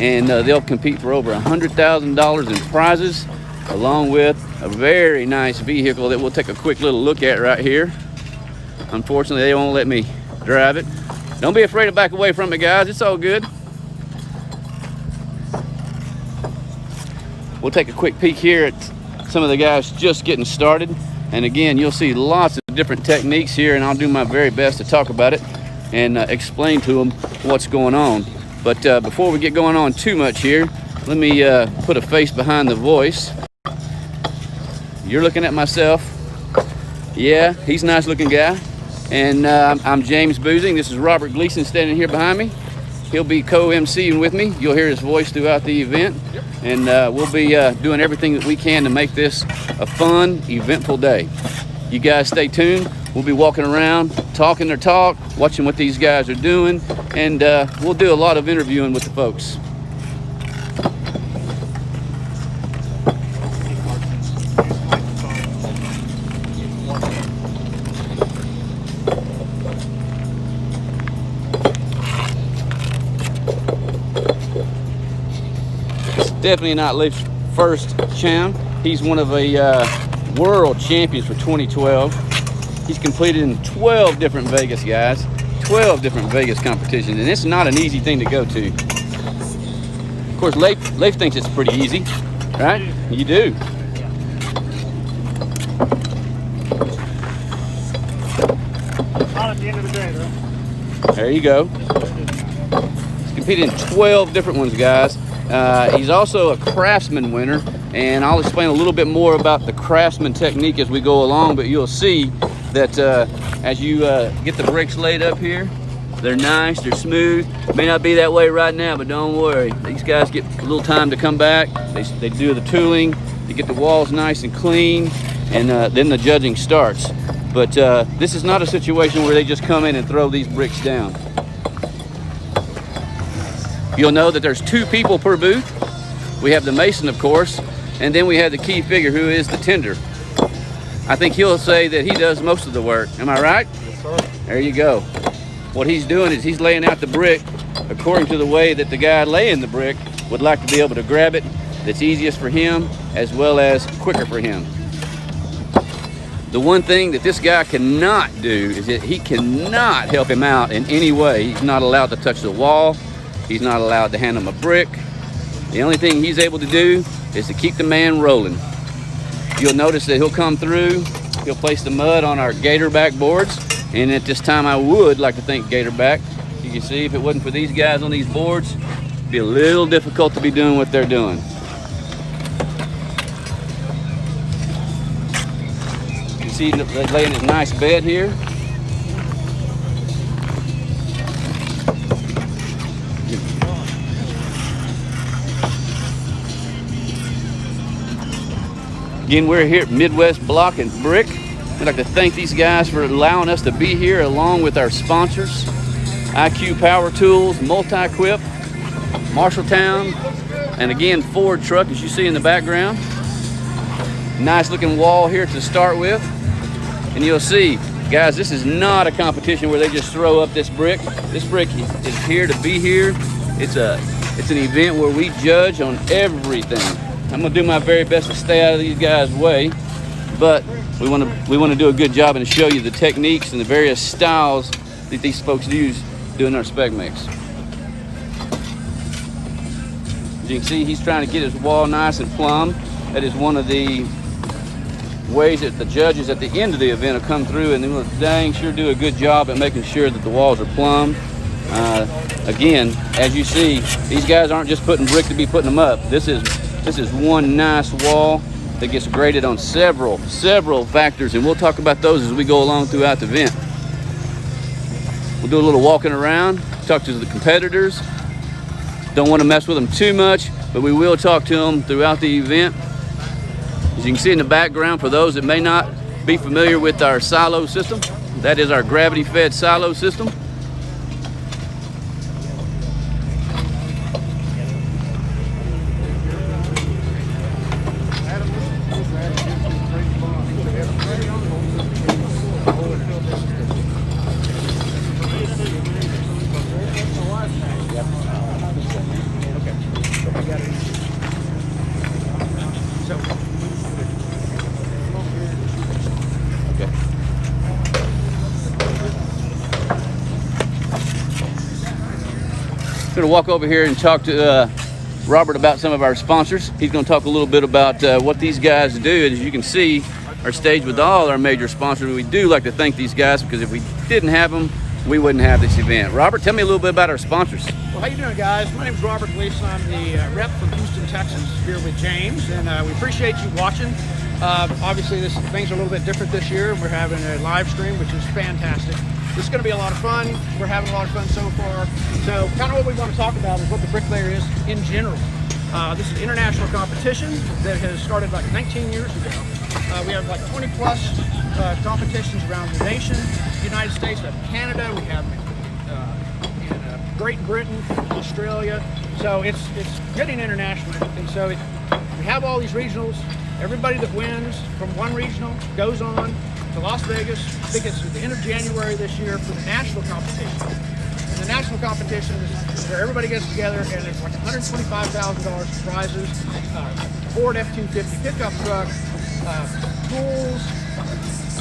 and they'll compete for over $100,000 in prizes, along with a very nice vehicle that we'll take a quick little look at right here. Unfortunately, they won't let me drive it. Don't be afraid to back away from it, guys. It's all good. We'll take a quick peek here at some of the guys just getting started. And again, you'll see lots of different techniques here, and I'll do my very best to talk about it and explain to them what's going on. But before we get going on too much here, let me put a face behind the voice. You're looking at myself. Yeah, he's a nice looking guy. And I'm James Boozing. This is Robert Gleason standing here behind me. He'll be co-emceeing with me. You'll hear his voice throughout the event. And we'll be doing everything that we can to make this a fun, eventful day. You guys stay tuned. We'll be walking around, talking their talk, watching what these guys are doing, and we'll do a lot of interviewing with the folks. Definitely not Leif's first champ. He's one of the world champions for 2012. He's completed in 12 different Vegas, guys. 12 different Vegas competitions, and it's not an easy thing to go to. Of course, Leif thinks it's pretty easy, right? You do. Not at the end of the day, though. There you go. He's competed in 12 different ones, guys. He's also a craftsman winner, and I'll explain a little bit more about the craftsman technique as we go along, but you'll see that as you get the bricks laid up here, they're nice, they're smooth. May not be that way right now, but don't worry. These guys get a little time to come back. They do the tooling, they get the walls nice and clean, and then the judging starts. But this is not a situation where they just come in and throw these bricks down. You'll know that there's 2 people per booth. We have the mason, of course, and then we have the key figure, who is the tender. I think he'll say that he does most of the work. Am I right? Yes, sir. There you go. What he's doing is he's laying out the brick according to the way that the guy laying the brick would like to be able to grab it, that's easiest for him as well as quicker for him. The one thing that this guy cannot do is that he cannot help him out in any way. He's not allowed to touch the wall. He's not allowed to hand him a brick. The only thing he's able to do is to keep the man rolling. You'll notice that he'll come through, he'll place the mud on our gator back boards, and at this time I would like to thank Gator Back. You can see if it wasn't for these guys on these boards, it'd be a little difficult to be doing what they're doing. You see they're laying this nice bed here. Again, we're here at Midwest Block and Brick. We'd like to thank these guys for allowing us to be here, along with our sponsors, IQ Power Tools, Multi-Quip, Marshalltown, and again, Ford truck, as you see in the background. Nice looking wall here to start with. And you'll see, guys, this is not a competition where they just throw up this brick. This brick is here to be here. It's an event where we judge on everything. I'm gonna do my very best to stay out of these guys' way, but we want to do a good job and show you the techniques and the various styles that these folks use doing our SPEC mix. As you can see, he's trying to get his wall nice and plumb. That is one of the ways that the judges at the end of the event will come through and they will dang sure do a good job at making sure that the walls are plumb. Again, as you see, these guys aren't just putting brick to be putting them up. This is one nice wall that gets graded on several factors, and we'll talk about those as we go along throughout the event. We'll do a little walking around, talk to the competitors. Don't want to mess with them too much, but we will talk to them throughout the event. As you can see in the background, for those that may not be familiar with our silo system, that is our gravity-fed silo system. going to walk over here and talk to Robert about some of our sponsors. He's going to talk a little bit about what these guys do. As you can see, our stage with all our major sponsors. We do like to thank these guys, because if we didn't have them, we wouldn't have this event. Robert, tell me a little bit about our sponsors. Well, how you doing, guys? My name is Robert Gleason. I'm the rep from Houston, Texas, here with James, and we appreciate you watching. Obviously, things are a little bit different this year. We're having a live stream, which is fantastic. This is going to be a lot of fun. We're having a lot of fun so far. So kind of what we want to talk about is what the Bricklayer is in general. This is an international competition that has started like 19 years ago. We have like 20 plus competitions around the nation, the United States, we have Canada, we have in Great Britain, Australia. So it's getting international. And so we have all these regionals. Everybody that wins from one regional goes on to Las Vegas. I think it's at the end of January this year for the national competition. And the national competition is where everybody gets together, and it's like $125,000 in prizes, Ford F-250 pickup truck, tools,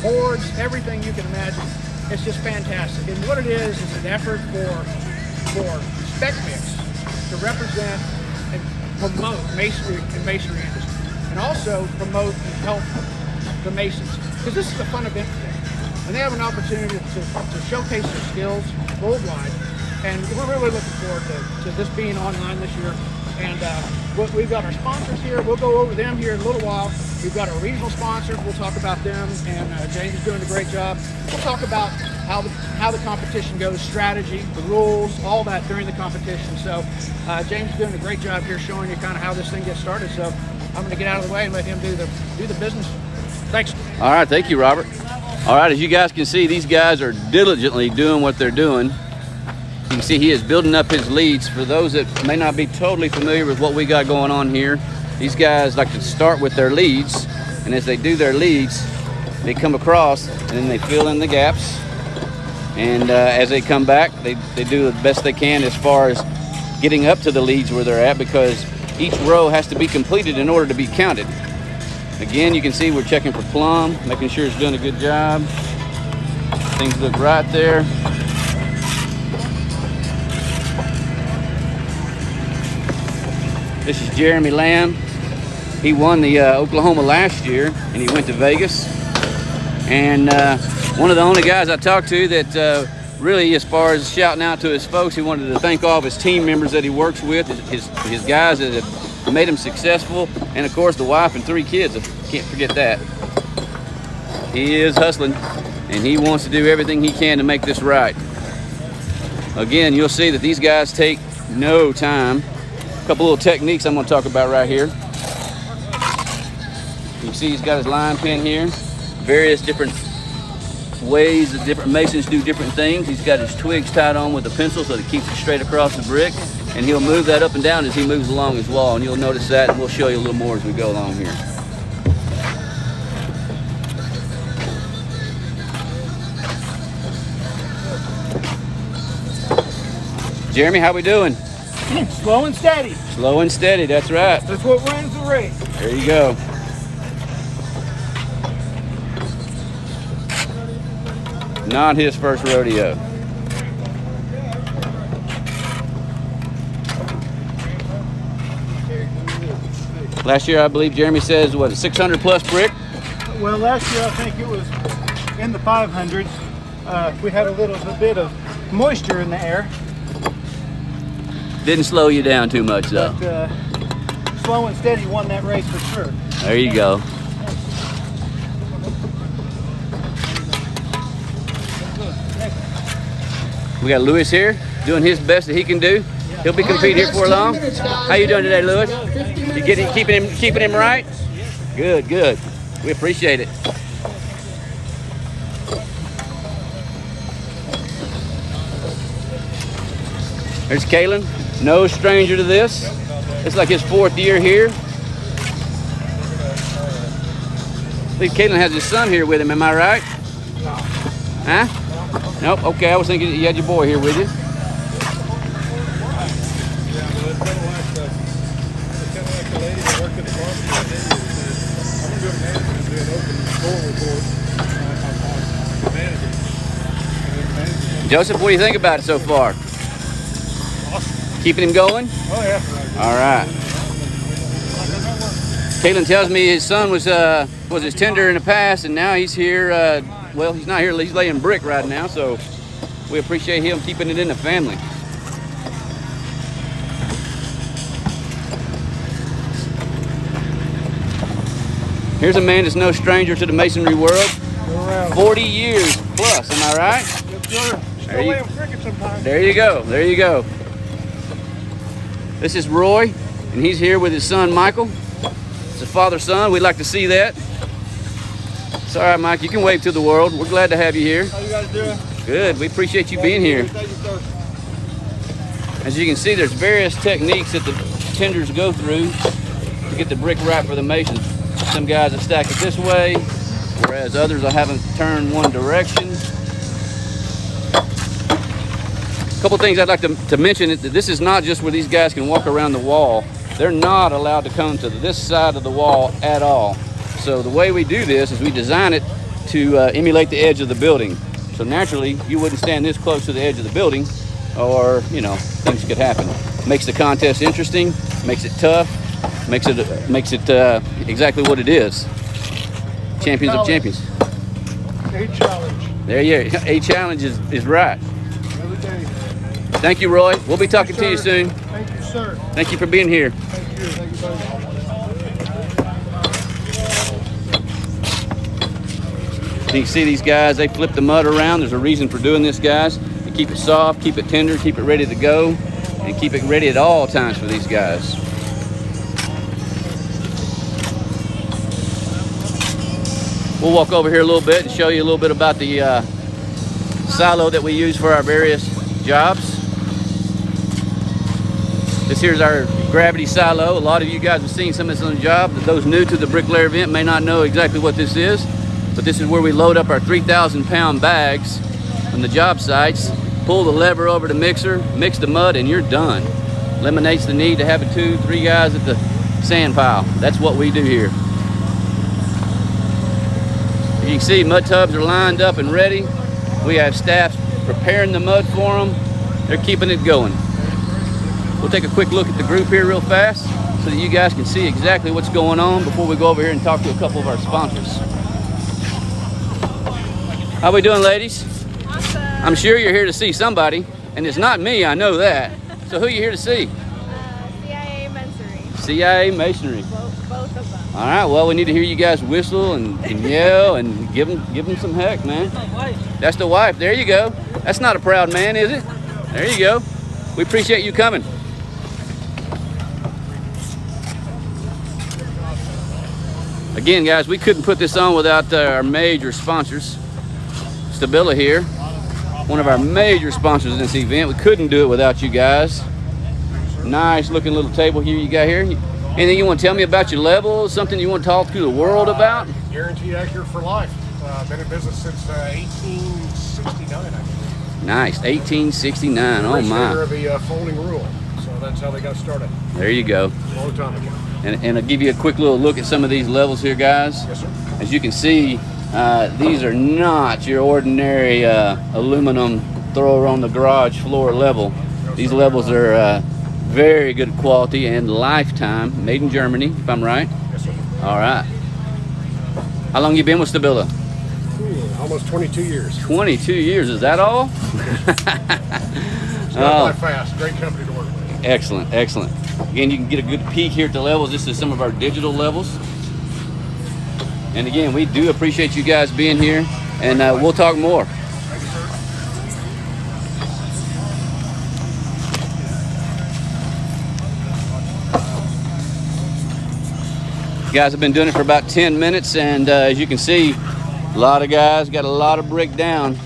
boards, everything you can imagine. It's just fantastic. And what it is an effort for SPEC MIX to represent and promote masonry and masonry industry, and also promote and help the masons, because this is a fun event for them. And they have an opportunity to showcase their skills worldwide. And we're really looking forward to this being online this year. And we've got our sponsors here. We'll go over them here in a little while. We've got our regional sponsors. We'll talk about them. And James is doing a great job. We'll talk about how the competition goes, strategy, the rules, all that during the competition. So James is doing a great job here showing you kind of how this thing gets started. So I'm going to get out of the way and let him do the business. Thanks. All right, thank you, Robert. All right, as you guys can see, these guys are diligently doing what they're doing. You can see he is building up his leads. For those that may not be totally familiar with what we got going on here, these guys like to start with their leads, and as they do their leads, they come across and then they fill in the gaps. And as they come back, they do the best they can as far as getting up to the leads where they're at, because each row has to be completed in order to be counted. Again, you can see we're checking for plumb, making sure it's doing a good job. Things look right there. This is Jeremy Lamb. He won the Oklahoma last year, and he went to Vegas. And one of the only guys I talked to that really, as far as shouting out to his folks, he wanted to thank all of his team members that he works with, his guys that have made him successful, and of course the wife and 3 kids. I can't forget that. He is hustling, and he wants to do everything he can to make this right. Again, you'll see that these guys take no time. A couple little techniques I'm going to talk about right here. You can see he's got his line pin here. Various different ways that different masons do different things. He's got his twigs tied on with a pencil so that it keeps it straight across the brick. And he'll move that up and down as he moves along his wall. And you'll notice that, and we'll show you a little more as we go along here. Jeremy, how we doing? Slow and steady. Slow and steady, that's right. That's what wins the race. There you go. Not his first rodeo. Last year, I believe Jeremy says, what, 600 plus brick? Well, last year I think it was in the 500s. We had a little bit of moisture in the air. Didn't slow you down too much, though. But slow and steady won that race for sure. There you go. We got Lewis here doing his best that he can do. He'll be competing here for long. How you doing today, Lewis? You keeping him right? Good, good. We appreciate it. There's Kalen, no stranger to this. It's like his 4th year here. I think Kalen has his son here with him, am I right? Huh? Nope, okay, I was thinking you had your boy here with you. Joseph, what do you think about it so far? Keeping him going? Oh yeah. All right. Caitlin tells me his son was his tender in the past, and now he's here. Well, he's not here. He's laying brick right now, so we appreciate him keeping it in the family. Here's a man that's no stranger to the masonry world. 40 years plus, am I right? Yes, sir. Still laying cricket sometimes. There you go. There you go. This is Roy, and he's here with his son, Michael. It's a father-son. We'd like to see that. It's all right, Mike. You can wave to the world. We're glad to have you here. How you guys doing? Good. We appreciate you being here. Thank you, sir. As you can see, there's various techniques that the tenders go through to get the brick right for the masons. Some guys will stack it this way, whereas others will have them turn one direction. A couple things I'd like to mention is that this is not just where these guys can walk around the wall. They're not allowed to come to this side of the wall at all. So the way we do this is we design it to emulate the edge of the building. So naturally, you wouldn't stand this close to the edge of the building, or, you know, things could happen. Makes the contest interesting, makes it tough, makes it exactly what it is. Champions of champions. A challenge. There you go. A challenge is right. Every day. Thank you, Roy. We'll be talking to you soon. Thank you, sir. Thank you for being here. Thank you. Thank you, buddy. You can see these guys, they flip the mud around. There's a reason for doing this, guys. To keep it soft, keep it tender, keep it ready to go, and keep it ready at all times for these guys. We'll walk over here a little bit and show you a little bit about the silo that we use for our various jobs. This here's our gravity silo. A lot of you guys have seen some of this on the job. Those new to the bricklayer event may not know exactly what this is, but this is where we load up our 3,000-pound bags from the job sites, pull the lever over the mixer, mix the mud, and you're done. Eliminates the need to have 2-3 guys at the sand pile. That's what we do here. You can see mud tubs are lined up and ready. We have staff preparing the mud for them. They're keeping it going. We'll take a quick look at the group here real fast so that you guys can see exactly what's going on before we go over here and talk to a couple of our sponsors. How we doing, ladies? Awesome. I'm sure you're here to see somebody, and it's not me, I know that. So who are you here to see? CIA Masonry. CIA Masonry. Both of them. All right, well, we need to hear you guys whistle and yell and give them some heck, man. That's the wife. There you go. That's not a proud man, is it? There you go. We appreciate you coming. Again, guys, we couldn't put this on without our major sponsors. Stabila here, one of our major sponsors in this event. We couldn't do it without you guys. Nice looking little table here you got here. Anything you want to tell me about your levels? Something you want to talk to the world about? Guaranteed accurate for life. Been in business since 1869, I believe. Nice, 1869. Oh my. Of the folding rule. So that's how they got started. There you go. A long time ago. And I'll give you a quick little look at some of these levels here, guys. Yes, sir. As you can see, these are not your ordinary aluminum thrower on the garage floor level. These levels are very good quality and lifetime, made in Germany, if I'm right. Yes, sir. All right. How long you been with Stabila? Almost 22 years. 22 years, is that all? It's not by fast. Great company to work with. Excellent, excellent. Again, you can get a good peek here at the levels. This is some of our digital levels. And again, we do appreciate you guys being here, and we'll talk more. You guys have been doing it for about 10 minutes, and as you can see, a lot of guys got a lot of brick down.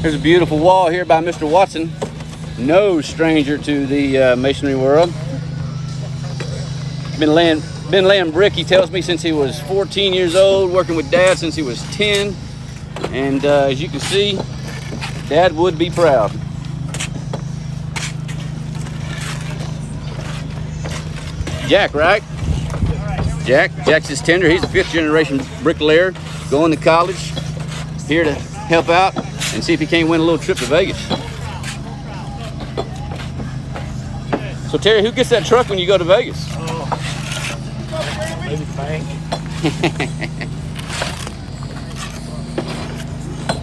There's a beautiful wall here by Mr. Watson. No stranger to the masonry world. Been laying brick, he tells me, since he was 14 years old, working with Dad since he was 10. And as you can see, Dad would be proud. Jack, right? Jack's his tender. He's a 5th generation bricklayer, going to college, here to help out and see if he can't win a little trip to Vegas. So Terry, who gets that truck when you go to Vegas? Maybe the bank.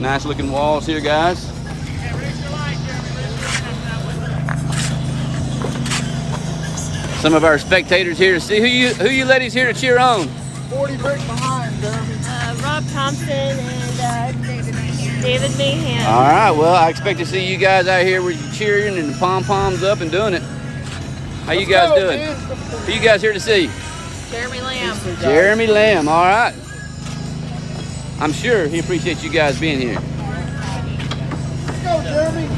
Nice looking walls here, guys. Some of our spectators here to see who you ladies here to cheer on. 40 brick behind, Jeremy. Rob Thompson and David Mahan. All right, well, I expect to see you guys out here with you cheering and the pom-poms up and doing it. How you guys doing? Who you guys here to see? Jeremy Lamb. Jeremy Lamb, all right. I'm sure he appreciates you guys being here. Let's go, Jeremy.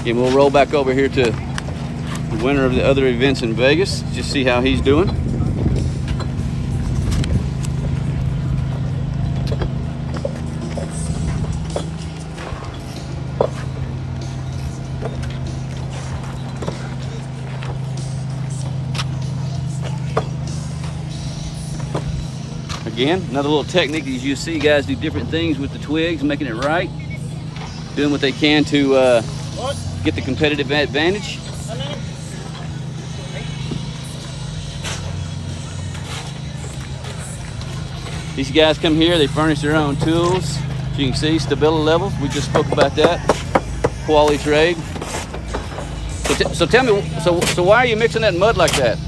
And we'll roll back over here to the winner of the other events in Vegas, just see how he's doing. Again, another little technique as you see guys do different things with the twigs, making it right, doing what they can to get the competitive advantage. These guys come here, they furnish their own tools. As you can see, Stabila Level, we just spoke about that. Quality trade. So tell me, so why are you mixing that mud like that?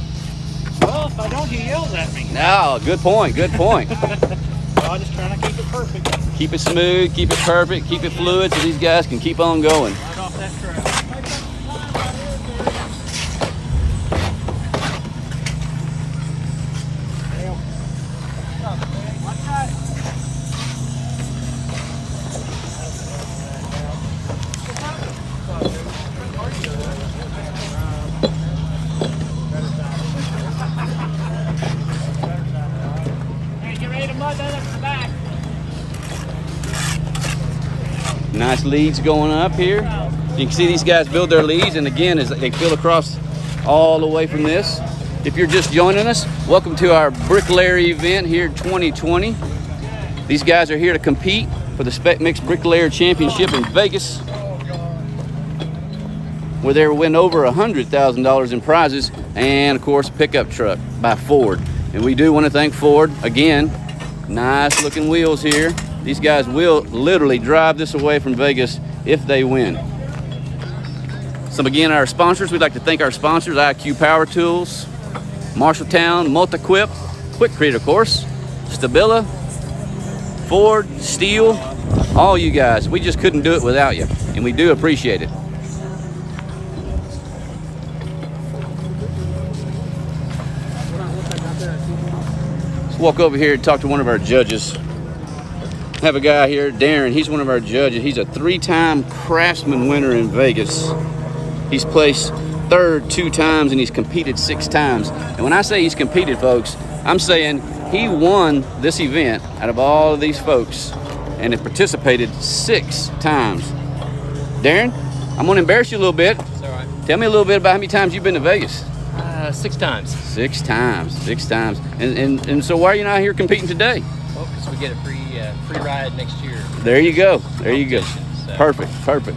Well, if I don't, he yells at me. No, good point, good point. So I'm just trying to keep it perfect. Keep it smooth, keep it perfect, keep it fluid so these guys can keep on going. Right off that track. Nice leads going up here. You can see these guys build their leads, and again, as they fill across all the way from this. If you're just joining us, welcome to our bricklayer event here in 2020. These guys are here to compete for the SPEC MIX Bricklayer Championship in Vegas, where they will win over $100,000 in prizes and, of course, a pickup truck by Ford. And we do want to thank Ford again. Nice looking wheels here. These guys will literally drive this away from Vegas if they win. So again, our sponsors, we'd like to thank our sponsors, IQ Power Tools, Marshalltown, Multi-Quip, Quickcrete, of course, Stabila, Ford, Steel, all you guys. We just couldn't do it without you, and we do appreciate it. Let's walk over here and talk to one of our judges. Have a guy here, Darren. He's one of our judges. He's a 3-time Craftsman winner in Vegas. He's placed 3rd 2 times and he's competed 6 times. And when I say he's competed, folks, I'm saying he won this event out of all of these folks and have participated 6 times. Darren, I'm gonna embarrass you a little bit. It's all right. Tell me a little bit about how many times you've been to Vegas. 6 times. 6 times, 6 times. And so why are you not here competing today? Well, because we get a free ride next year. There you go. There you go. So. Perfect. Perfect.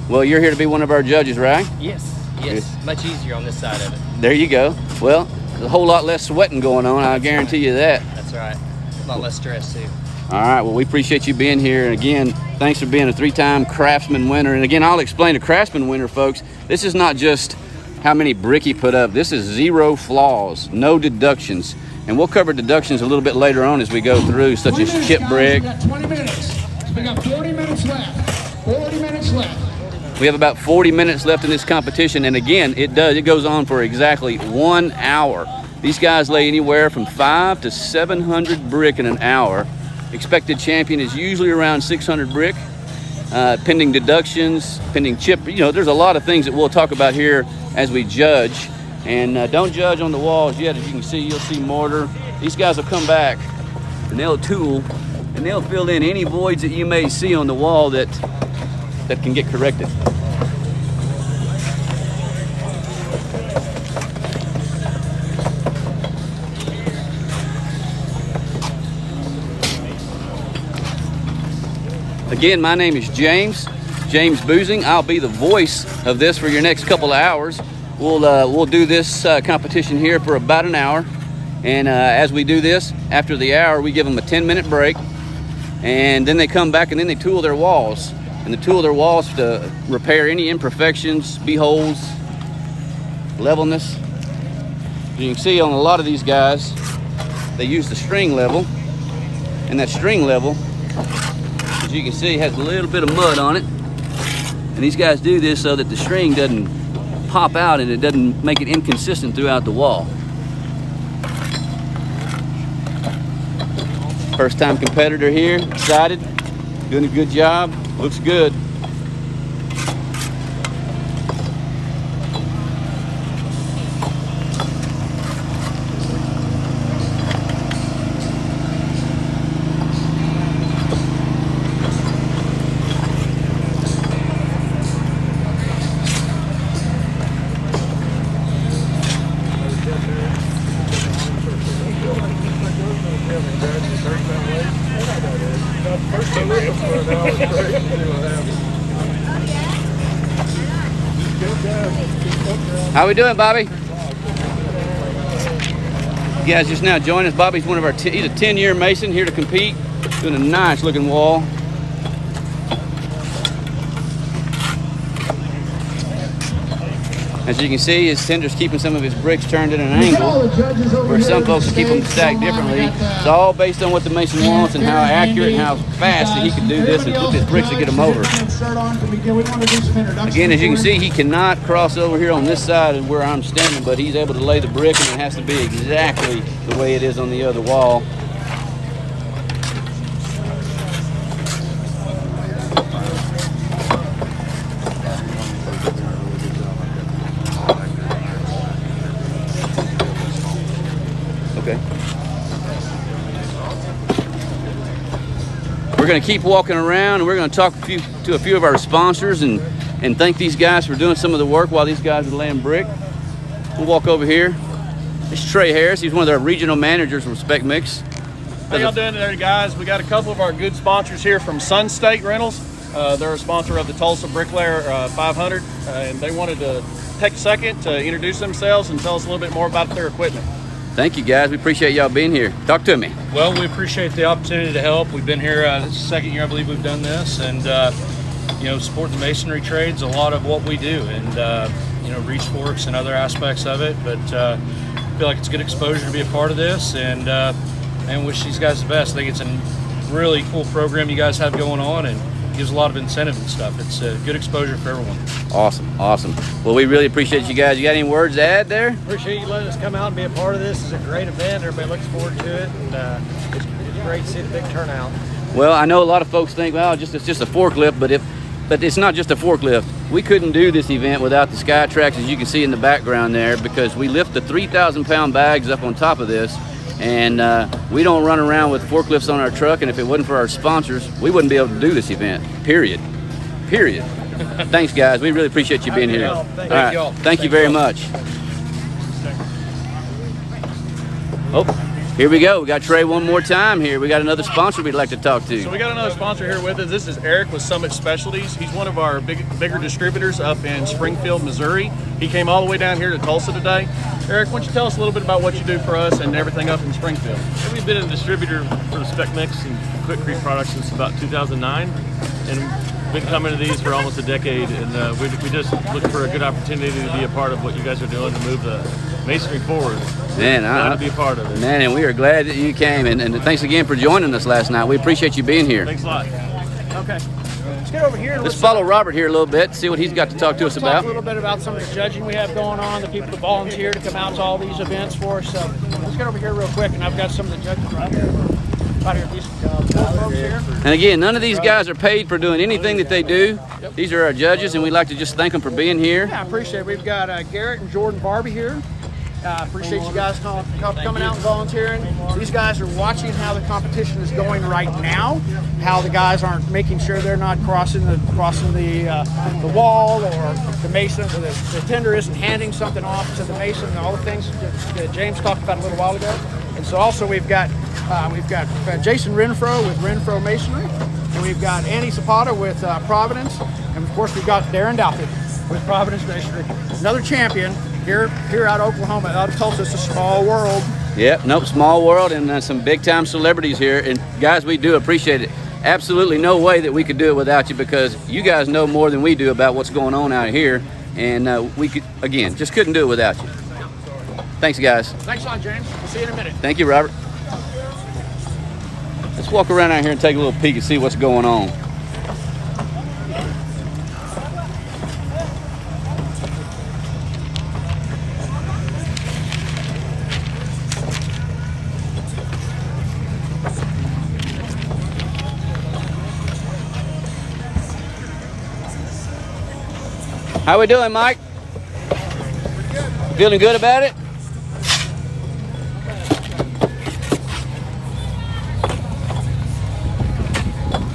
Well, you're here to be one of our judges, right? Yes. Yes. Much easier on this side of it. There you go. Well, there's a whole lot less sweating going on. I guarantee you that. That's right. A lot less stress too. All right. Well, we appreciate you being here. And again, thanks for being a 3-time Craftsman winner. And again, I'll explain a Craftsman winner, folks. This is not just how many brick he put up. This is 0 flaws, no deductions. And we'll cover deductions a little bit later on as we go through, such as chip brick. We got 20 minutes. We got 40 minutes left. 40 minutes left. We have about 40 minutes left in this competition. And again, it goes on for exactly 1 hour. These guys lay anywhere from 500 to 700 brick in an hour. Expected champion is usually around 600 brick, pending deductions, pending chip. You know, there's a lot of things that we'll talk about here as we judge. And don't judge on the walls yet. As you can see, you'll see mortar. These guys will come back and they'll tool and they'll fill in any voids that you may see on the wall that can get corrected. Again, my name is James Boozing. I'll be the voice of this for your next couple of hours. We'll do this competition here for about an hour. And as we do this, after the hour, we give them a 10-minute break. And then they come back and then they tool their walls. And they tool their walls to repair any imperfections, B-holes, levelness. You can see on a lot of these guys, they use the string level. And that string level, as you can see, has a little bit of mud on it. And these guys do this so that the string doesn't pop out and it doesn't make it inconsistent throughout the wall. First time competitor here, excited, doing a good job, looks good. How we doing, Bobby? You guys just now joined us. Bobby's one of our, he's a 10-year Mason here to compete, doing a nice looking wall. As you can see, his tender's keeping some of his bricks turned at an angle, where some folks keep them stacked differently. It's all based on what the Mason wants and how accurate and how fast that he can do this and flip his bricks to get them over. Again, as you can see, he cannot cross over here on this side of where I'm standing, but he's able to lay the brick and it has to be exactly the way it is on the other wall. We're going to keep walking around and we're going to talk to a few of our sponsors and thank these guys for doing some of the work while these guys are laying brick. We'll walk over here. This is Trey Harris. He's one of our regional managers from SPEC MIX. How y'all doing today, guys? We got a couple of our good sponsors here from Sun State Rentals. They're a sponsor of the Tulsa Bricklayer 500, and they wanted to take a second to introduce themselves and tell us a little bit more about their equipment. Thank you, guys. We appreciate y'all being here. Talk to me. Well, we appreciate the opportunity to help. We've been here, this is the second year I believe we've done this, and you know, support the masonry trades, a lot of what we do, and you know, reach forks and other aspects of it. But I feel like it's good exposure to be a part of this, and wish these guys the best. I think it's a really cool program you guys have going on, and gives a lot of incentive and stuff. It's a good exposure for everyone. Awesome, awesome. Well, we really appreciate you guys. You got any words to add there? Appreciate you letting us come out and be a part of this. It's a great event. Everybody looks forward to it, and it's great to see the big turnout. Well, I know a lot of folks think, well, it's just a forklift, but it's not just a forklift. We couldn't do this event without the Sky Tracks, as you can see in the background there, because we lift the 3,000-pound bags up on top of this. And we don't run around with forklifts on our truck, and if it wasn't for our sponsors, we wouldn't be able to do this event, period. Thanks, guys. We really appreciate you being here. Thank you all. Thank you very much. Oh, here we go. We got Trey one more time here. We got another sponsor we'd like to talk to. So we got another sponsor here with us. This is Eric with Summit Specialties. He's one of our bigger distributors up in Springfield, Missouri. He came all the way down here to Tulsa today. Eric, why don't you tell us a little bit about what you do for us and everything up in Springfield? We've been a distributor for the SPEC MIX and Quickcrete products since about 2009, and been coming to these for almost a decade, and we just look for a good opportunity to be a part of what you guys are doing to move the masonry forward. Man, glad to be a part of it. Man, and we are glad that you came, and thanks again for joining us last night. We appreciate you being here. Thanks a lot. Okay. let's get over here. And Let's follow Robert here a little bit, see what he's got to talk to us talk about. a little bit about some of the judging we have going on, the people that volunteer to come out to all these events for us. So let's get over here real quick, and I've got some of the judges right here. And again, none of these guys are paid for doing anything that they do. These are our judges, and we'd like to just thank them for being here. Yeah, I appreciate it. We've got Garrett and Jordan Barbie here. Appreciate you guys coming out and volunteering. These guys are watching how the competition is going right now, how the guys aren't making sure they're not crossing the wall, or the mason, or the tender isn't handing something off to the mason, and all the things that James talked about a little while ago. And so also we've got Jason Renfro with Renfro Masonry, and we've got Andy Zapata with Providence, and of course we've got Darren Douthit with Providence Masonry, another champion here out of Oklahoma, out of Tulsa. It's a small world. Yep, nope, small world, and some big time celebrities here. And guys, we do appreciate it. Absolutely no way that we could do it without you, because you guys know more than we do about what's going on out here, and we could, again, just couldn't do it without you. Thanks, guys. Thanks a lot, James. We'll see you in a minute. Thank you, Robert. Let's walk around out here and take a little peek and see what's going on. How we doing, Mike? Feeling good about it?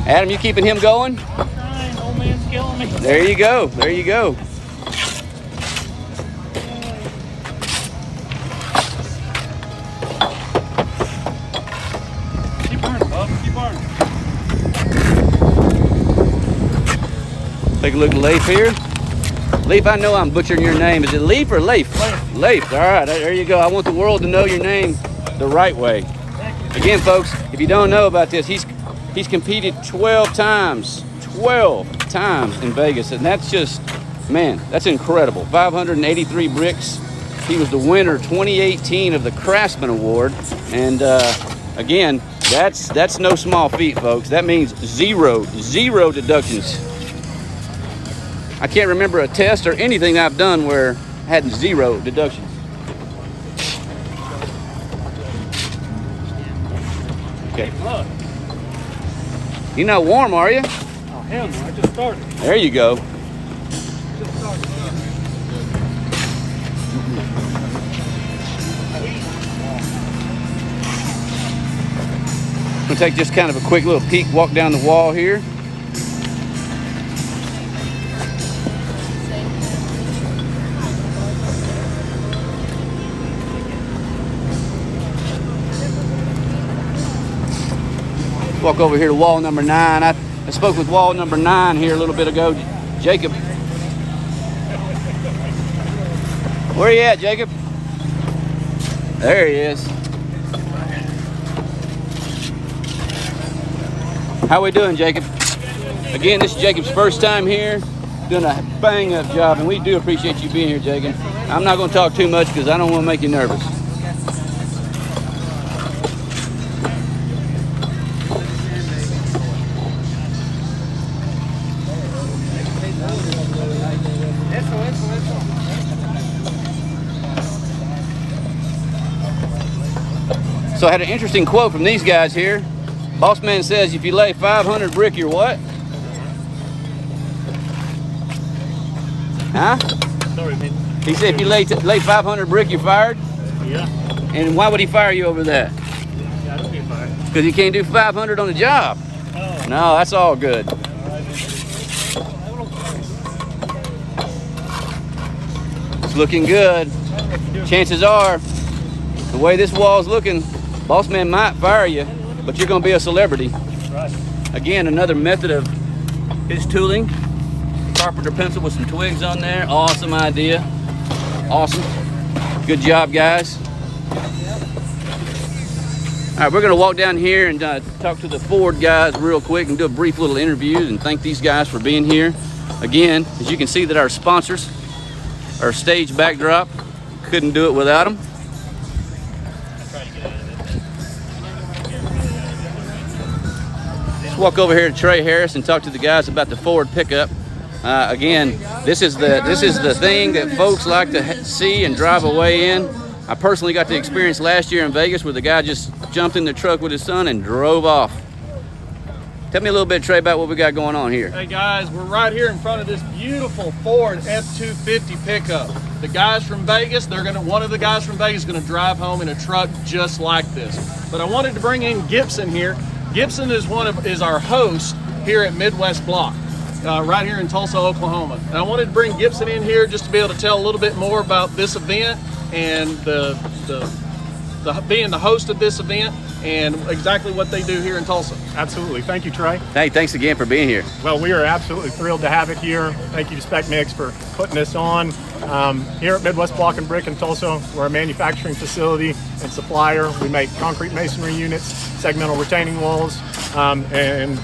Adam, you keeping him going? I'm trying. Old man's killing me. There you go. There you go. Keep burning, bub. Keep burning. Take a look at Leif here. Leif, I know I'm butchering your name. Is it Leif or Leif? Leif. Leif. All right, there you go. I want the world to know your name the right way. Again, folks, if you don't know about this, he's competed 12 times in Vegas, and that's just, man, that's incredible. 583 bricks. He was the winner 2018 of the Craftsman Award, and again, that's no small feat, folks. That means zero deductions. I can't remember a test or anything I've done where I had 0 deductions. Okay. You're not warm, are you? Oh, hell no. I just started. There you go. Just started. I'm gonna take just kind of a quick little peek, walk down the wall here. Walk over here to wall number 9. I spoke with wall number 9 here a little bit ago. Jacob. Where you at, Jacob? There he is. How we doing, Jacob? Again, this is Jacob's first time here, doing a bang-up job, and we do appreciate you being here, Jacob. I'm not going to talk too much because I don't want to make you nervous. So I had an interesting quote from these guys here. Boss man says, if you lay 500 brick, you're what? Huh? Sorry, man. He said if you lay 500 brick, you're fired? Yeah. And why would he fire you over that? Yeah, I don't get fired. Because you can't do 500 on the job. Oh. No, that's all good. It's looking good. Chances are, the way this wall's looking, boss man might fire you, but you're gonna be a celebrity. Right. Again, another method of his tooling. Carpenter pencil with some twigs on there. Awesome idea. Awesome. Good job, guys. All right, we're gonna walk down here and talk to the Ford guys real quick and do a brief little interview and thank these guys for being here. Again, as you can see that our sponsors, our stage backdrop, couldn't do it without them. walk over here to Trey Harris and talk to the guys about the Ford pickup. Again, this is the thing that folks like to see and drive away in. I personally got the experience last year in Vegas where the guy just jumped in the truck with his son and drove off. Tell me a little bit, Trey, about what we got going on here. Hey guys, we're right here in front of this beautiful Ford F-250 pickup. The guys from Vegas, one of the guys from Vegas is gonna drive home in a truck just like this. But I wanted to bring in Gibson here. Gibson is our host here at Midwest Block, right here in Tulsa, Oklahoma. And I wanted to bring Gibson in here just to be able to tell a little bit more about this event and being the host of this event and exactly what they do here in Tulsa. Absolutely. Thank you, Trey. Hey, thanks again for being here. Well, we are absolutely thrilled to have it here. Thank you to SPEC MIX for putting this on. Here at Midwest Block and Brick in Tulsa, we're a manufacturing facility and supplier. We make concrete masonry units, segmental retaining walls, and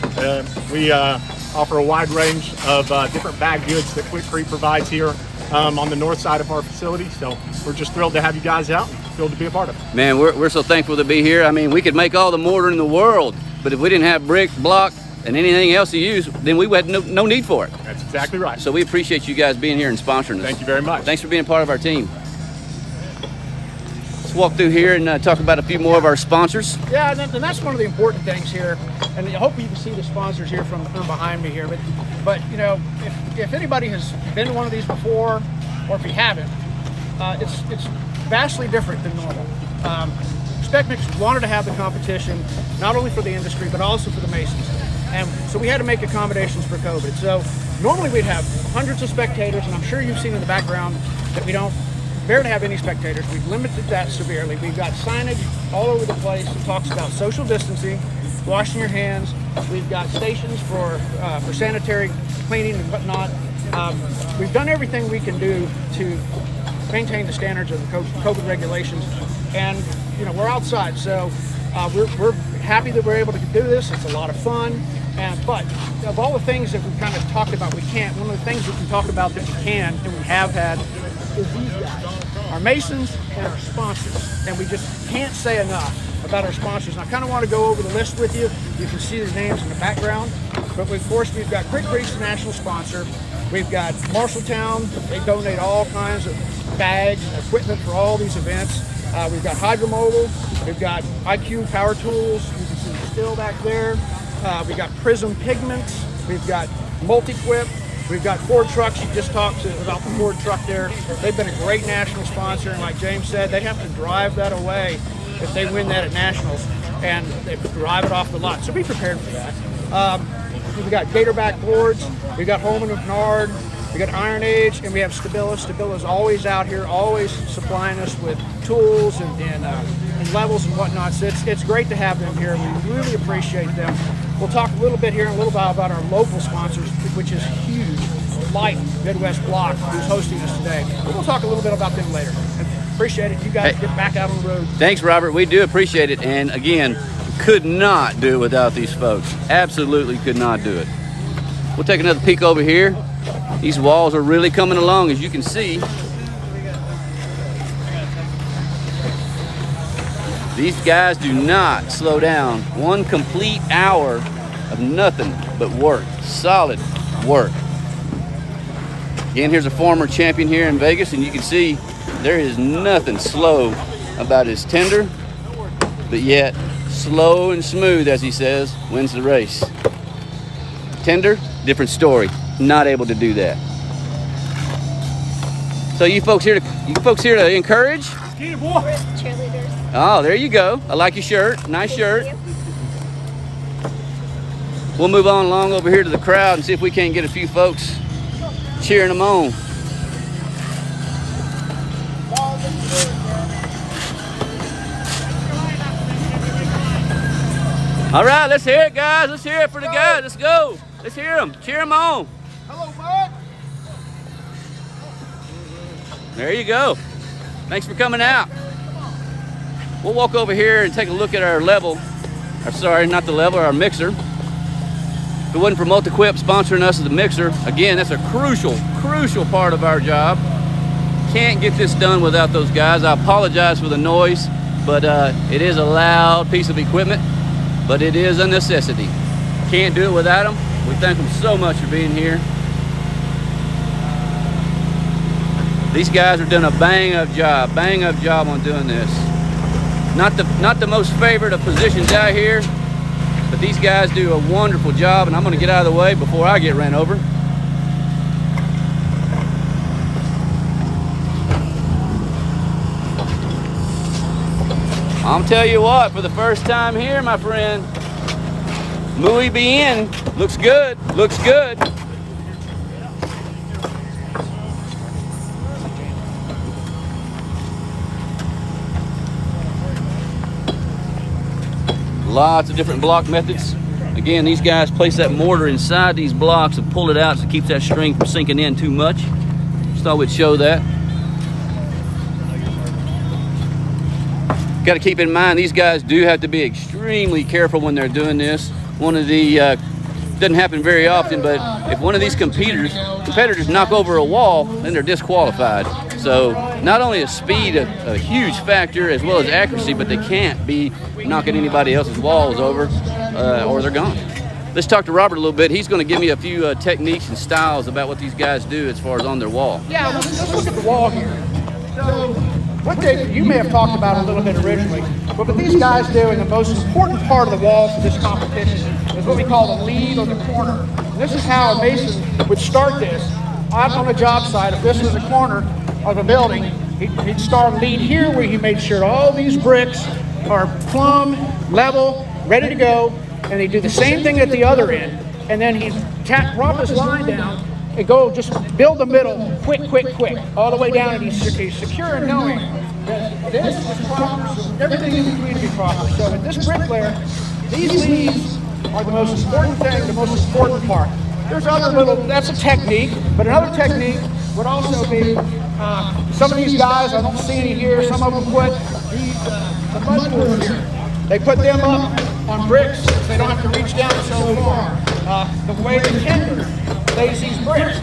we offer a wide range of different bag goods that Quikrete provides here on the north side of our facility. So we're just thrilled to have you guys out and thrilled to be a part of it. Man, we're so thankful to be here. I mean, we could make all the mortar in the world, but if we didn't have brick, block, and anything else to use, then we had no need for it. That's exactly right. So we appreciate you guys being here and sponsoring us. Thank you very much. Thanks for being part of our team. Let's walk through here and talk about a few more of our sponsors. Yeah, and that's one of the important things here. And I hope you can see the sponsors here from behind me here. But you know, if anybody has been to one of these before, or if you haven't, it's vastly different than normal. SPEC MIX wanted to have the competition, not only for the industry, but also for the masons. And so we had to make accommodations for COVID. So normally we'd have hundreds of spectators, and I'm sure you've seen in the background that we don't barely have any spectators. We've limited that severely. We've got signage all over the place that talks about social distancing, washing your hands. We've got stations for sanitary cleaning and whatnot. We've done everything we can do to maintain the standards of the COVID regulations, and you know, we're outside, so we're happy that we're able to do this. It's a lot of fun, but of all the things that we've kind of talked about, we can't. One of the things we can talk about that we can and we have had is these guys, our masons and our sponsors, and we just can't say enough about our sponsors. And I kind of want to go over the list with you. You can see the names in the background, but of course we've got Quikrete, the national sponsor. We've got Marshalltown. They donate all kinds of bags and equipment for all these events. We've got Hydromobile. We've got IQ Power Tools. You can see the still back there. We've got Prism Pigments. We've got Multi-Quip. We've got Ford Trucks. You just talked about the Ford truck there. They've been a great national sponsor, and like James said, they have to drive that away if they win that at nationals, and they drive it off the lot. So be prepared for that. We've got Gatorback boards. We've got Holman and Bernard. We got Iron Age, and we have Stabila. Stabila's always out here, always supplying us with tools and levels and whatnot. So it's great to have them here. We really appreciate them. We'll talk a little bit here in a little while about our local sponsors, which is huge, like Midwest Block, who's hosting us today. We'll talk a little bit about them later. And appreciate it. You guys get back out on the road. Thanks, Robert. We do appreciate it. And again, could not do it without these folks. Absolutely could not do it. We'll take another peek over here. These walls are really coming along, as you can see. These guys do not slow down. One complete hour of nothing but work, solid work. Again, here's a former champion here in Vegas, and you can see there is nothing slow about his tender, but yet slow and smooth, as he says, wins the race. Tender, different story. Not able to do that. So you folks here to encourage? Cheerleaders. Oh, there you go. I like your shirt. Nice shirt. We'll move on along over here to the crowd and see if we can't get a few folks cheering them on. All right, let's hear it, guys. Let's hear it for the guys. Let's go. Let's hear them. Cheer them on. Hello, bud. There you go. Thanks for coming out. We'll walk over here and take a look at our level. Or sorry, not the level, our mixer. If it wasn't for Multi-Quip sponsoring us as the mixer, again, that's a crucial part of our job. Can't get this done without those guys. I apologize for the noise, but it is a loud piece of equipment, but it is a necessity. Can't do it without them. We thank them so much for being here. These guys are doing a bang up job on doing this. Not the most favorite of positions out here, but these guys do a wonderful job, and I'm going to get out of the way before I get ran over. I'm telling you what, for the first time here, my friend, muy bien. Looks good, looks good. Lots of different block methods. Again, these guys place that mortar inside these blocks and pull it out so it keeps that string from sinking in too much. Just thought we'd show that. Got to keep in mind, these guys do have to be extremely careful when they're doing this. One of the, doesn't happen very often, but if one of these competitors knock over a wall, then they're disqualified. So not only is speed a huge factor as well as accuracy, but they can't be knocking anybody else's walls over or they're gone. Let's talk to Robert a little bit. He's going to give me a few techniques and styles about what these guys do as far as on their wall. Yeah, let's look at the wall here. So, you may have talked about a little bit originally, but what these guys do, and the most important part of the wall for this competition, is what we call the lead or the corner. And this is how a mason would start this. Out on the job site, if this was a corner of a building, he'd start lead here where he made sure all these bricks are plumb, level, ready to go, and they do the same thing at the other end, and then he'd drop his line down and go just build the middle quick, all the way down, and he's secure in knowing that this is proper, so everything in between to be proper. So with this bricklayer, these leads are the most important thing, the most important part. There's other little, that's a technique, but another technique would also be, some of these guys, I don't see any here, some of them put these, the mud boards here. They put them up on bricks so they don't have to reach down so far. The way the tender lays these bricks,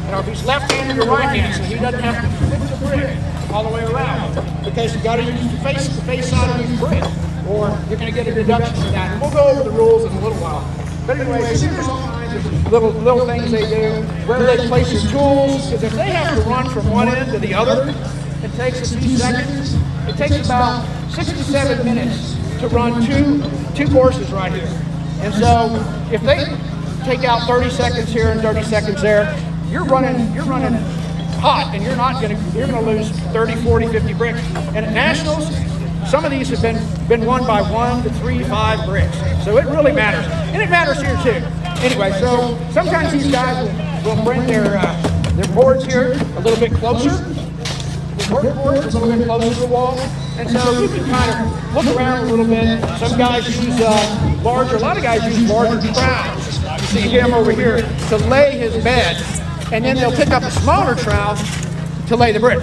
if he's left-handed or right-handed, so he doesn't have to flip the brick all the way around, because you've got to use the face side of these bricks, or you're going to get a deduction for that. And we'll go over the rules in a little while. But anyway, there's all kinds of little things they do, where they place their tools, because if they have to run from one end to the other, it takes a few seconds. It takes about 6 to 7 minutes to run two courses right here. And so if they take out 30 seconds here and 30 seconds there, you're running hot, and you're gonna lose 30, 40, 50 bricks. And at nationals, some of these have been won by 1 to 3, 5 bricks. So it really matters, and it matters here too. Anyway, so sometimes these guys will bring their boards here a little bit closer. The work boards a little bit closer to the wall, and so you can kind of look around a little bit. Some guys use a lot of guys use larger trowels. You see him over here to lay his bed, and then they'll pick up a smaller trowel to lay the brick.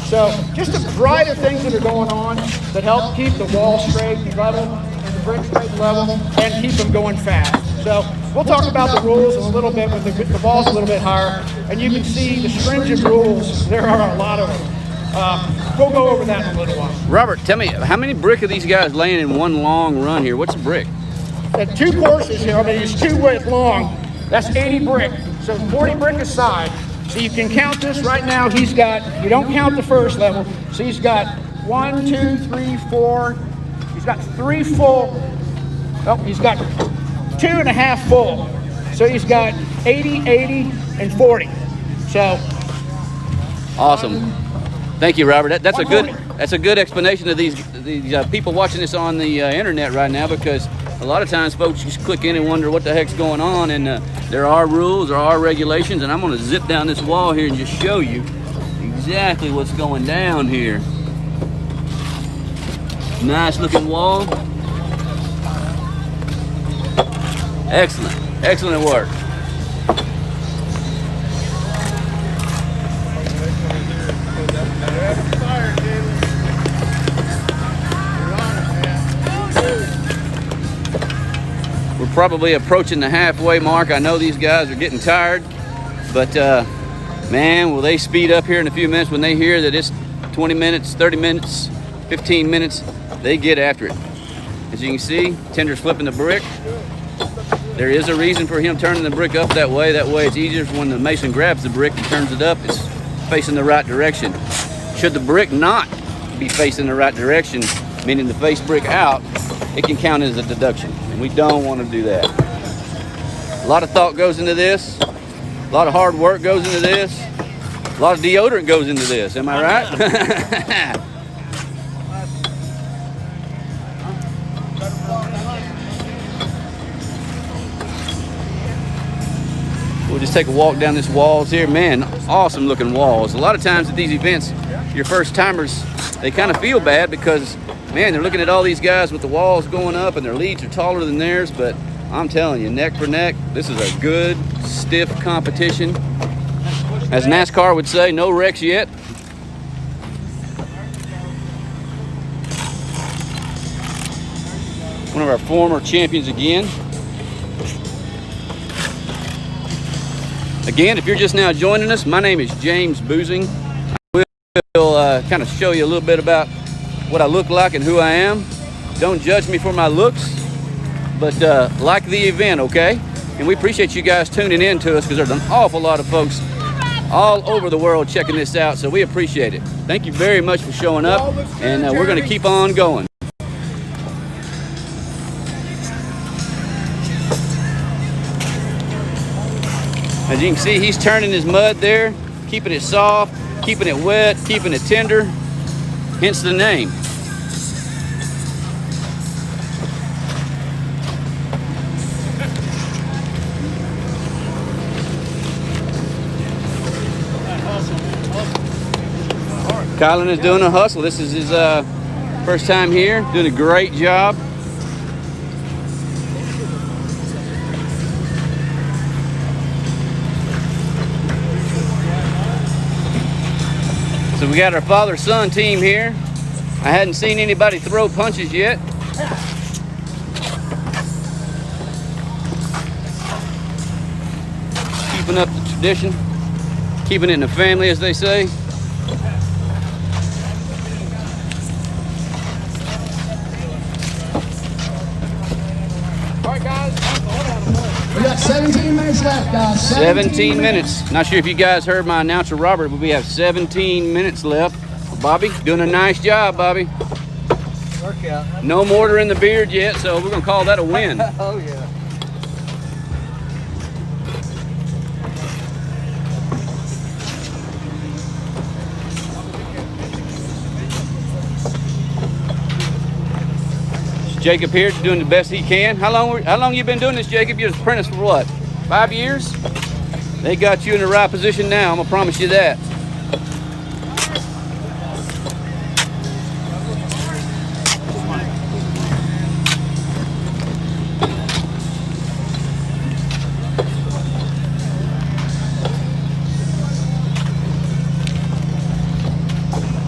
So just a variety of things that are going on that help keep the wall straight and level, and the brick straight and level, and keep them going fast. So we'll talk about the rules in a little bit when the ball's a little bit higher, and you can see the stringent rules. There are a lot of them. We'll go over that in a little while. Robert, tell me, how many brick are these guys laying in one long run here? What's a brick? At 2 courses here, I mean, it's 2 width long. That's 80 brick, so 40 brick a side. So you can count this right now. He's got, you don't count the first level, so he's got 1, 2, 3, 4. He's got 3 full. Oh, he's got 2.5 full. So he's got 80, 80, and 40. So awesome. Thank you, Robert. That's a good explanation of these people watching this on the internet right now, because a lot of times folks just click in and wonder what the heck's going on, and there are rules, there are regulations, and I'm going to zip down this wall here and just show you exactly what's going down here. Nice looking wall. Excellent work. We're probably approaching the halfway mark. I know these guys are getting tired, but man, will they speed up here in a few minutes when they hear that it's 20 minutes, 30 minutes, 15 minutes, they get after it. As you can see, tender's flipping the brick. There is a reason for him turning the brick up that way. That way it's easier when the mason grabs the brick and turns it up, it's facing the right direction. Should the brick not be facing the right direction, meaning the face brick out, it can count as a deduction, and we don't want to do that. A lot of thought goes into this. A lot of hard work goes into this. A lot of deodorant goes into this. Am I right? We'll just take a walk down this walls here. Man, awesome looking walls. A lot of times at these events, your first timers, they kind of feel bad because, man, they're looking at all these guys with the walls going up and their leads are taller than theirs, but I'm telling you, neck for neck, this is a good, stiff competition. As NASCAR would say, no wrecks yet. One of our former champions again. Again, if you're just now joining us, my name is James Boozing. I will kind of show you a little bit about what I look like and who I am. Don't judge me for my looks, but like the event, okay? And we appreciate you guys tuning in to us because there's an awful lot of folks all over the world checking this out, so we appreciate it. Thank you very much for showing up, and we're going to keep on going. As you can see, he's turning his mud there, keeping it soft, keeping it wet, keeping it tender, hence the name. Colin is doing a hustle. This is his first time here, doing a great job. So we got our father-son team here. I hadn't seen anybody throw punches yet. Keeping up the tradition, keeping it in the family, as they say. We got 17 minutes left, guys. 17 minutes. Not sure if you guys heard my announcer, Robert, but we have 17 minutes left. Bobby, doing a nice job, Bobby. Workout. No mortar in the beard yet, so we're going to call that a win. Oh, yeah. Jacob here doing the best he can. How long you been doing this, Jacob? You're an apprentice for what? 5 years? They got you in the right position now, I'm gonna promise you that.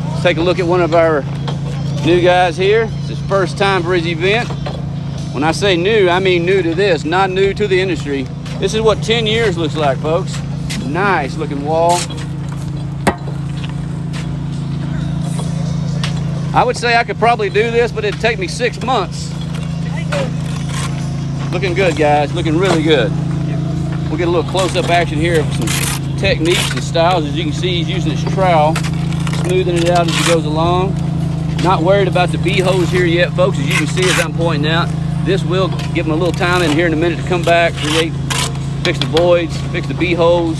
Let's take a look at one of our new guys here. It's his first time for his event. When I say new, I mean new to this, not new to the industry. This is what 10 years looks like, folks. Nice looking wall. I would say I could probably do this, but it'd take me 6 months. Looking good, guys, looking really good. We'll get a little close-up action here of some techniques and styles. As you can see, he's using his trowel, smoothing it out as he goes along. Not worried about the bee hose here yet, folks. As you can see, as I'm pointing out, this will give them a little time in here in a minute to come back, fix the voids, fix the bee hose.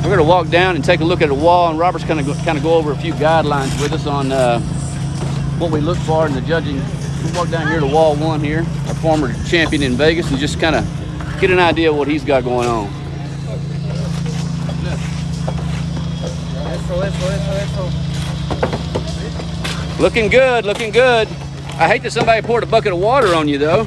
We're going to walk down and take a look at the wall, and Robert's going to go over a few guidelines with us on what we look for in the judging. We'll walk down here to wall 1 here, our former champion in Vegas, and just kind of get an idea of what he's got going on. Looking good, looking good. I hate that somebody poured a bucket of water on you, though.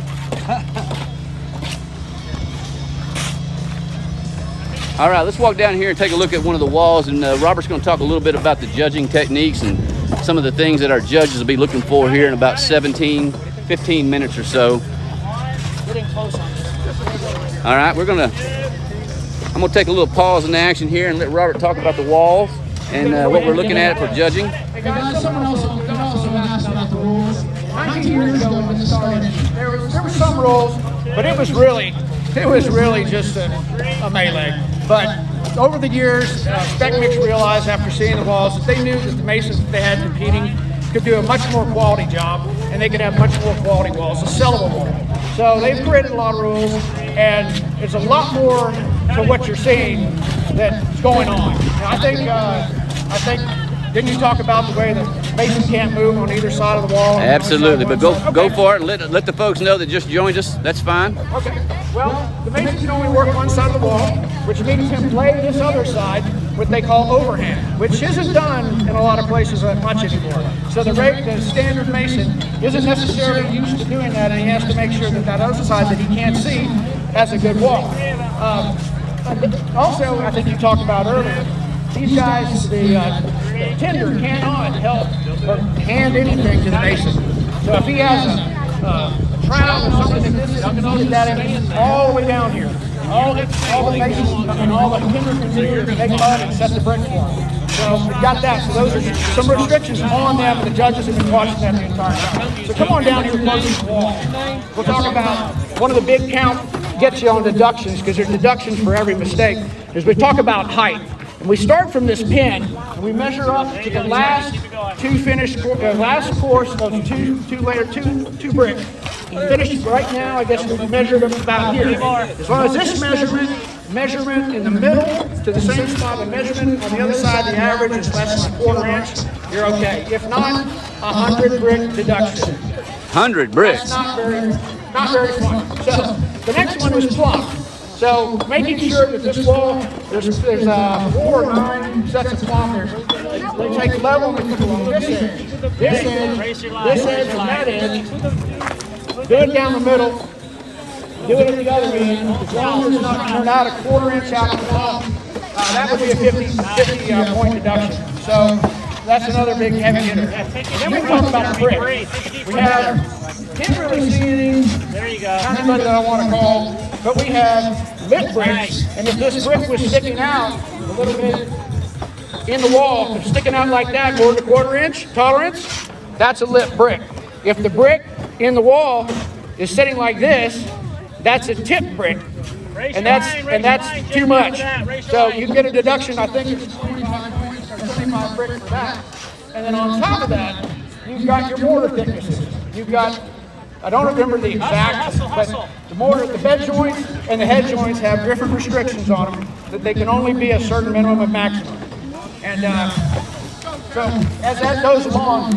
All right, let's walk down here and take a look at one of the walls, and Robert's going to talk a little bit about the judging techniques and some of the things that our judges will be looking for here in about 15 minutes or so. Getting close on this. All right, I'm gonna take a little pause in the action here and let Robert talk about the walls. and what we're looking at for judging. Hey guys, someone also asked about the rules. 19 years ago when this started, There were some rules, but it was really just a melee. But over the years, SPEC MIX realized after seeing the walls that they knew that the masons that they had competing could do a much more quality job, and they could have much more quality walls, a sellable wall. So they've created a lot of rules, and there's a lot more to what you're seeing that's going on. And I think, didn't you talk about the way the mason can't move on either side of the wall? Absolutely, but go for it. Let the folks know that just joined us. That's fine. Okay. Well, the mason can only work one side of the wall, which means him play this other side, what they call overhand, which isn't done in a lot of places much anymore. So the standard mason isn't necessarily used to doing that, and he has to make sure that that other side that he can't see has a good wall. Also, I think you talked about earlier, these guys, the tender cannot help or hand anything to the mason. So if he has a trowel or something like this, you can look at that in all the way down here. All the masons and all the tenders can do is take mud and set the brick for them. So we've got that. So those are some restrictions on them, and the judges have been watching that the entire time. So come on down here close to the wall. We'll talk about one of the big count gets you on deductions, because there's deductions for every mistake, is we talk about height. And we start from this pin, and we measure up to the last last course of two bricks. Finished right now, I guess we measured them about here. As long as this measurement in the middle to the same spot, the measurement on the other side, the average is less than a quarter inch, you're okay. If not, 100 brick deduction. 100 bricks. That's not very fun. So the next one is plumb. So making sure that this wall, there's 4 or 9 sets of plumb. They take level and they put it on this edge, and that edge. Do it down the middle. Do it at the other end. As long as it's not turned out a quarter inch out of the plumb, that would be a 50 point deduction. So that's another big heavy hitter. And then we talk about the brick. We can't really see any kind of that I want to call, but we have lit bricks, and if this brick was sticking out a little bit in the wall, if it's sticking out like that, more than a quarter inch tolerance, that's a lit brick. If the brick in the wall is sitting like this, that's a tip brick, and that's too much. So you get a deduction, I think it's 25 points or 25 bricks for that. And then on top of that, you've got your mortar thicknesses. You've got, I don't remember the exact, but the mortar, the bed joints and the head joints have different restrictions on them, that they can only be a certain minimum and maximum. And so as that goes along,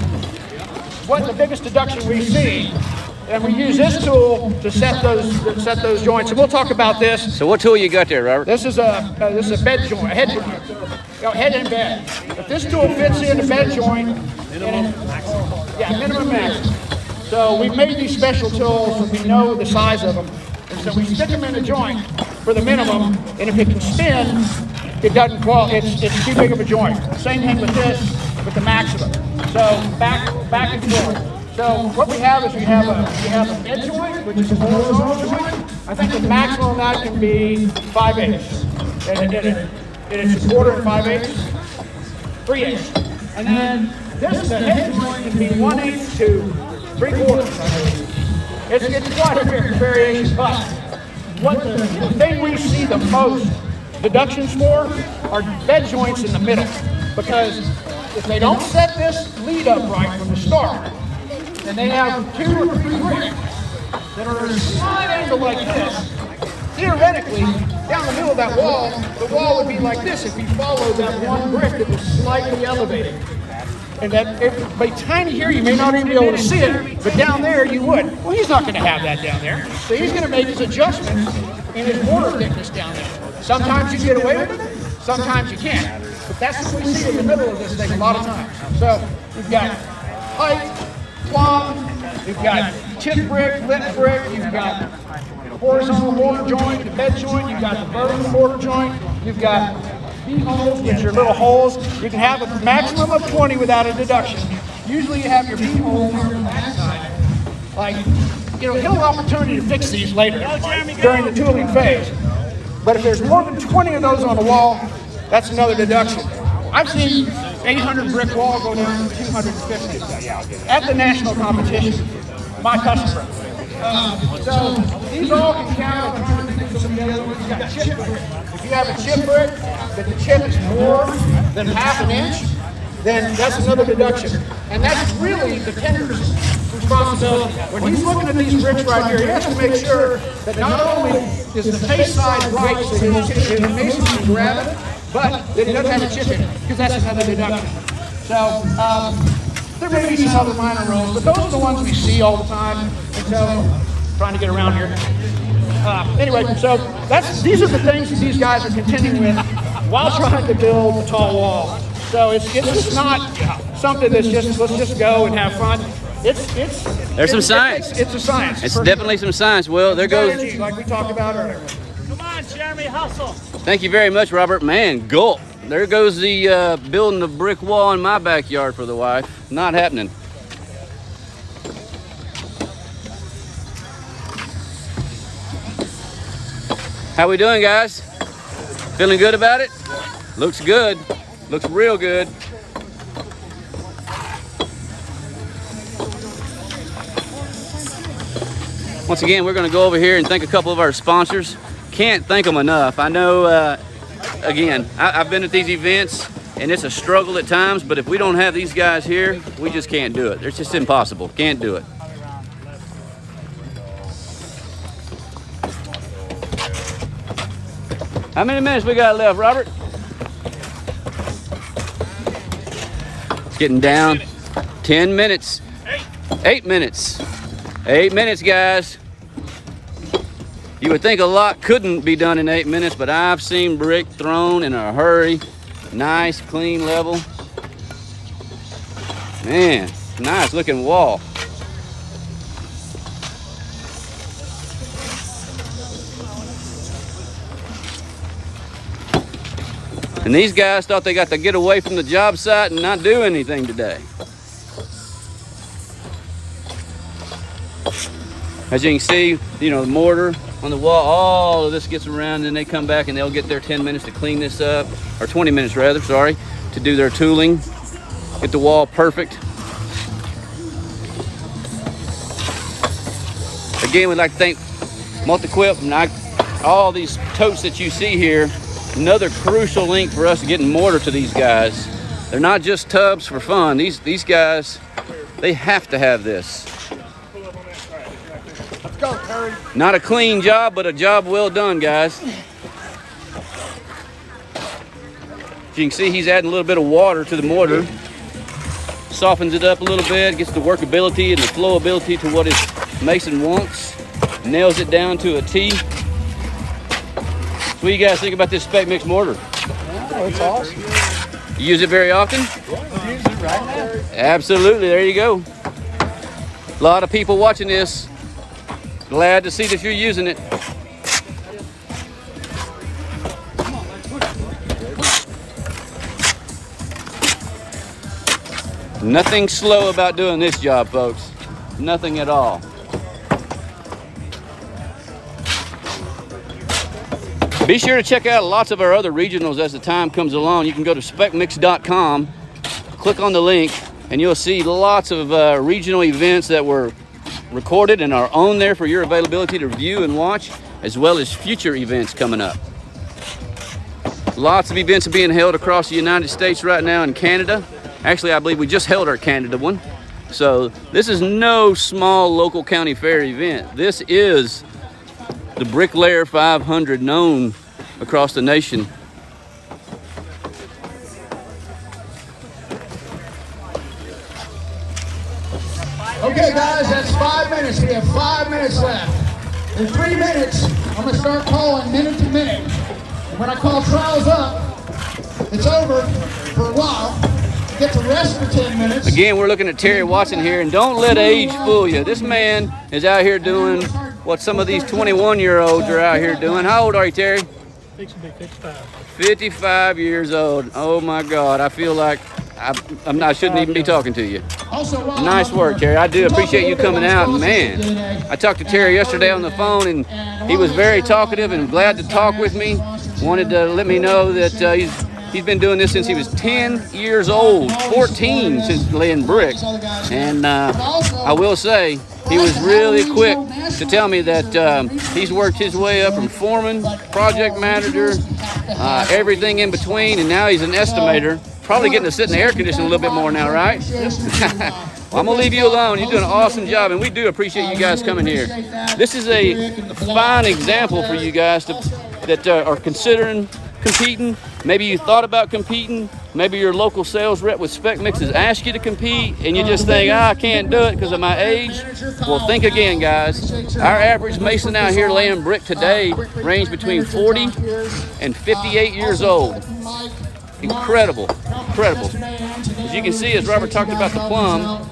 what the biggest deduction we see, and we use this tool to set those joints, and we'll talk about this. So what tool you got there, Robert? This is a bed joint, a head joint, head and bed. If this tool fits in the bed joint, minimum max. So we've made these special tools so we know the size of them, and so we stick them in a joint for the minimum, and if it can spin, it doesn't qualify. It's too big of a joint. Same thing with this, with the maximum. So back and forth. So what we have is we have a bed joint, which is a horizontal joint. I think the maximum on that can be 5/8, and it's a quarter and 5/8, 3/8, and then the head joint can be 1/8 to 3/4. It's quite a variation, but what the thing we see the most deductions for are bed joints in the middle, because if they don't set this lead up right from the start, and they have 2 or 3 bricks that are at a slight angle like this, theoretically, down the middle of that wall, the wall would be like this if you followed that one brick that was slightly elevated. And that it may be tiny here, you may not even be able to see it, but down there you would. Well, he's not going to have that down there. So he's going to make his adjustments in his mortar thickness down there. Sometimes you get away with it, sometimes you can't. But that's what we see in the middle of this thing a lot of times. So we've got height, plumb, we've got tip brick, lit brick, you've got horizontal mortar joint, the bed joint, you've got the vertical mortar joint, you've got B-holes, which are little holes. You can have a maximum of 20 without a deduction. Usually you have your B-holes on the backside. Like, he'll have an opportunity to fix these later during the tooling phase. But if there's more than 20 of those on the wall, that's another deduction. I've seen 800 brick wall go down to 250 at the national competition. My customer. So these all can count on trying to think of some of the other ones. You got chip brick. If you have a chip brick that the chip is more than half an inch, then that's another deduction. And that's really the tender's responsibility. When he's looking at these bricks right here, he has to make sure that not only is the face side right so his mason can grab it, but that he doesn't have a chip in it, because that's another deduction. So there may be some other minor rules, but those are the ones we see all the time. And so, trying to get around here. Anyway, so these are the things that these guys are contending with while trying to build a tall wall. So it's just not something that's just, let's just go and have fun. There's some science. It's a science. It's definitely some science. Well, there goes. Strategy, like we talked about earlier. Come on, Jeremy, hustle. Thank you very much, Robert. Man, gulp. There goes the building the brick wall in my backyard for the wife. Not happening. How we doing, guys? Feeling good about it? Looks good. Looks real good. Once again, we're going to go over here and thank a couple of our sponsors. Can't thank them enough. I know, again, I've been at these events and it's a struggle at times, but if we don't have these guys here, we just can't do it. It's just impossible. Can't do it. How many minutes we got left, Robert? It's getting down. 10 minutes. 8 minutes. 8 minutes, guys. You would think a lot couldn't be done in 8 minutes, but I've seen brick thrown in a hurry. Nice, clean level. Man, nice looking wall. And these guys thought they got to get away from the job site and not do anything today. As you can see, you know, the mortar on the wall, all of this gets around, and they come back and they'll get their 10 minutes to clean this up, or 20 minutes rather, sorry, to do their tooling, get the wall perfect. Again, we'd like to thank Multi-Quip and all these totes that you see here. Another crucial link for us getting mortar to these guys. They're not just tubs for fun. These guys, they have to have this. Let's go, Terry. Not a clean job, but a job well done, guys. As you can see, he's adding a little bit of water to the mortar. Softens it up a little bit, gets the workability and the flowability to what his mason wants. Nails it down to a T. What do you guys think about this SPEC MIX mortar? Oh, it's awesome. You use it very often? Yeah, we use it right now. Absolutely, there you go. A lot of people watching this. Glad to see that you're using it. Nothing slow about doing this job, folks. Nothing at all. Be sure to check out lots of our other regionals as the time comes along. You can go to specmix.com, click on the link, and you'll see lots of regional events that were recorded and are on there for your availability to view and watch, as well as future events coming up. Lots of events are being held across the United States right now and Canada. Actually, I believe we just held our Canada one. So this is no small local county fair event. This is the Bricklayer 500, known across the nation. Okay, guys, that's 5 minutes. We have 5 minutes left. In 3 minutes, I'm going to start calling minute to minute. And when I call trials up, it's over for a while. Get to rest for 10 minutes. Again, we're looking at Terry Watson here, and don't let age fool you. This man is out here doing what some of these 21-year-olds are out here doing. How old are you, Terry? 55. 55 years old. Oh my God, I feel like I shouldn't even be talking to you. Nice work, Terry. I do appreciate you coming out. Man, I talked to Terry yesterday on the phone, and he was very talkative and glad to talk with me. Wanted to let me know that he's He's been doing this since he was 10 years old, 14 since laying brick. And I will say, he was really quick to tell me that he's worked his way up from foreman, project manager, everything in between, and now he's an estimator. Probably getting to sit in the air conditioning a little bit more now, right? Well, I'm going to leave you alone. You're doing an awesome job, and we do appreciate you guys coming here. This is a fine example for you guys that are considering competing. Maybe you thought about competing. Maybe your local sales rep with SPEC MIX has asked you to compete, and you just think, I can't do it because of my age. Well, think again, guys. Our average mason out here laying brick today range between 40 and 58 years old. Incredible, incredible. As you can see, as Robert talked about the plumb,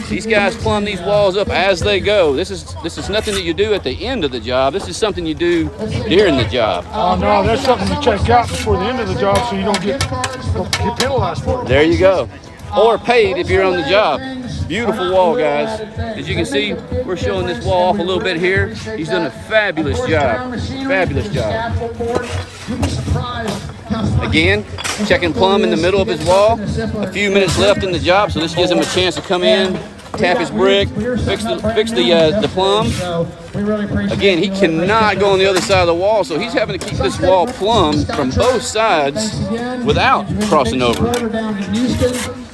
these guys plumb these walls up as they go. This is nothing that you do at the end of the job. This is something you do during the job. Oh no, that's something you check out before the end of the job so you don't get penalized for it. There you go. Or paid if you're on the job. Beautiful wall, guys. As you can see, we're showing this wall off a little bit here. He's done a fabulous job. Fabulous job. Again, checking plumb in the middle of his wall. A few minutes left in the job, so this gives him a chance to come in, tap his brick, fix the plumb. Again, he cannot go on the other side of the wall, so he's having to keep this wall plumb from both sides without crossing over.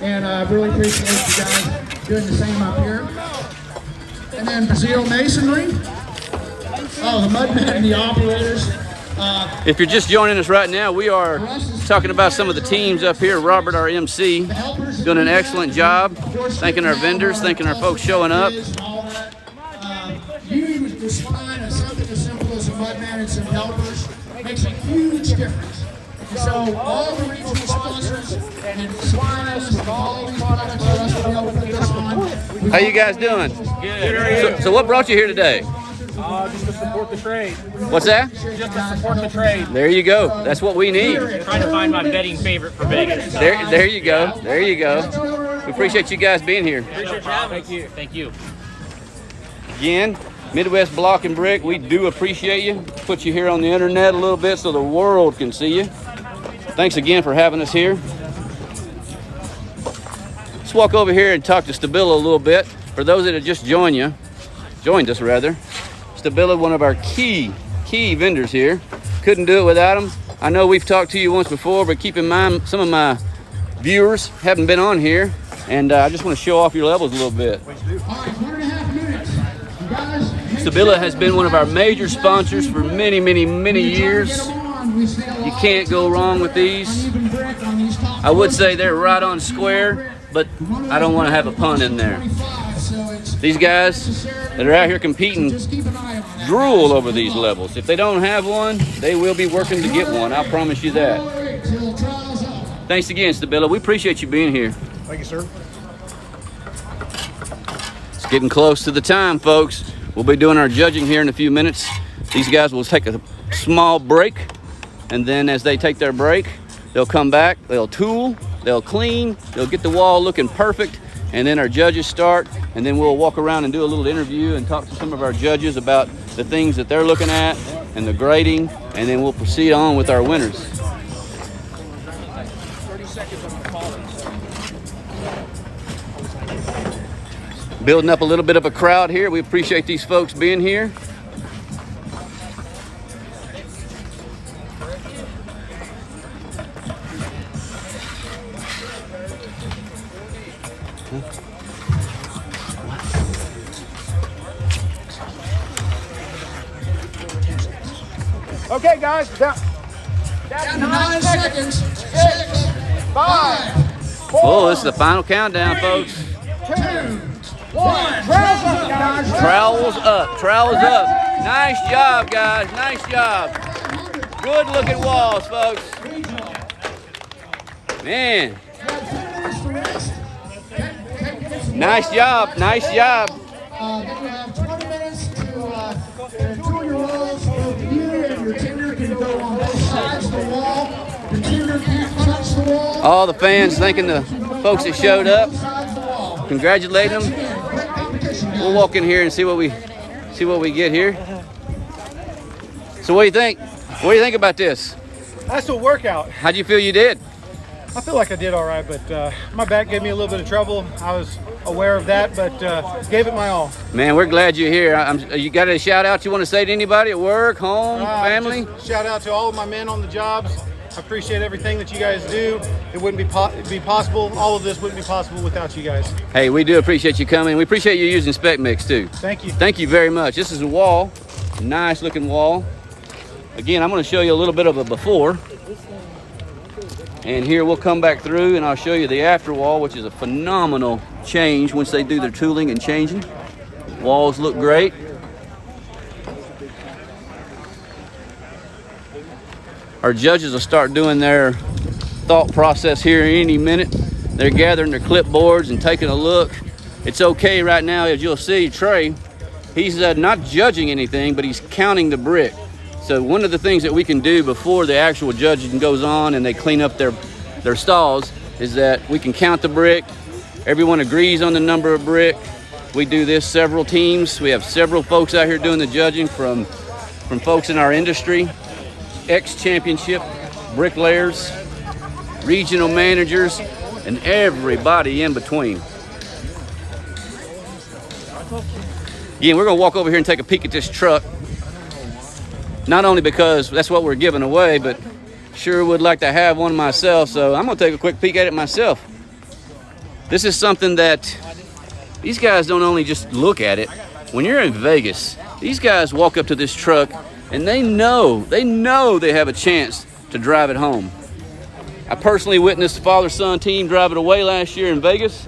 And I really appreciate you guys doing the same up here. And then Brazil Masonry. Oh, the mudmen and the operators. If you're just joining us right now, we are talking about some of the teams up here. Robert, our MC, doing an excellent job. Thanking our vendors, thanking our folks showing up. You define something as simple as a mudman and some helpers makes a huge difference. So all the regional sponsors and suppliers with all the products for us to be able to put this on. How you guys doing? Good. So what brought you here today? Just to support the trade. What's that? Just to support the trade. There you go. That's what we need. Trying to find my betting favorite for Vegas. There you go. There you go. We appreciate you guys being here. No problem. Thank you. Thank you. Again, Midwest Block and Brick, we do appreciate you. Put you here on the internet a little bit so the world can see you. Thanks again for having us here. Let's walk over here and talk to Stabila a little bit. For those that have just joined us rather. Stabila, one of our key vendors here. Couldn't do it without them. I know we've talked to you once before, but keep in mind some of my viewers haven't been on here, and I just want to show off your levels a little bit. Stabila has been one of our major sponsors for many, many, many years. You can't go wrong with these. I would say they're right on square, but I don't want to have a pun in there. These guys that are out here competing drool over these levels. If they don't have one, they will be working to get one. I promise you that. Thanks again, Stabila. We appreciate you being here. Thank you, sir. It's getting close to the time, folks. We'll be doing our judging here in a few minutes. These guys will take a small break, and then as they take their break, they'll come back, they'll tool, they'll clean, they'll get the wall looking perfect, and then our judges start, and then we'll walk around and do a little interview and talk to some of our judges about the things that they're looking at and the grading, and then we'll proceed on with our winners. 30 seconds on the call. Building up a little bit of a crowd here. We appreciate these folks being here. Okay, guys, down to 9 seconds. 6, 5, 4. Oh, this is the final countdown, folks. 2, 1. Trowels up, guys. Trowels up. Trowels up. Nice job, guys. Nice job. Good looking walls, folks. Man. Nice job. Nice job. Then you have 20 minutes to tool your walls. Both you and your tinder can go on both sides of the wall. The tinder can't touch the wall. All the fans thanking the folks that showed up. Congratulate them. We'll walk in here and see what we get here. So what do you think? What do you think about this? That's a workout. How'd you feel you did? I feel like I did all right, but my back gave me a little bit of trouble. I was aware of that, but gave it my all. Man, we're glad you're here. You got a shout out you want to say to anybody at work, home, family? Just shout out to all of my men on the jobs. I appreciate everything that you guys do. It wouldn't be possible. All of this wouldn't be possible without you guys. Hey, we do appreciate you coming. We appreciate you using SPEC MIX too. Thank you. Thank you very much. This is a wall, nice looking wall. Again, I'm going to show you a little bit of a before. And here we'll come back through and I'll show you the after wall, which is a phenomenal change once they do their tooling and changing. Walls look great. Our judges will start doing their thought process here any minute. They're gathering their clipboards and taking a look. It's okay right now, as you'll see, Trey, he's not judging anything, but he's counting the brick. So one of the things that we can do before the actual judging goes on and they clean up their stalls is that we can count the brick. Everyone agrees on the number of brick. We do this several teams. We have several folks out here doing the judging from folks in our industry, ex-championship bricklayers, regional managers, and everybody in between. Again, we're gonna walk over here and take a peek at this truck. Not only because that's what we're giving away, but sure would like to have one myself, so I'm gonna take a quick peek at it myself. This is something that these guys don't only just look at it. When you're in Vegas, these guys walk up to this truck and they know they have a chance to drive it home. I personally witnessed the father-son team drive it away last year in Vegas.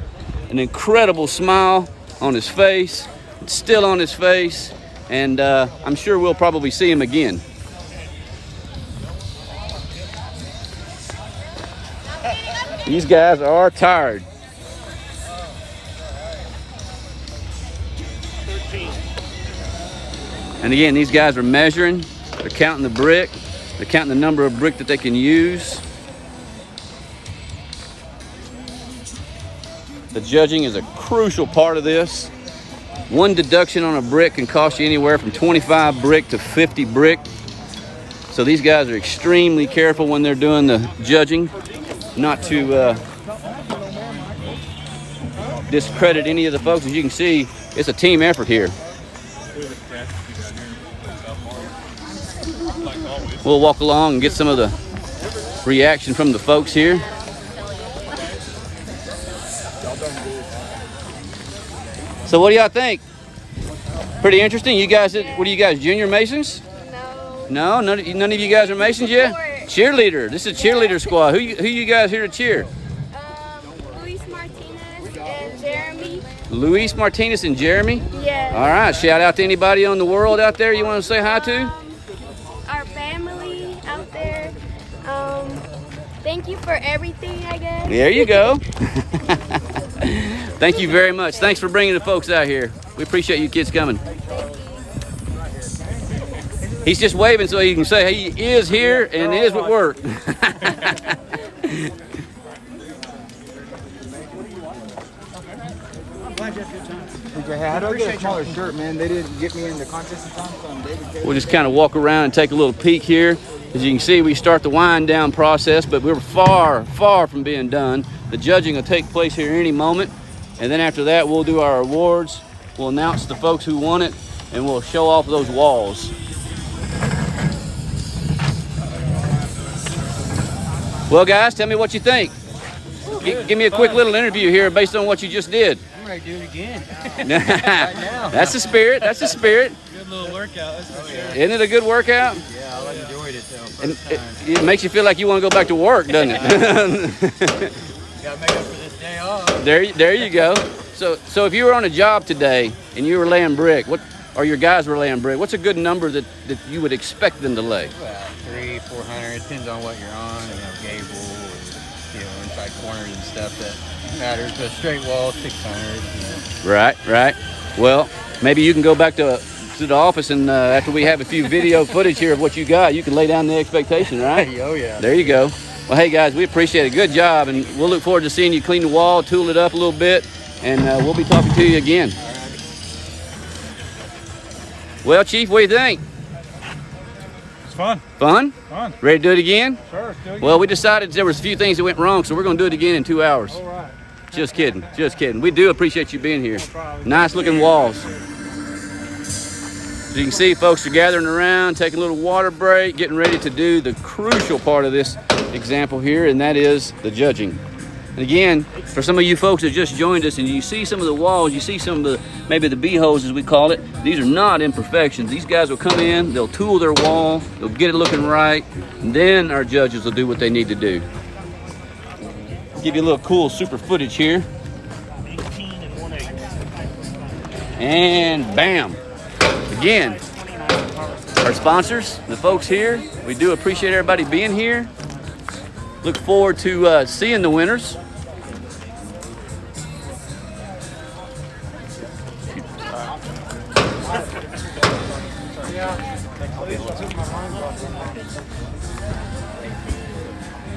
An incredible smile on his face, it's still on his face. And I'm sure we'll probably see him again. These guys are tired. And again, these guys are measuring, they're counting the brick, they're counting the number of brick that they can use. The judging is a crucial part of this. One deduction on a brick can cost you anywhere from 25 brick to 50 brick. So these guys are extremely careful when they're doing the judging, not to discredit any of the folks. As you can see, it's a team effort here. We'll walk along and get some of the reaction from the folks here. So what do y'all think? Pretty interesting. You guys, what are you guys, junior Masons? No. No, none of you guys are Masons yet? Cheerleader. This is a cheerleader squad. Who you guys here to cheer? Luis Martinez and Jeremy. Luis Martinez and Jeremy? Yeah. All right. Shout out to anybody on the world out there you want to say hi to? Our family out there. Thank you for everything, I guess. There you go. Thank you very much. Thanks for bringing the folks out here. We appreciate you kids coming. He's just waving so you can say he is here and is at work. I don't get a smaller shirt, man. They didn't get me in the contest in time, so I'm David. We'll just kind of walk around and take a little peek here. As you can see, we start the wind down process, but we're far, far from being done. The judging will take place here any moment. And then after that, we'll do our awards. We'll announce the folks who won it, and we'll show off those walls. Well, guys, tell me what you think. Give me a quick little interview here based on what you just did. I'm ready to do it again. Right now. That's the spirit. That's the spirit. Good little workout. That's for sure. Isn't it a good workout? Yeah, I enjoyed it though. And it makes you feel like you want to go back to work, doesn't it? Gotta make up for this day off. There you go. So if you were on a job today and you were laying brick, or your guys were laying brick, what's a good number that you would expect them to lay? Well, 300-400. It depends on what you're on. You know, gable, and, inside corners and stuff that matters. But straight wall, 600. Right. Well, maybe you can go back to the office and after we have a few video footage here of what you got, you can lay down the expectation, right? Oh yeah. There you go. Well, hey guys, we appreciate it. Good job, and we'll look forward to seeing you clean the wall, tool it up a little bit, and we'll be talking to you again. Well, Chief, what do you think? It's fun. Fun? Fun. Ready to do it again? Sure, let's do it again. Well, we decided there was a few things that went wrong, so we're going to do it again in 2 hours. All right. Just kidding. Just kidding. We do appreciate you being here. Nice looking walls. As you can see, folks are gathering around, taking a little water break, getting ready to do the crucial part of this example here, and that is the judging. And again, for some of you folks that just joined us and you see some of the walls, you see some of the, maybe the B-holes as we call it, these are not imperfections. These guys will come in, they'll tool their wall, they'll get it looking right, and then our judges will do what they need to do. Give you a little cool super footage here. And bam. Again, our sponsors, the folks here, we do appreciate everybody being here. Look forward to seeing the winners.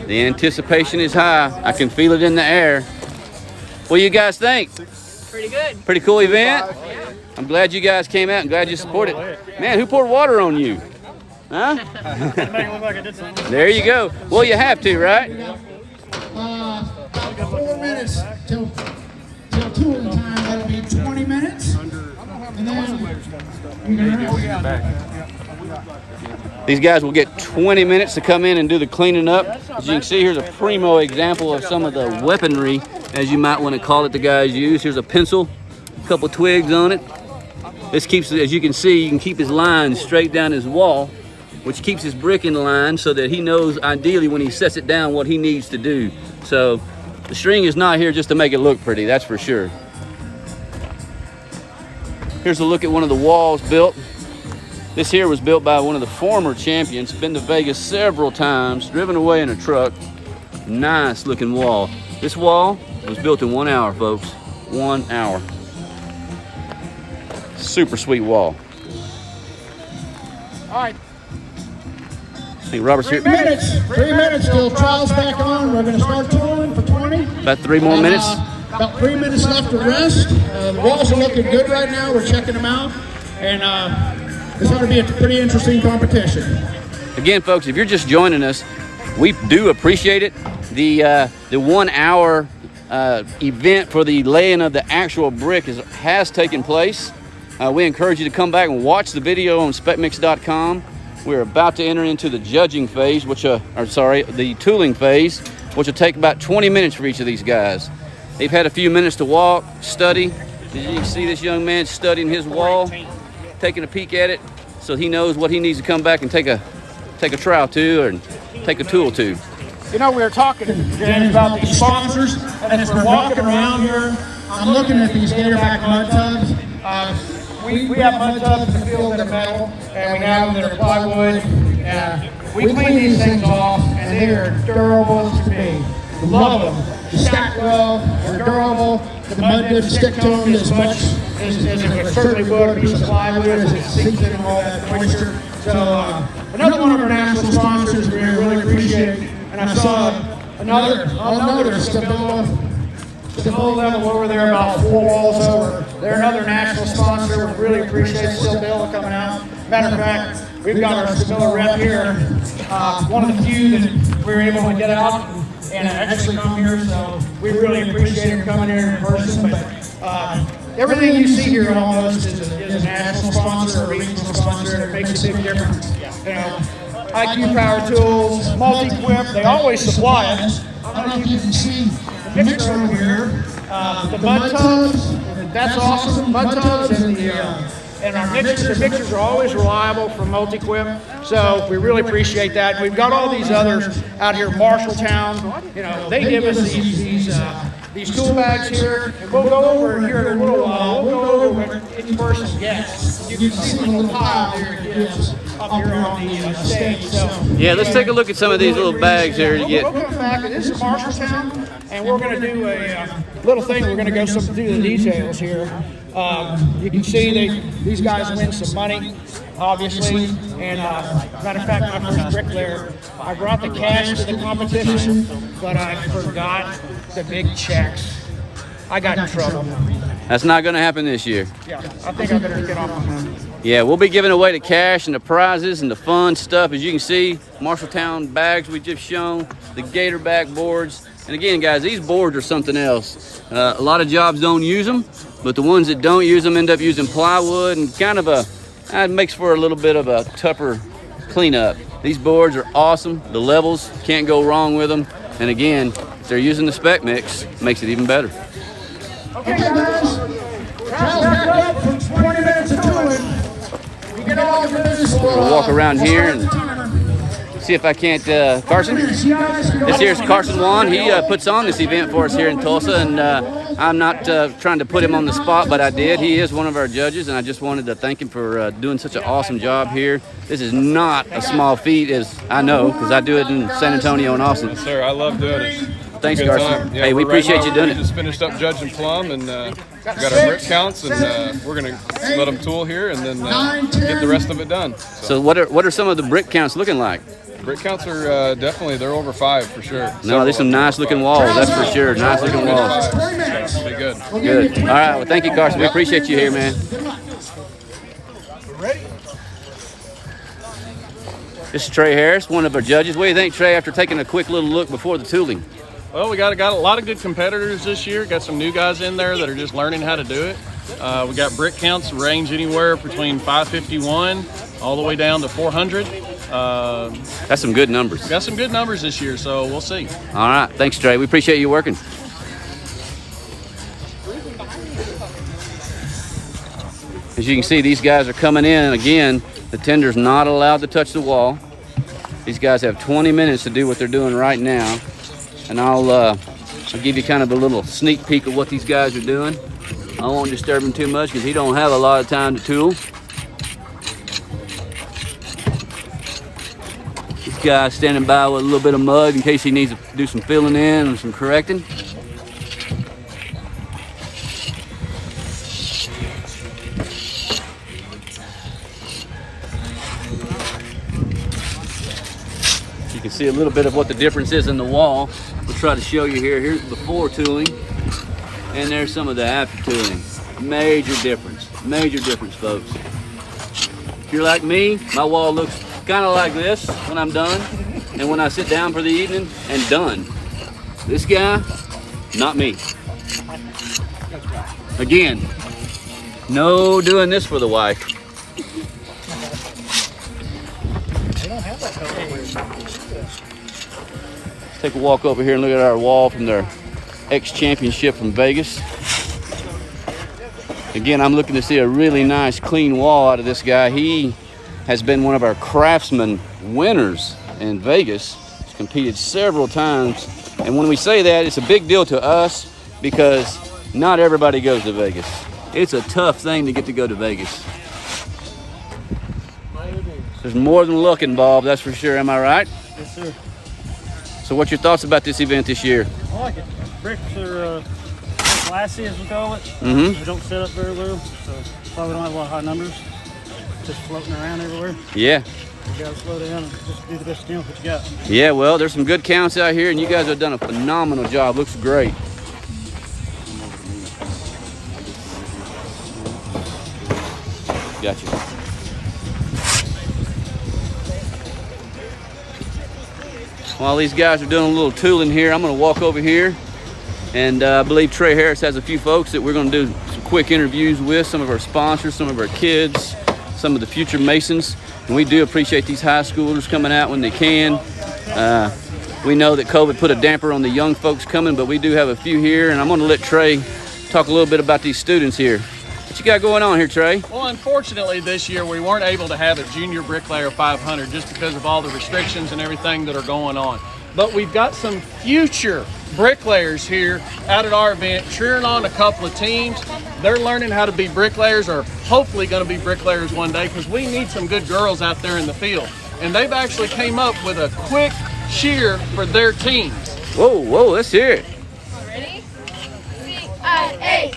The anticipation is high. I can feel it in the air. What do you guys think? Pretty good. Pretty cool event? I'm glad you guys came out and glad you supported. Man, who poured water on you? Huh? There you go. Well, you have to, right? 4 minutes till tooling time. That'll be 20 minutes. And then These guys will get 20 minutes to come in and do the cleaning up. As you can see, here's a primo example of some of the weaponry, as you might want to call it, the guys use. Here's a pencil, a couple twigs on it. This keeps, as you can see, you can keep his line straight down his wall, which keeps his brick in line so that he knows ideally when he sets it down what he needs to do. So the string is not here just to make it look pretty, that's for sure. Here's a look at one of the walls built. This here was built by one of the former champions, been to Vegas several times, driven away in a truck. Nice looking wall. This wall was built in 1 hour, folks. 1 hour. Super sweet wall. All right. I think Robert's here. 3 minutes till trials back on. We're going to start tooling for 20. About 3 more minutes. About 3 minutes left to rest. The walls are looking good right now. We're checking them out. And this ought to be a pretty interesting competition. Again, folks, if you're just joining us, we do appreciate it. The 1 hour event for the laying of the actual brick has taken place. We encourage you to come back and watch the video on SPECMIX.com. We're about to enter into the judging phase, the tooling phase, which will take about 20 minutes for each of these guys. They've had a few minutes to walk, study. As you can see, this young man studying his wall, taking a peek at it, so he knows what he needs to come back and take a trowel to, or take a tool to. You know, we were talking, James, about these sponsors, and as we're walking around here, I'm looking at these Gatorback mud tubs. We have mud tubs in the field that are metal, and we have them that are plywood. We clean these things off, and they are durable as can be. Love them. They stack well, they're durable. The mud doesn't stick to them as much as it certainly would a piece of plywood, as it sinks in all that moisture. So another one of our national sponsors we really appreciate. And I saw another Stabila Level over there, about 4 walls over. They're another national sponsor. We really appreciate Stabila coming out. Matter of fact, we've got our Stabila rep here. One of the few that we were able to get out and actually come here. So we really appreciate him coming here in person. But everything you see here almost is a national sponsor or a regional sponsor, and it makes a big difference. You know, IQ Power Tools, Multi-Quip, they always supply us. I don't know if you can see The mixer over here, the mud tubs, that's awesome. Mud tubs and our mixers. The mixers are always reliable from Multi-Quip, so we really appreciate that. We've got all these others out here, Marshalltown. You know, they give us these tool bags here, and we'll go over here in a little while. We'll go over what each person gets. You can see the little pile there it gives up here on the stage. So Yeah, let's take a look at some of these little bags here to get. We'll come back. This is Marshalltown, and we're going to do a little thing. We're going to go through the details here. You can see these guys win some money, obviously. And matter of fact, my first bricklayer, I brought the cash to the competition, but I forgot the big checks. I got in trouble. That's not going to happen this year. Yeah, I think I better get off my Yeah, we'll be giving away the cash and the prizes and the fun stuff. As you can see, Marshalltown bags we just shown, the gator back boards. And again, guys, these boards are something else. A lot of jobs don't use them, but the ones that don't use them end up using plywood, and kind of it makes for a little bit of a tougher cleanup. These boards are awesome. The levels, can't go wrong with them. And again, if they're using the SPEC Mix, it makes it even better. Okay, guys. Trials back up for 20 minutes of tooling. We get all the business. We'll walk around here and see if I can't, Carson? This here's Carson Juan. He puts on this event for us here in Tulsa, and I'm not trying to put him on the spot, but I did. He is one of our judges, and I just wanted to thank him for doing such an awesome job here. This is not a small feat, as I know, because I do it in San Antonio and Austin. Yes, sir. I love doing it. Thanks, Good Carson. time. Yeah, hey, we appreciate you doing it. We just finished up judging plum, and got our brick counts, and we're going to let them tool here and then get the rest of it done. So what are some of the brick counts looking like? Brick counts are definitely, they're over 5 for sure. No, there's some nice looking walls, that's for sure. Nice looking walls. So, be good. Good. All right, well, thank you, Carson. We appreciate you here, man. This is Trey Harris, one of our judges. What do you think, Trey, after taking a quick little look before the tooling? Well, we got a lot of good competitors this year. Got some new guys in there that are just learning how to do it. We got brick counts range anywhere between 551 all the way down to 400. That's some good numbers. Got some good numbers this year, so we'll see. All right, thanks, Trey. We appreciate you working. As you can see, these guys are coming in, and again, the tender's not allowed to touch the wall. These guys have 20 minutes to do what they're doing right now, and I'll give you kind of a little sneak peek of what these guys are doing. I won't disturb him too much because he don't have a lot of time to tool. This guy's standing by with a little bit of mud in case he needs to do some filling in and some correcting. You can see a little bit of what the difference is in the wall. We'll try to show you here. Here's before tooling, and there's some of the after tooling. Major difference, folks. If you're like me, my wall looks kind of like this when I'm done, and when I sit down for the evening and done. This guy, not me. Again, no doing this for the wife. Take a walk over here and look at our wall from their X-Championship from Vegas. Again, I'm looking to see a really nice clean wall out of this guy. He has been one of our craftsman winners in Vegas. He's competed several times. And when we say that, it's a big deal to us because not everybody goes to Vegas. It's a tough thing to get to go to Vegas. There's more than luck involved, that's for sure. Am I right? Yes, sir. So what's your thoughts about this event this year? I like it. Bricks are classy, as we call it. Mm-hmm. They don't set up very well, so probably don't have a lot of high numbers. Just floating around everywhere. Yeah. You gotta slow down and just do the best you can with what you got. Yeah, well, there's some good counts out here, and you guys have done a phenomenal job. Looks great. Gotcha. While these guys are doing a little tooling here, I'm going to walk over here, and I believe Trey Harris has a few folks that we're going to do some quick interviews with, some of our sponsors, some of our kids, some of the future Masons. And we do appreciate these high schoolers coming out when they can. We know that COVID put a damper on the young folks coming, but we do have a few here, and I'm going to let Trey talk a little bit about these students here. What you got going on here, Trey? Well, unfortunately, this year we weren't able to have a Junior Bricklayer 500 just because of all the restrictions and everything that are going on. But we've got some future bricklayers here out at our event, cheering on a couple of teams. They're learning how to be bricklayers, or hopefully going to be bricklayers one day, because we need some good girls out there in the field. And they've actually came up with a quick cheer for their teams. Whoa, let's hear it. Ready? CIA,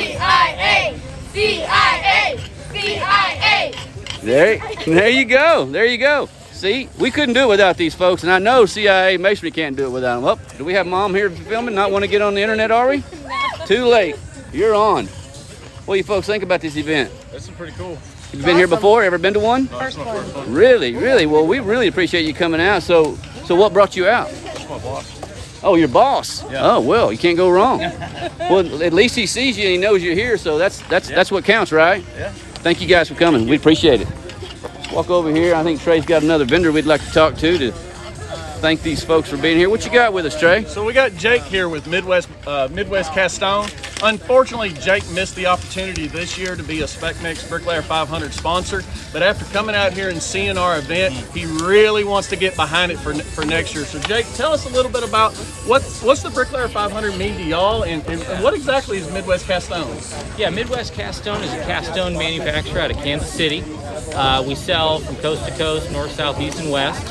CIA, CIA, CIA. There you go. See, we couldn't do it without these folks, and I know CIA Masonry can't do it without them. Oh, do we have Mom here filming? Not want to get on the internet, are we? No. Too late. You're on. What do you folks think about this event? This is pretty cool. You've been here before? Ever been to one? First one. Really, really? Well, we really appreciate you coming out. So what brought you out? My boss. Oh, your boss. Yeah. Oh, well, you can't go wrong. Well, at least he sees you and he knows you're here, so that's what counts, right? Yeah. Thank you guys for coming. We appreciate it. Walk over here. I think Trey's got another vendor we'd like to talk to thank these folks for being here. What you got with us, Trey? So we got Jake here with Midwest Cast Stone. Unfortunately, Jake missed the opportunity this year to be a SPEC MIX Bricklayer 500 sponsor, but after coming out here and seeing our event, he really wants to get behind it for next year. So Jake, tell us a little bit about what's the Bricklayer 500 mean to y'all, and what exactly is Midwest Cast Stone? Yeah, Midwest Cast Stone is a cast stone manufacturer out of Kansas City. We sell from coast to coast, north, south, east, and west.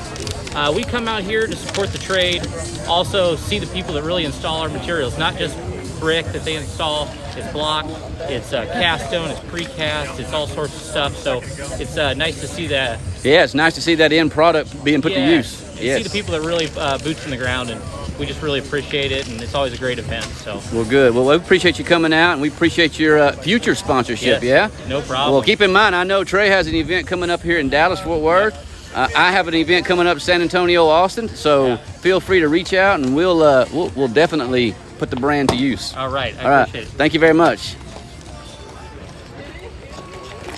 We come out here to support the trade, also see the people that really install our materials, not just brick that they install, it's block, it's cast stone, it's precast, it's all sorts of stuff. So it's nice to see that. Yeah, it's nice to see that end product being put to use. Yes. See the people that really boots in the ground, and we just really appreciate it, and it's always a great event. So. Well, good. Well, we appreciate you coming out, and we appreciate your future sponsorship, yes, yeah? No problem. Well, keep in mind, I know Trey has an event coming up here in Dallas-Fort Worth. I have an event coming up in San Antonio, Austin, so feel free to reach out, and we'll definitely put the brand to use. All right, I appreciate it. Thank you very much.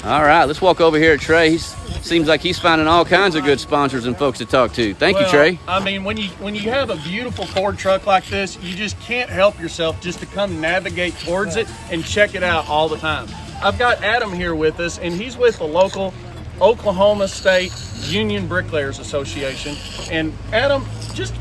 All right, let's walk over here at Trey. He seems like he's finding all kinds of good sponsors and folks to talk to. Thank you, Trey. I mean, when you have a beautiful Ford truck like this, you just can't help yourself just to come navigate towards it and check it out all the time. I've got Adam here with us, and he's with the local Oklahoma State Union Bricklayers Association. And Adam, just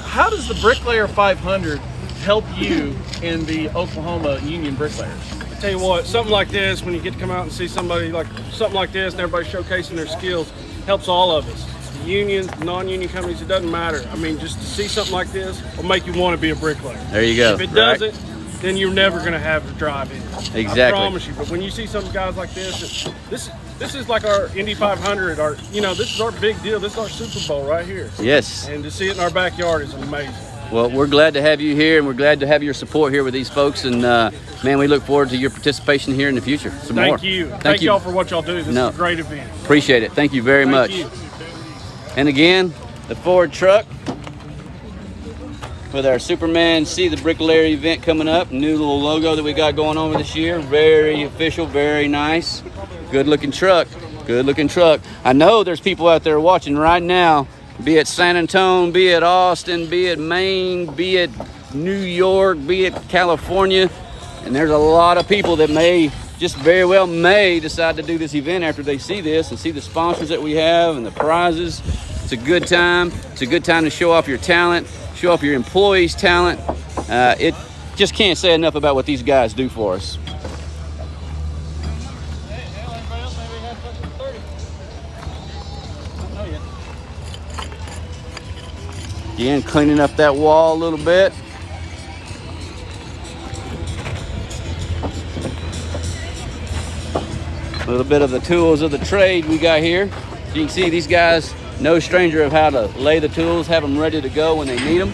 how does the Bricklayer 500 help you in the Oklahoma Union Bricklayers? I tell you what, something like this, when you get to come out and see somebody like something like this and everybody showcasing their skills, helps all of us. Unions, non-union companies, it doesn't matter. I mean, just to see something like this will make you want to be a bricklayer. There you go. If it doesn't, then you're never going to have to drive in. Exactly. I promise you. But when you see some guys like this is like our Indy 500. This is our big deal. This is our Super Bowl right here. Yes. And to see it in our backyard is amazing. Well, we're glad to have you here, and we're glad to have your support here with these folks. And man, we look forward to your participation here in the future. Some more. Thank you. Thank y'all for what y'all do. This is a great event. Appreciate it. Thank you very much. You. And again, the Ford truck with our Superman See the Bricklayer event coming up. New little logo that we got going on this year. Very official, very nice. Good looking truck. Good looking truck. I know there's people out there watching right now, be it San Antonio, be it Austin, be it Maine, be it New York, be it California. And there's a lot of people that very well may decide to do this event after they see this and see the sponsors that we have and the prizes. It's a good time. It's a good time to show off your talent, show off your employees' talent. It just can't say enough about what these guys do for us. Again, cleaning up that wall a little bit. A little bit of the tools of the trade we got here. You can see these guys, no stranger of how to lay the tools, have them ready to go when they need them.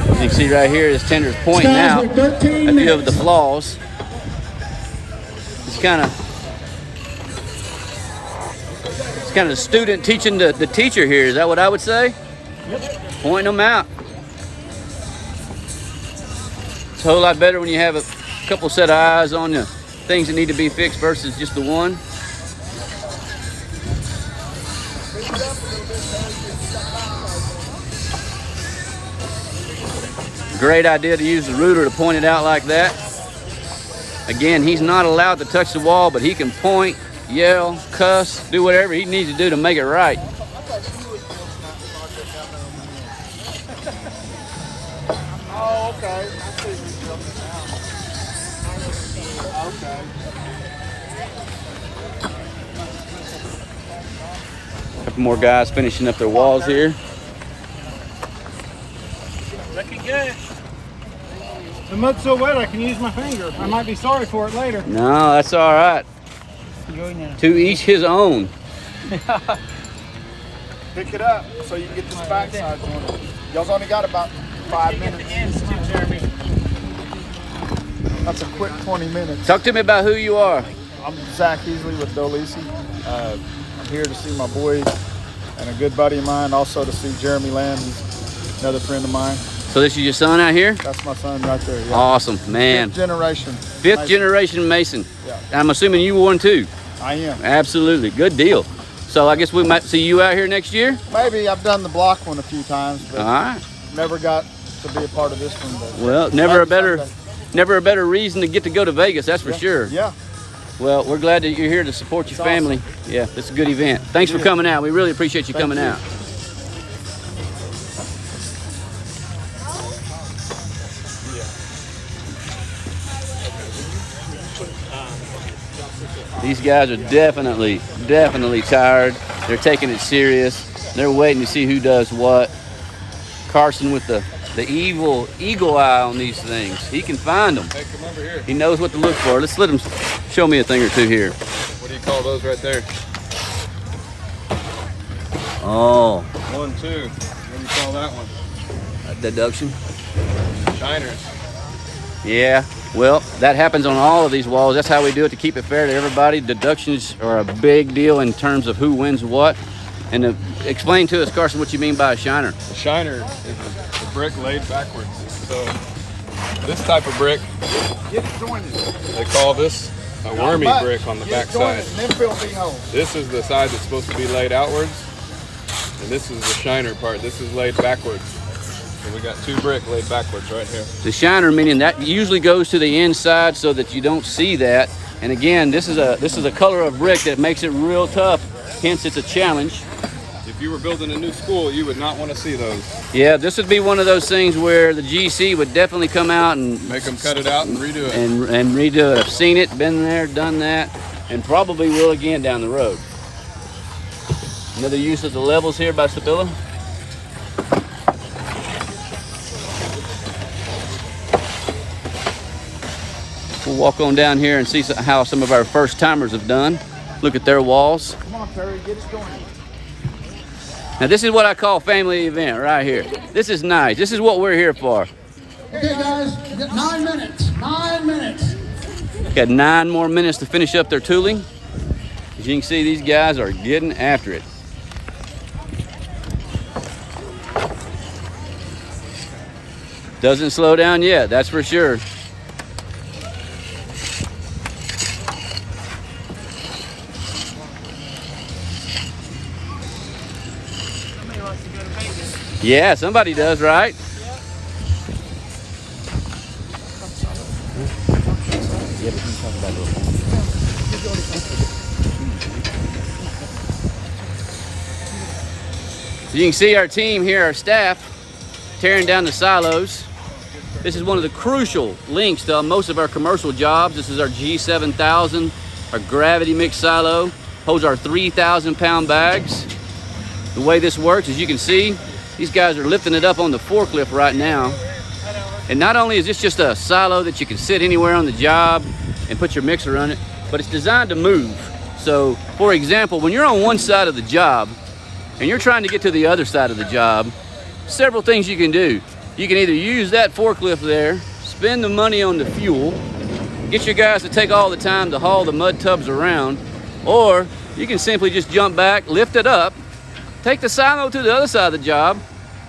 You can see right here is Tender's pointing out a few of the flaws. It's kind of the student teaching the teacher here. Is that what I would say? Yep. Pointing them out. It's a whole lot better when you have a couple set of eyes on the things that need to be fixed versus just the one. Great idea to use the ruler to point it out like that. Again, he's not allowed to touch the wall, but he can point, yell, cuss, do whatever he needs to do to make it right. Oh, okay. A couple more guys finishing up their walls here. Looking good. The mud's so wet I can use my finger. I might be sorry for it later. No, that's all right. To each his own. Pick it up so you can get this backside on it. Y'all's only got about 5 minutes. That's a quick 20 minutes. Talk to me about who you are. I'm Zach Easley with Dolisi. I'm here to see my boys and a good buddy of mine, also to see Jeremy Lamb. He's another friend of mine. So this is your son out here? That's my son right there. Yeah. Awesome, man. Fifth generation. Fifth Mason. generation Mason. Yeah. I'm assuming you were one too. I am. Absolutely, good deal. So I guess we might see you out here next year? Maybe. I've done the block one a few times, but all right. Never got to be a part of this one. But well, never a better reason to get to go to Vegas, that's for sure. Yeah. Well, we're glad that you're here to support your family. Awesome. Yeah, it's a good event. Thanks for coming out. We really appreciate you coming out. These guys are definitely tired. They're taking it serious. They're waiting to see who does what. Carson with the evil eagle eye on these things. He can find them. Hey, come over here. He knows what to look for. Let's let him show me a thing or two here. What do you call those right there? Oh. 1, 2. What do you call that one? Deduction. Shiners. Yeah. Well, that happens on all of these walls. That's how we do it to keep it fair to everybody. Deductions are a big deal in terms of who wins what. And explain to us, Carson, what you mean by a shiner. A shiner is a brick laid backwards. So this type of brick, they call this a wormy brick on the back side. This is the side that's supposed to be laid outwards, and this is the shiner part. This is laid backwards. So we got 2 brick laid backwards right here. The shiner meaning that usually goes to the inside so that you don't see that. And again, this is a color of brick that makes it real tough. Hence, it's a challenge. If you were building a new school, you would not want to see those. Yeah, this would be one of those things where the GC would definitely come out and make them cut it out and redo it. And redo it. I've seen it, been there, done that, and probably will again down the road. Another use of the levels here by Stabila. We'll walk on down here and see how some of our first timers have done. Look at their walls. Come on, Terry, get us going. Now this is what I call family event right here. This is nice. This is what we're here for. Okay, guys, we got 9 minutes. 9 minutes. Got 9 more minutes to finish up their tooling. As you can see, these guys are getting after it. Doesn't slow down yet, that's for sure. Yeah, somebody does, right? So you can see our team here, our staff, tearing down the silos. This is one of the crucial links to most of our commercial jobs. This is our G7000, our gravity mix silo, holds our 3,000 pound bags. The way this works, as you can see, these guys are lifting it up on the forklift right now. And not only is this just a silo that you can sit anywhere on the job and put your mixer on it, but it's designed to move. So, for example, when you're on one side of the job and you're trying to get to the other side of the job, several things you can do. You can either use that forklift there, spend the money on the fuel, get your guys to take all the time to haul the mud tubs around, or you can simply just jump back, lift it up, take the silo to the other side of the job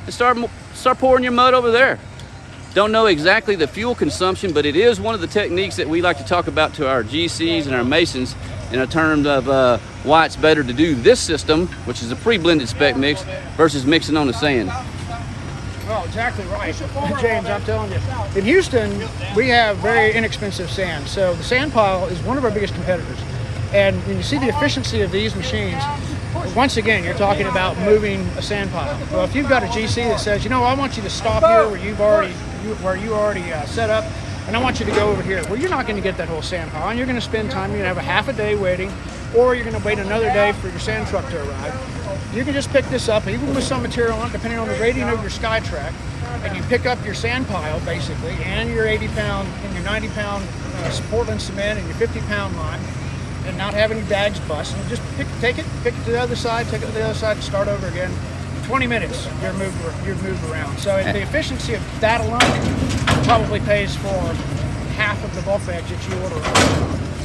and start pouring your mud over there. Don't know exactly the fuel consumption, but it is one of the techniques that we like to talk about to our GCs and our masons in terms of why it's better to do this system, which is a pre-blended spec mix, versus mixing on the sand. Well, exactly right. James, I'm telling you. In Houston, we have very inexpensive sand. So the sand pile is one of our biggest competitors. And when you see the efficiency of these machines, once again, you're talking about moving a sand pile. Well, if you've got a GC that says, you know, I want you to stop here where you already set up, and I want you to go over here. Well, you're not going to get that whole sand pile, and you're going to spend time. You're going to have a half a day waiting, or you're going to wait another day for your sand truck to arrive. You can just pick this up, even with some material on it, depending on the rating of your SkyTrack, and you pick up your sand pile, basically, and your 80-pound and your 90-pound Portland cement and your 50-pound lime, and not have any bags bust, and just take it to the other side, take it to the other side, and start over again. 20 minutes you're moved around. So the efficiency of that alone probably pays for half of the bulk bags that you order.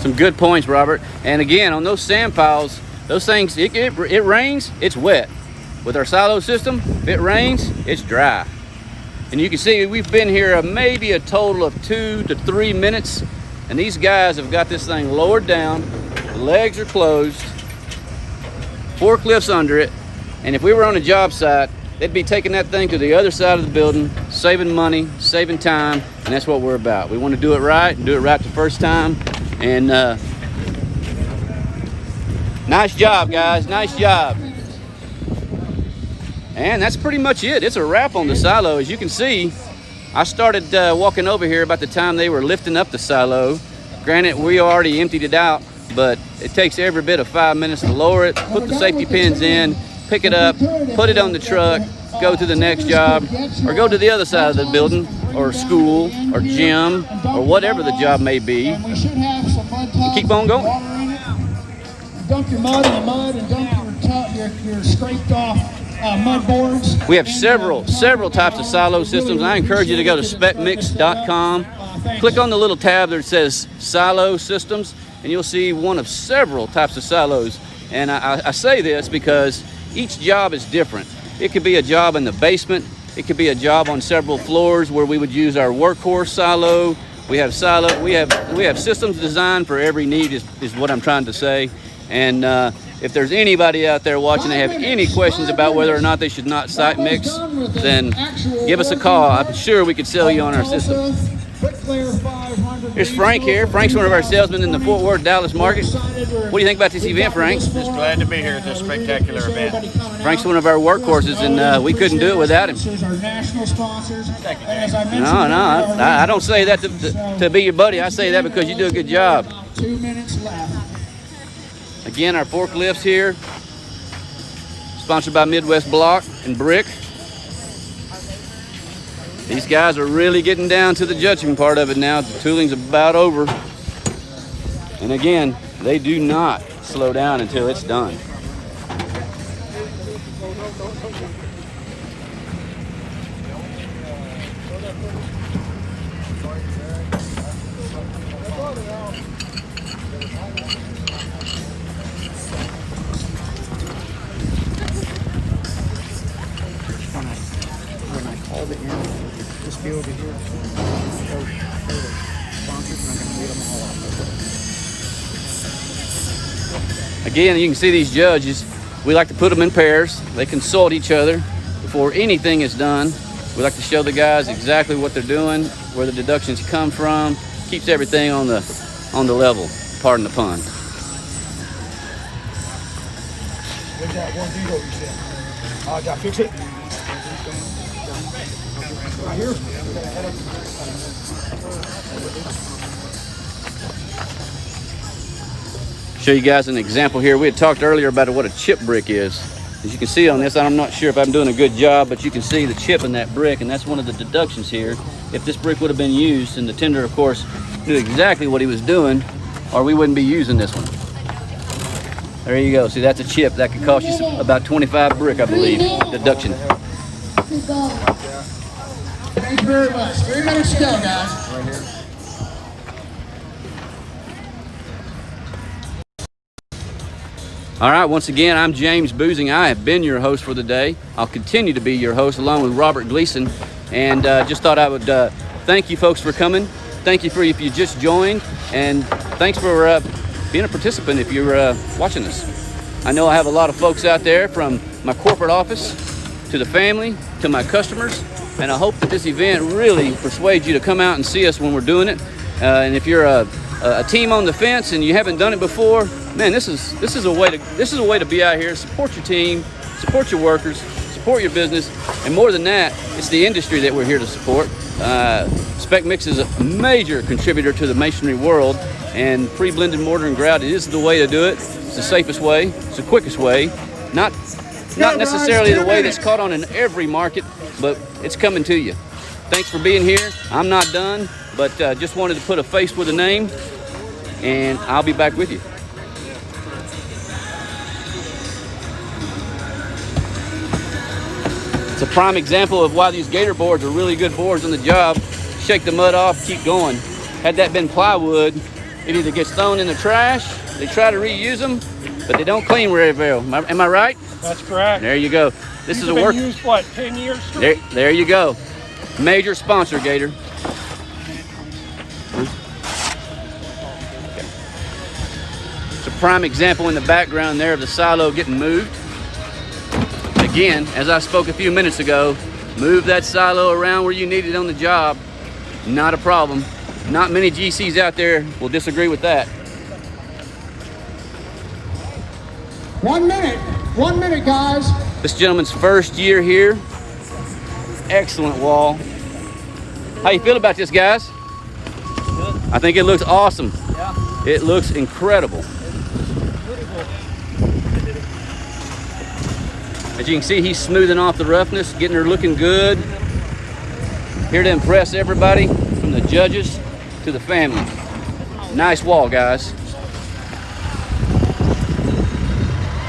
Some good points, Robert. And again, on those sand piles, those things, it rains, it's wet. With our silo system, if it rains, it's dry. And you can see we've been here maybe a total of 2 to 3 minutes, and these guys have got this thing lowered down, the legs are closed, forklifts under it, and if we were on a job site, they'd be taking that thing to the other side of the building, saving money, saving time, and that's what we're about. We want to do it right and do it right the first time. And nice job, guys, nice job. And that's pretty much it. It's a wrap on the silo. As you can see, I started walking over here about the time they were lifting up the silo. Granted, we already emptied it out, but it takes every bit of 5 minutes to lower it, put the safety pins in, pick it up, put it on the truck, go to the next job, or go to the other side of the building, or school, or gym, or whatever the job may be. And keep on going. Dump your mud in the mud and dump your scraped off mud boards. We have several types of silo systems. I encourage you to go to specmix.com. Click on the little tab that says silo systems, and you'll see one of several types of silos. And I say this because each job is different. It could be a job in the basement. It could be a job on several floors where we would use our workhorse silo. We have systems designed for every need is what I'm trying to say. And if there's anybody out there watching that have any questions about whether or not they should not site mix, then give us a call. I'm sure we could sell you on our system. Here's Frank here. Frank's one of our salesmen in the Fort Worth, Dallas market. What do you think about this event, Frank? Just glad to be here at this spectacular event. Frank's one of our workhorses, and we couldn't do it without him. No, I don't say that to be your buddy. I say that because you do a good job. 2 minutes left. Again, our forklifts here, sponsored by Midwest Block and Brick. These guys are really getting down to the judging part of it now. The tooling's about over. And again, they do not slow down until it's done. When I call the end, just be over here. Sponsors, and I'm going to read them all off. Again, you can see these judges. We like to put them in pairs. They consult each other before anything is done. We like to show the guys exactly what they're doing, where the deductions come from. Keeps everything on the level. Pardon the pun. Where's that one zero you said? I got to fix it. Right here. Show you guys an example here. We had talked earlier about what a chip brick is. As you can see on this, I'm not sure if I'm doing a good job, but you can see the chip in that brick, and that's one of the deductions here. If this brick would have been used, and the tender, of course, knew exactly what he was doing, or we wouldn't be using this one. There you go. See, that's a chip. That could cost you about 25 brick, I believe, deduction. Thank you very much. 3 minutes to go, guys. Right here. All right, once again, I'm James Boozing. I have been your host for the day. I'll continue to be your host along with Robert Gleason. And just thought I would thank you folks for coming. Thank you if you just joined. And thanks for being a participant if you're watching us. I know I have a lot of folks out there from my corporate office to the family to my customers. And I hope that this event really persuades you to come out and see us when we're doing it. And if you're a team on the fence and you haven't done it before, man, this is a way to be out here. Support your team, support your workers, support your business, and more than that, it's the industry that we're here to support. SPEC MIX is a major contributor to the masonry world, and pre-blended mortar and grout is the way to do it. It's the safest way, it's the quickest way. Not necessarily the way that's caught on in every market, but it's coming to you. Thanks for being here. I'm not done, but just wanted to put a face with a name, and I'll be back with you. It's a prime example of why these gator boards are really good boards on the job. Shake the mud off, keep going. Had that been plywood, it either gets thrown in the trash, they try to reuse them, but they don't clean very well. Am I right? That's correct. There you go. This These is a have work. been used, what, 10 years straight? There you go. Major sponsor, Gator. It's a prime example in the background there of the silo getting moved. Again, as I spoke a few minutes ago, move that silo around where you need it on the job. Not a problem. Not many GCs out there will disagree with that. 1 minute. 1 minute, guys. This gentleman's first year here. Excellent wall. How you feel about this, guys? I think it looks awesome. Yeah. It looks incredible. As you can see, he's smoothing off the roughness, getting her looking good. Here to impress everybody, from the judges to the family. Nice wall, guys.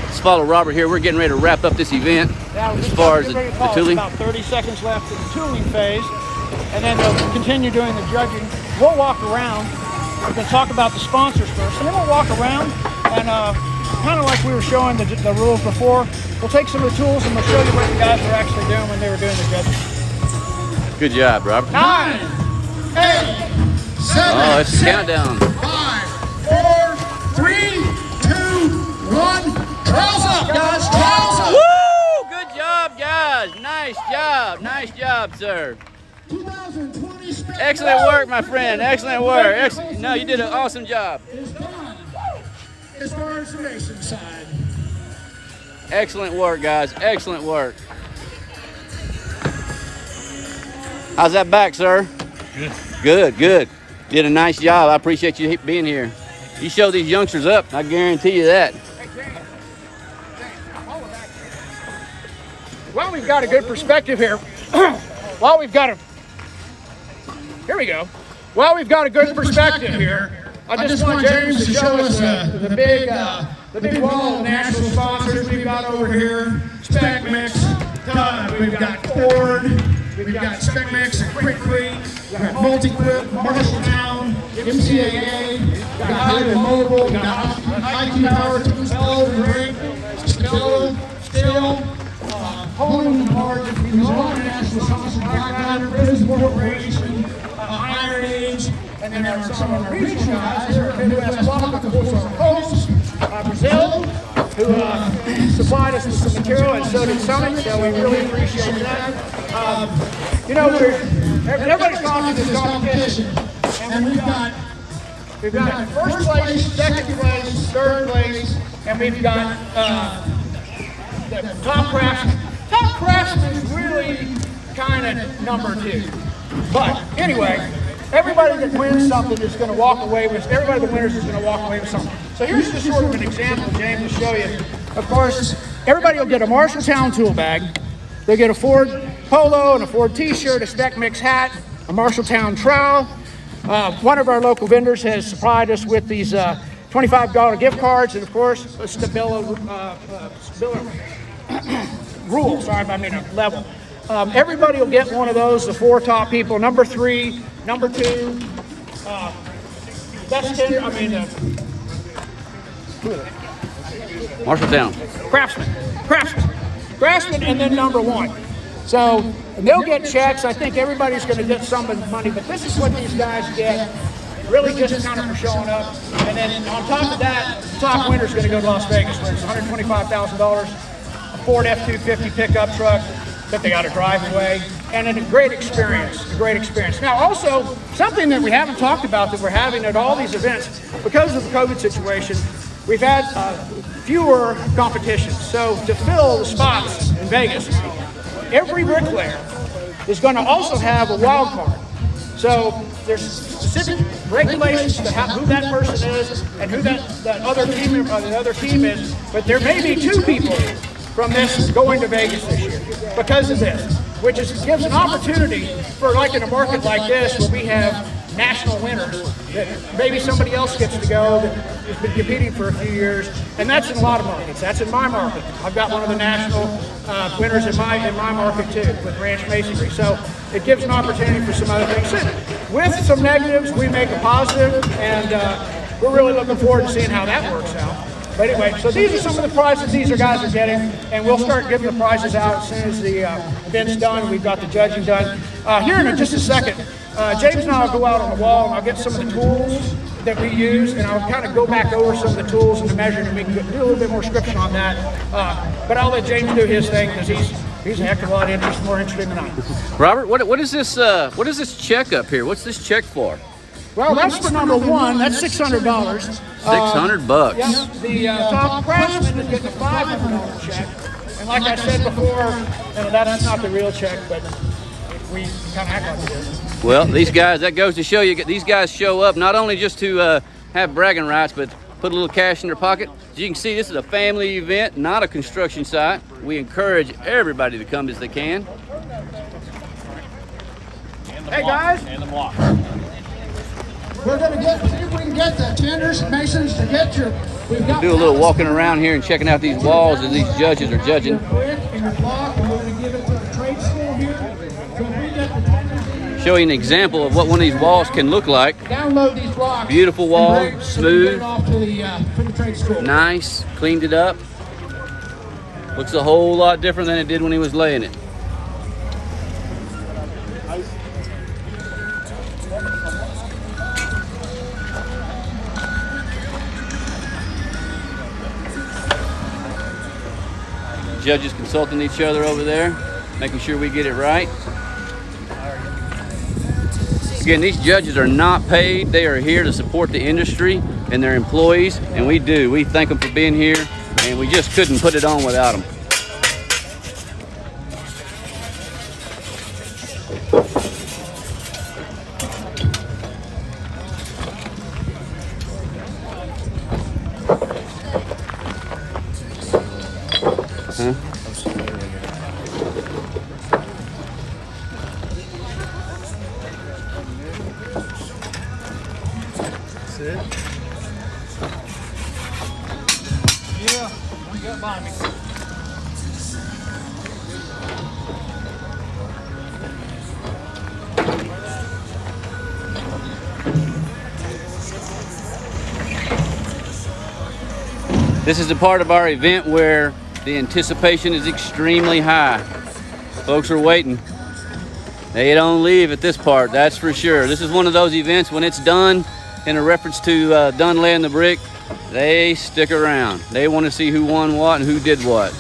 Let's follow Robert here. We're getting ready to wrap up this event as far as the tooling. About 30 seconds left in the tooling phase, and then they'll continue doing the judging. We'll walk around. We're going to talk about the sponsors first, and then we'll walk around and kind of like we were showing the rules before. We'll take some of the tools and we'll show you what the guys were actually doing when they were doing the judging. Good job, Robert. 9, 8, 7, Oh, it's a countdown. 5, 4, 3, 2, 1. Trials up, guys. Trials up. Woo! Good job, guys. Nice job. Nice job, sir. 2020 SPEC Excellent work, my friend. Excellent work. No, you did an awesome job. is done. As far as the racing side. Excellent work, guys. Excellent work. How's that back, sir? Good. Good, good. Did a nice job. I appreciate you being here. You show these youngsters up, I guarantee you that. Well, we've got a good perspective here. Here we go. Well, we've got a good perspective here. I just want James to show us the big wall of national sponsors we've got over here. SPEC MIX, we've got Ford, we've got SPEC MIX and Quick Creek, we've got Multi-Quip, Marshalltown, MCAA, we've got Highway Mobile, we've got IT Power, Tulsa, Rig, Stabila, Steel, Holding Cards, we've got all the national sponsors, Blacklighter, Business Corporation, Iron Age, and then there are some of our regional guys here at Midwest Block, of course, our hosts, Brazil, who supplied us with some material, and so did Summit, so we really appreciate that. You know, everybody's gone through this competition, and we've got first place, second place, third place, and we've got the top craftsman. Top craftsman is really kind of number 2. But anyway, everybody that wins something is going to walk away with, everybody that winners is going to walk away with something. So here's just sort of an example, James, to show you. Of course, everybody will get a Marshalltown tool bag. They'll get a Ford polo and a Ford t-shirt, a SPEC MIX hat, a Marshalltown trowel. One of our local vendors has supplied us with these $25 gift cards, and of course, a Stabila level. Everybody will get one of those, the 4 top people, number 3, number 2, best tender, Marshalltown. Craftsman, and then number 1. So, and they'll get checks. I think everybody's going to get some money, but this is what these guys get, really just kind of for showing up. And then on top of that, the top winner's going to go to Las Vegas, where it's $125,000, a Ford F-250 pickup truck that they got a driveway, and a great experience, Now also, something that we haven't talked about that we're having at all these events, because of the COVID situation, we've had fewer competitions. So to fill the spots in Vegas, every bricklayer is going to also have a wild card. So there's specific regulations to who that person is and who that other team is, but there may be 2 people from this going to Vegas this year because of this, which gives an opportunity for, like in a market like this where we have national winners that maybe somebody else gets to go that has been competing for a few years, and that's in a lot of markets. That's in my market. I've got one of the national winners in my market too with ranch masonry. So it gives an opportunity for some other things. With some negatives, we make a positive, and we're really looking forward to seeing how that works out. But anyway, so these are some of the prizes these guys are getting, and we'll start giving the prizes out as soon as the event's done. We've got the judging done. Here in just a second, James and I will go out on the wall, and I'll get some of the tools that we use, and I'll kind of go back over some of the tools and the measuring, and we can do a little bit more scripting on that. But I'll let James do his thing, because he's a heck of a lot more interesting than I am. Robert, what is this check up here? What's this check for? Well, that's for number one. That's $600. $600. Yeah, the top craftsman is getting a $500 check. And like I said before, that's not the real check, but we kind of act like it is. Well, these guys, that goes to show you, these guys show up not only just to have bragging rights, but put a little cash in their pocket. As you can see, this is a family event, not a construction site. We encourage everybody to come as they can. Hey guys! And the block. We're going to see if we can get the tenders, masons to get your. We've got Do a little walking around here and checking out these walls as these judges are judging. Show you an example of what one of these walls can look like. Download these blocks. Beautiful wall, smooth, off to the trade school. nice, cleaned it up. Looks a whole lot different than it did when he was laying it. Judges consulting each other over there, making sure we get it right. Again, these judges are not paid. They are here to support the industry and their employees, and we do. We thank them for being here, and we just couldn't put it on without them. This is the part of our event where the anticipation is extremely high. Folks are waiting. They don't leave at this part, that's for sure. This is one of those events when it's done, in a reference to done laying the brick, they stick around. They want to see who won what and who did what.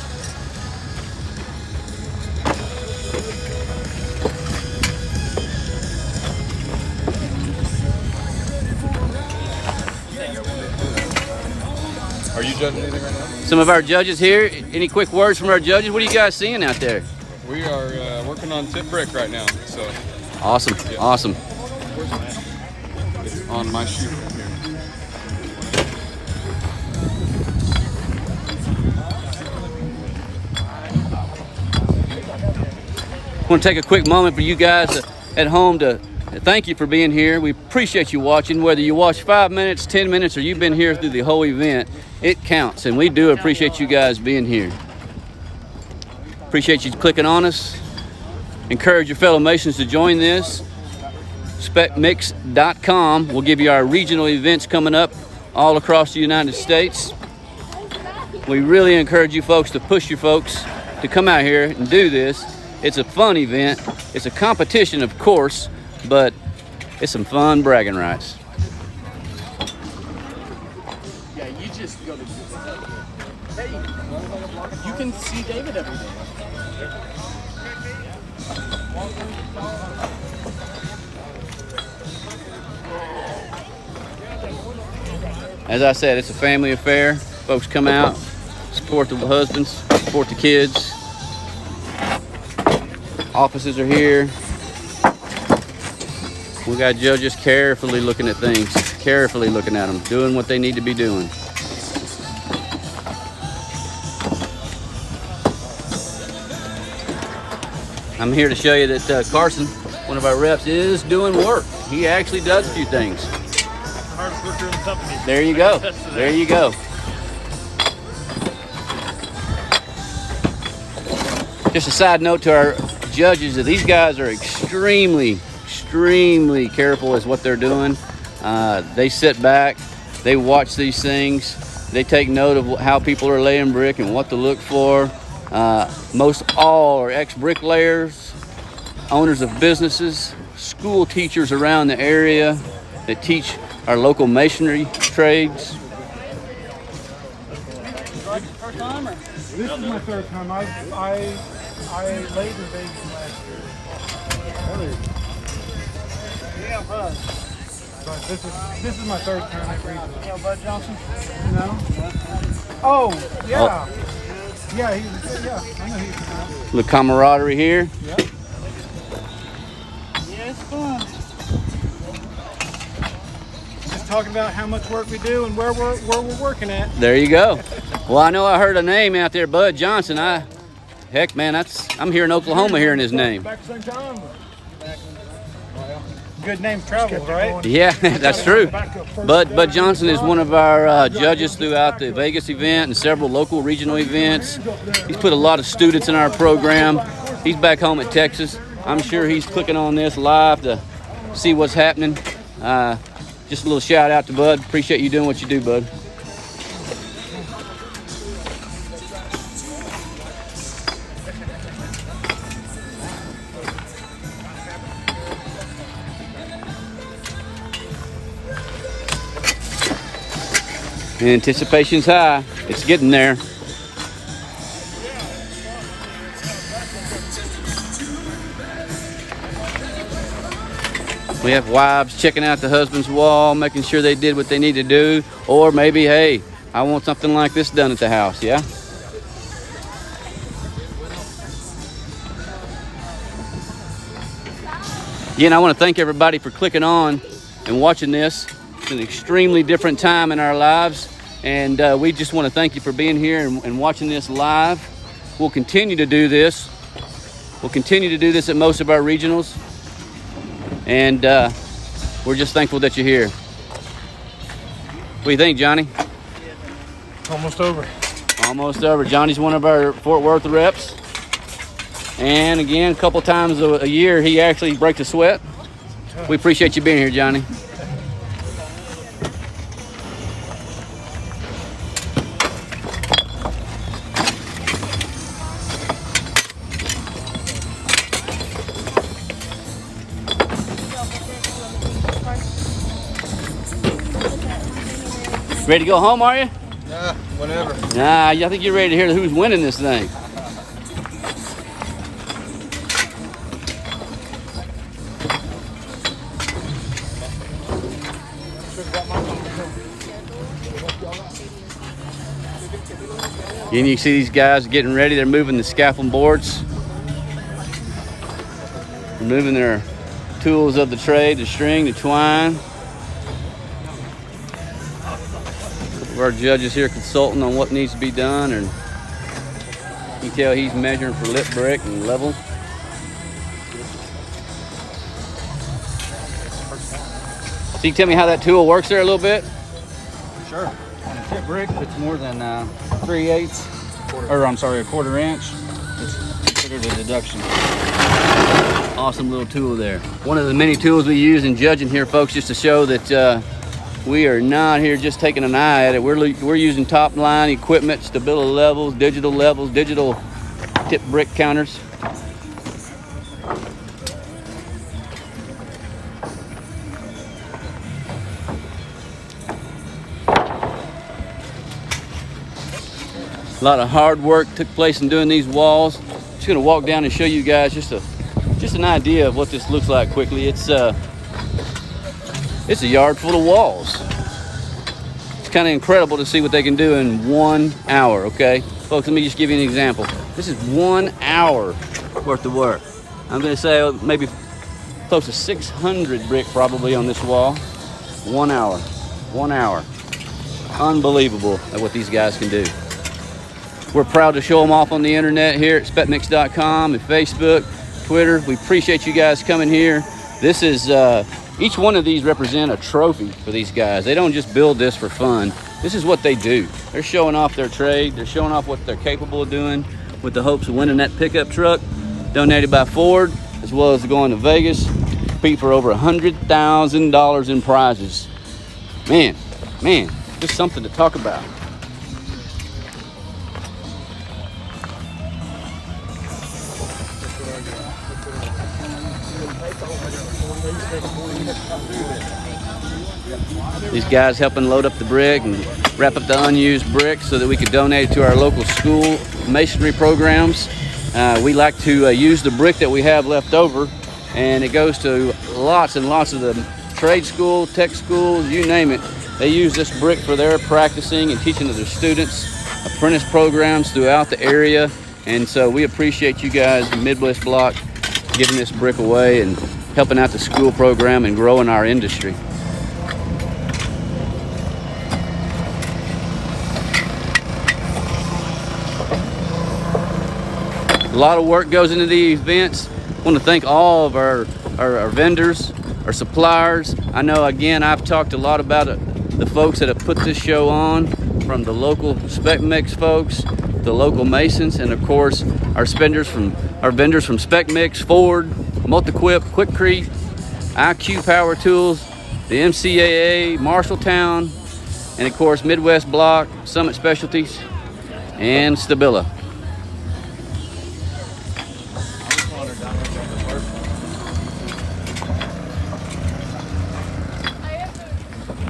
Are you judging anything right now? Some of our judges here. Any quick words from our judges? What are you guys seeing out there? We are working on tip brick right now. So awesome, yeah. Awesome. It's on my sheet right here. I want to take a quick moment for you guys at home to thank you for being here. We appreciate you watching. Whether you watch 5 minutes, 10 minutes, or you've been here through the whole event, it counts, and we do appreciate you guys being here. Appreciate you clicking on us. Encourage your fellow Masons to join this. SpecMix.com will give you our regional events coming up all across the United States. We really encourage you folks to push your folks to come out here and do this. It's a fun event. It's a competition, of course, but it's some fun bragging rights. Yeah, you just go to. Hey, you can see David every day. As I said, it's a family affair. Folks come out, support the husbands, support the kids. Offices are here. We got judges carefully looking at things, carefully looking at them, doing what they need to be doing. I'm here to show you that Carson one of our reps, is doing work. He actually does a few things. Hardest worker in the company. There you go. There you go. Just a side note to our judges that these guys are extremely careful as what they're doing. They sit back, they watch these things, they take note of how people are laying brick and what to look for. Most all are ex-bricklayers, owners of businesses, school teachers around the area that teach our local masonry trades. First timer. This is my third time. I laid the baby last year. Yeah, Bud. But this is my third time at regional. Yeah, Bud Johnson. No. Oh, yeah. Yeah, I know he's. The camaraderie here. Yep. Yeah, it's fun. Just talking about how much work we do and where we're working at. There you go. Well, I know I heard a name out there, Bud Johnson. Heck, man, I'm here in Oklahoma hearing his name. Back at the same time. Good name travels, right? Yeah, that's true. Bud Johnson is one of our judges throughout the Vegas event and several local regional events. He's put a lot of students in our program. He's back home at Texas. I'm sure he's clicking on this live to see what's happening. Just a little shout out to Bud. Appreciate you doing what you do, Bud. Anticipation's high. It's getting there. We have wives checking out the husband's wall, making sure they did what they need to do. Or maybe, hey, I want something like this done at the house, yeah? Again, I want to thank everybody for clicking on and watching this. It's an extremely different time in our lives, and we just want to thank you for being here and watching this live. We'll continue to do this. We'll continue to do this at most of our regionals, and we're just thankful that you're here. What do you think, Johnny? Almost over. Almost over. Johnny's one of our Fort Worth reps, and again, a couple times a year he actually breaks a sweat. We appreciate you being here, Johnny. Ready to go home, are you? Yeah, whenever. Nah, I think you're ready to hear who's winning this thing. And you see these guys getting ready. They're moving the scaffold boards. They're moving their tools of the trade, the string, the twine. Our judges here consulting on what needs to be done, and you can tell he's measuring for lip brick and level. So you can tell me how that tool works there a little bit? Sure. On a tip brick, if it's more than 3/8, or I'm sorry, a 1/4 inch, it's considered a deduction. Awesome little tool there. One of the many tools we use in judging here, folks, just to show that we are not here just taking an eye at it. We're using top line equipment, Stabila levels, digital tip brick counters. A lot of hard work took place in doing these walls. Just gonna walk down and show you guys just an idea of what this looks like quickly. It's a yard full of walls. It's kind of incredible to see what they can do in 1 hour, okay? Folks, let me just give you an example. This is 1 hour worth of work. I'm gonna say maybe close to 600 brick probably on this wall. 1 hour, 1 hour. Unbelievable at what these guys can do. We're proud to show them off on the internet here at SPECMIX.com and Facebook, Twitter. We appreciate you guys coming here. This is, each one of these represent a trophy for these guys. They don't just build this for fun. This is what they do. They're showing off their trade. They're showing off what they're capable of doing with the hopes of winning that pickup truck donated by Ford, as well as going to Vegas, compete for over $100,000 in prizes. Man, just something to talk about. These guys helping load up the brick and wrap up the unused brick so that we could donate it to our local school masonry programs. We like to use the brick that we have left over, and it goes to lots and lots of the trade school, tech schools, you name it. They use this brick for their practicing and teaching to their students, apprentice programs throughout the area. And so we appreciate you guys, Midwest Block, giving this brick away and helping out the school program and growing our industry. A lot of work goes into the events. I want to thank all of our vendors, our suppliers. I know, again, I've talked a lot about the folks that have put this show on, from the local SPEC MIX folks, the local Masons, and of course our vendors from SPEC MIX, Ford, Multiquip, Quickcrete, IQ Power Tools, the MCAA, Marshalltown, and of course Midwest Block, Summit Specialties, and Stabila.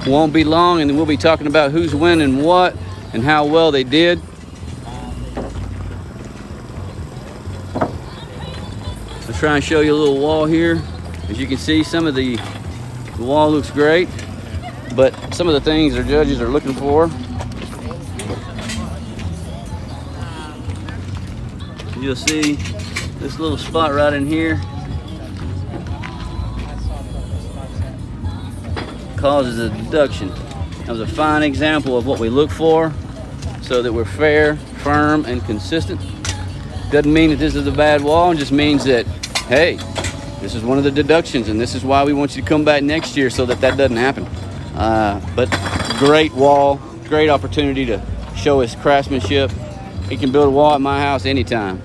Won't be long, and then we'll be talking about who's winning what and how well they did. Let's try and show you a little wall here. As you can see, some of the wall looks great, but some of the things our judges are looking for. You'll see this little spot right in here causes a deduction. That was a fine example of what we look for, so that we're fair, firm, and consistent. Doesn't mean that this is a bad wall, it just means that, hey, this is one of the deductions, and this is why we want you to come back next year so that that doesn't happen. But great wall, great opportunity to show his craftsmanship. He can build a wall at my house anytime.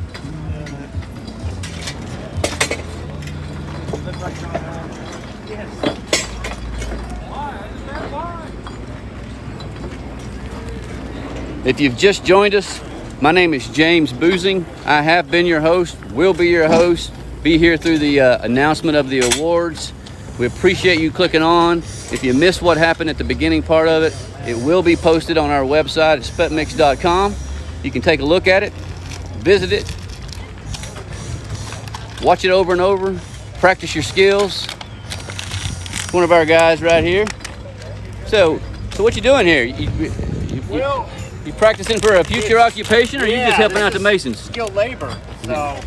If you've just joined us, my name is James Boozing. I have been your host, will be your host, be here through the announcement of the awards. We appreciate you clicking on. If you missed what happened at the beginning part of it, it will be posted on our website at specmix.com. You can take a look at it, visit it, watch it over and over, practice your skills. One of our guys right here. So what you doing here? You practicing for a future occupation, or are you just helping out the Masons? Skilled labor. So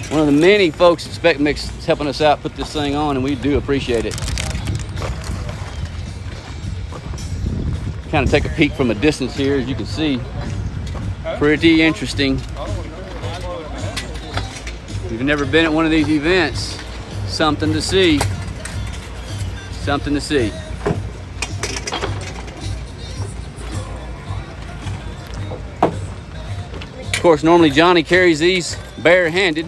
one of the many folks at SPEC MIX is helping us out, put this thing on, and we do appreciate it. Kind of take a peek from a distance here, as you can see. Pretty interesting. If you've never been at one of these events, something to see. Something to see. Of course, normally Johnny carries these bare-handed,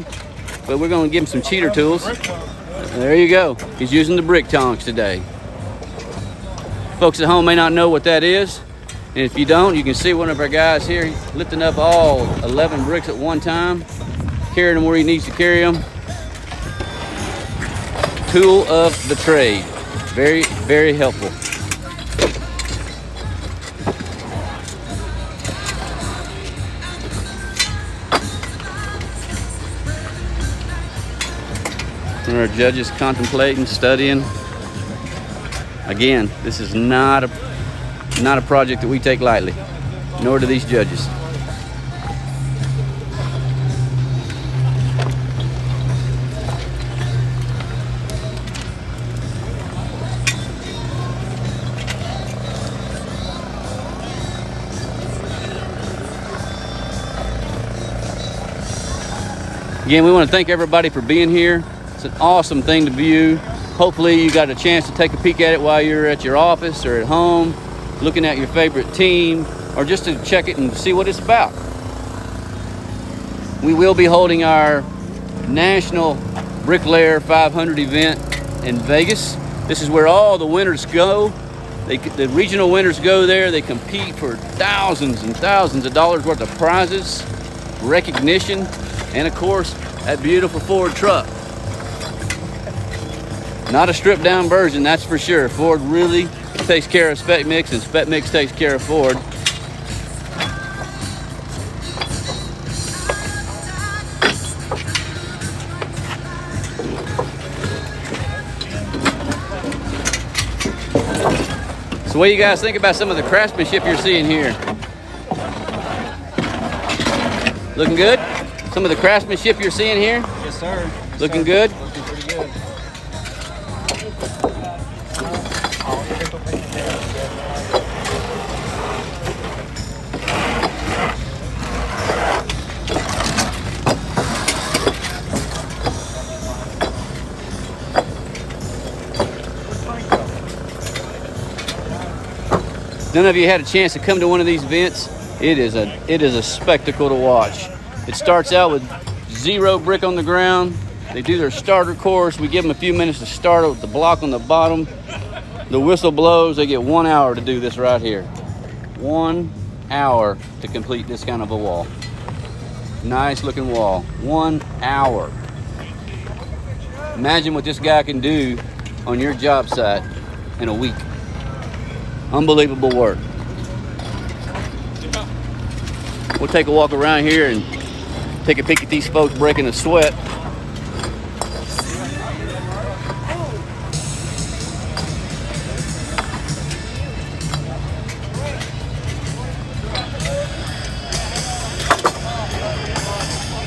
but we're going to give him some cheater tools. There you go. He's using the brick tongs today. Folks at home may not know what that is, and if you don't, you can see one of our guys here lifting up all 11 bricks at one time, carrying them where he needs to carry them. Tool of the trade. Very, very helpful. Our judges contemplating, studying. Again, this is not a project that we take lightly, nor do these judges. Again, we want to thank everybody for being here. It's an awesome thing to view. Hopefully you got a chance to take a peek at it while you're at your office or at home, looking at your favorite team, or just to check it and see what it's about. We will be holding our National Bricklayer 500 event in Vegas. This is where all the winners go. The regional winners go there. They compete for thousands and thousands of dollars worth of prizes, recognition, and of course, that beautiful Ford truck. Not a stripped down version, that's for sure. Ford really takes care of SPEC MIX, and SPEC MIX takes care of Ford. So what do you guys think about some of the craftsmanship you're seeing here? Looking good? Some of the craftsmanship you're seeing here? Yes, sir. Yes, Looking sir. good? Looking pretty good. None of you had a chance to come to one of these events. It is a spectacle to watch. It starts out with 0 brick on the ground. They do their starter course. We give them a few minutes to start with the block on the bottom. The whistle blows. They get 1 hour to do this right here. 1 hour to complete this kind of a wall. Nice looking wall. 1 hour. Imagine what this guy can do on your job site in a week. Unbelievable work. We'll take a walk around here and take a peek at these folks breaking a sweat.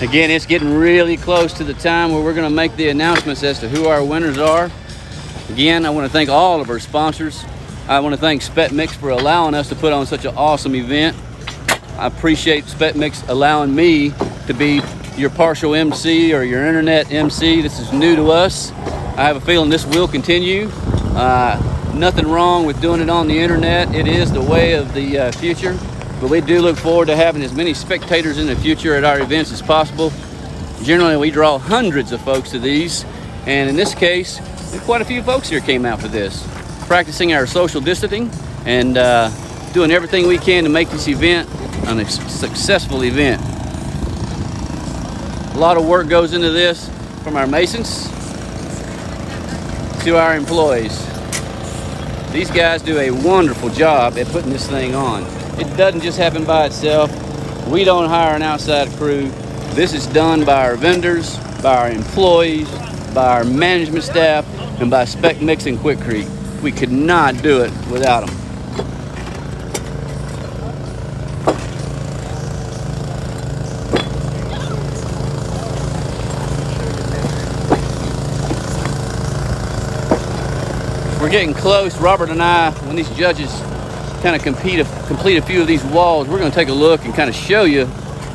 Again, it's getting really close to the time where we're going to make the announcements as to who our winners are. Again, I want to thank all of our sponsors. I want to thank SPEC MIX for allowing us to put on such an awesome event. I appreciate SPEC MIX allowing me to be your partial MC or your internet MC. This is new to us. I have a feeling this will continue. Nothing wrong with doing it on the internet. It is the way of the future. But we do look forward to having as many spectators in the future at our events as possible. Generally, we draw hundreds of folks to these. And in this case, quite a few folks here came out for this. Practicing our social distancing and doing everything we can to make this event a successful event. A lot of work goes into this, from our masons to our employees. These guys do a wonderful job at putting this thing on. It doesn't just happen by itself. We don't hire an outside crew. This is done by our vendors, by our employees, by our management staff, and by SPEC MIX and Quikrete. We could not do it without them. We're getting close. Robert and I, when these judges kind of complete a few of these walls, we're going to take a look and kind of show you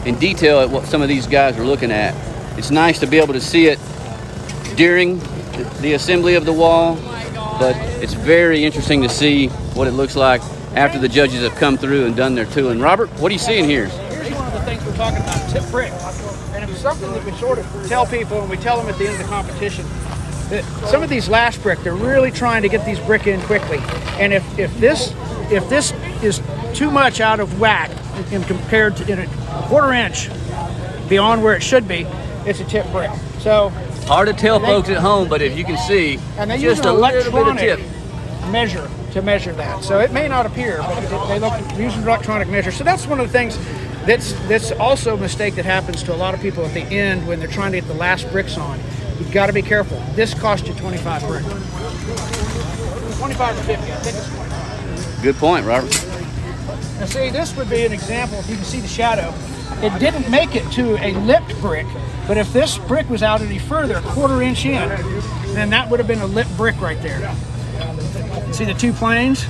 in detail at what some of these guys are looking at. It's nice to be able to see it during the assembly of the wall, but it's very interesting to see what it looks like after the judges have come through and done their tooling. Robert, what are you seeing here? Here's one of the things we're talking about, tip brick. And it's something that we sort of tell people, and we tell them at the end of the competition, that some of these last brick, they're really trying to get these brick in quickly. And if this is too much out of whack and compared to in a quarter inch beyond where it should be, it's a tip brick. So hard to tell folks at home, but if you can see, and they just use an a little bit of tip. measure to measure that. So it may not appear, but they look using electronic measure. So that's one of the things that's also a mistake that happens to a lot of people at the end when they're trying to get the last bricks on. You've got to be careful. This cost you 25 brick. 25 or 50, I think it's 25. Good point, Robert. Now see, this would be an example, if you can see the shadow. It didn't make it to a lipped brick, but if this brick was out any further, a quarter inch in, then that would have been a lipped brick right there. See the two planes?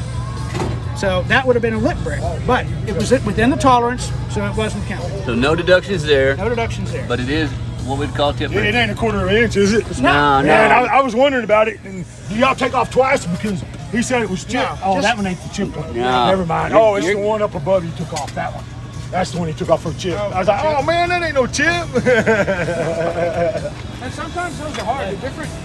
So that would have been a lipped brick, but it was within the tolerance, so it wasn't counted. So no deductions there. No deductions there. But it is what we'd call tip brick. It ain't a 1/4 inch, is it? No, no. And I was wondering about it. And do y'all take off twice because he said it was chipped? No, oh, that one ain't the chip one. No. Never mind. Oh, it's the one up above you took off. That one. That's the one he took off for chip. I was like, oh man, that ain't no chip. And sometimes those are hard. The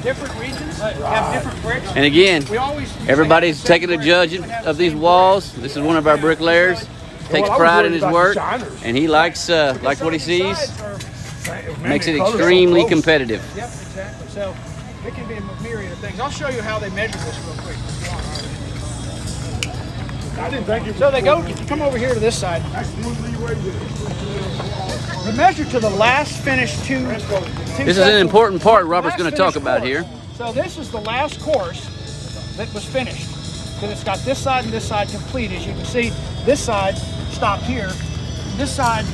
different regions have different bricks. And again, We always everybody's taking a judge of these walls. This is one of our bricklayers. Takes pride in his work, and he likes what he sees. Makes it extremely competitive. Yep, exactly. So it can be a myriad of things. I'll show you how they measure this real quick. I didn't think it was. So they go, come over here to this side. They measure to the last finished two This is an important part Robert's going to talk about here. So this is the last course that was finished. Then it's got this side and this side complete. As you can see, this side stopped here. This side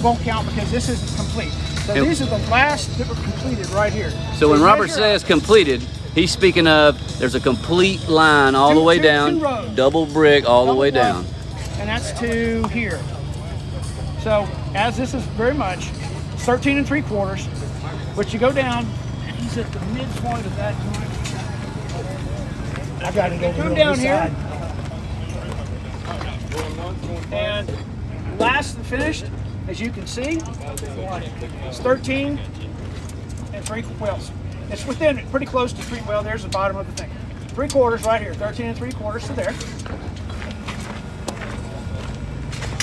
won't count because this isn't complete. So these are the last that were completed right here. So when Robert says completed, he's speaking of there's a complete line all the way down, double brick all the way down. And that's to here. So as this is very much 13 3/4, but you go down, and he's at the midpoint of that joint. I got it over Come on down this here. side. And last and finished, as you can see, it's 13 3/4. It's within pretty close to 3. Well, there's the bottom of the thing. 3/4 right here, 13 3/4 to there.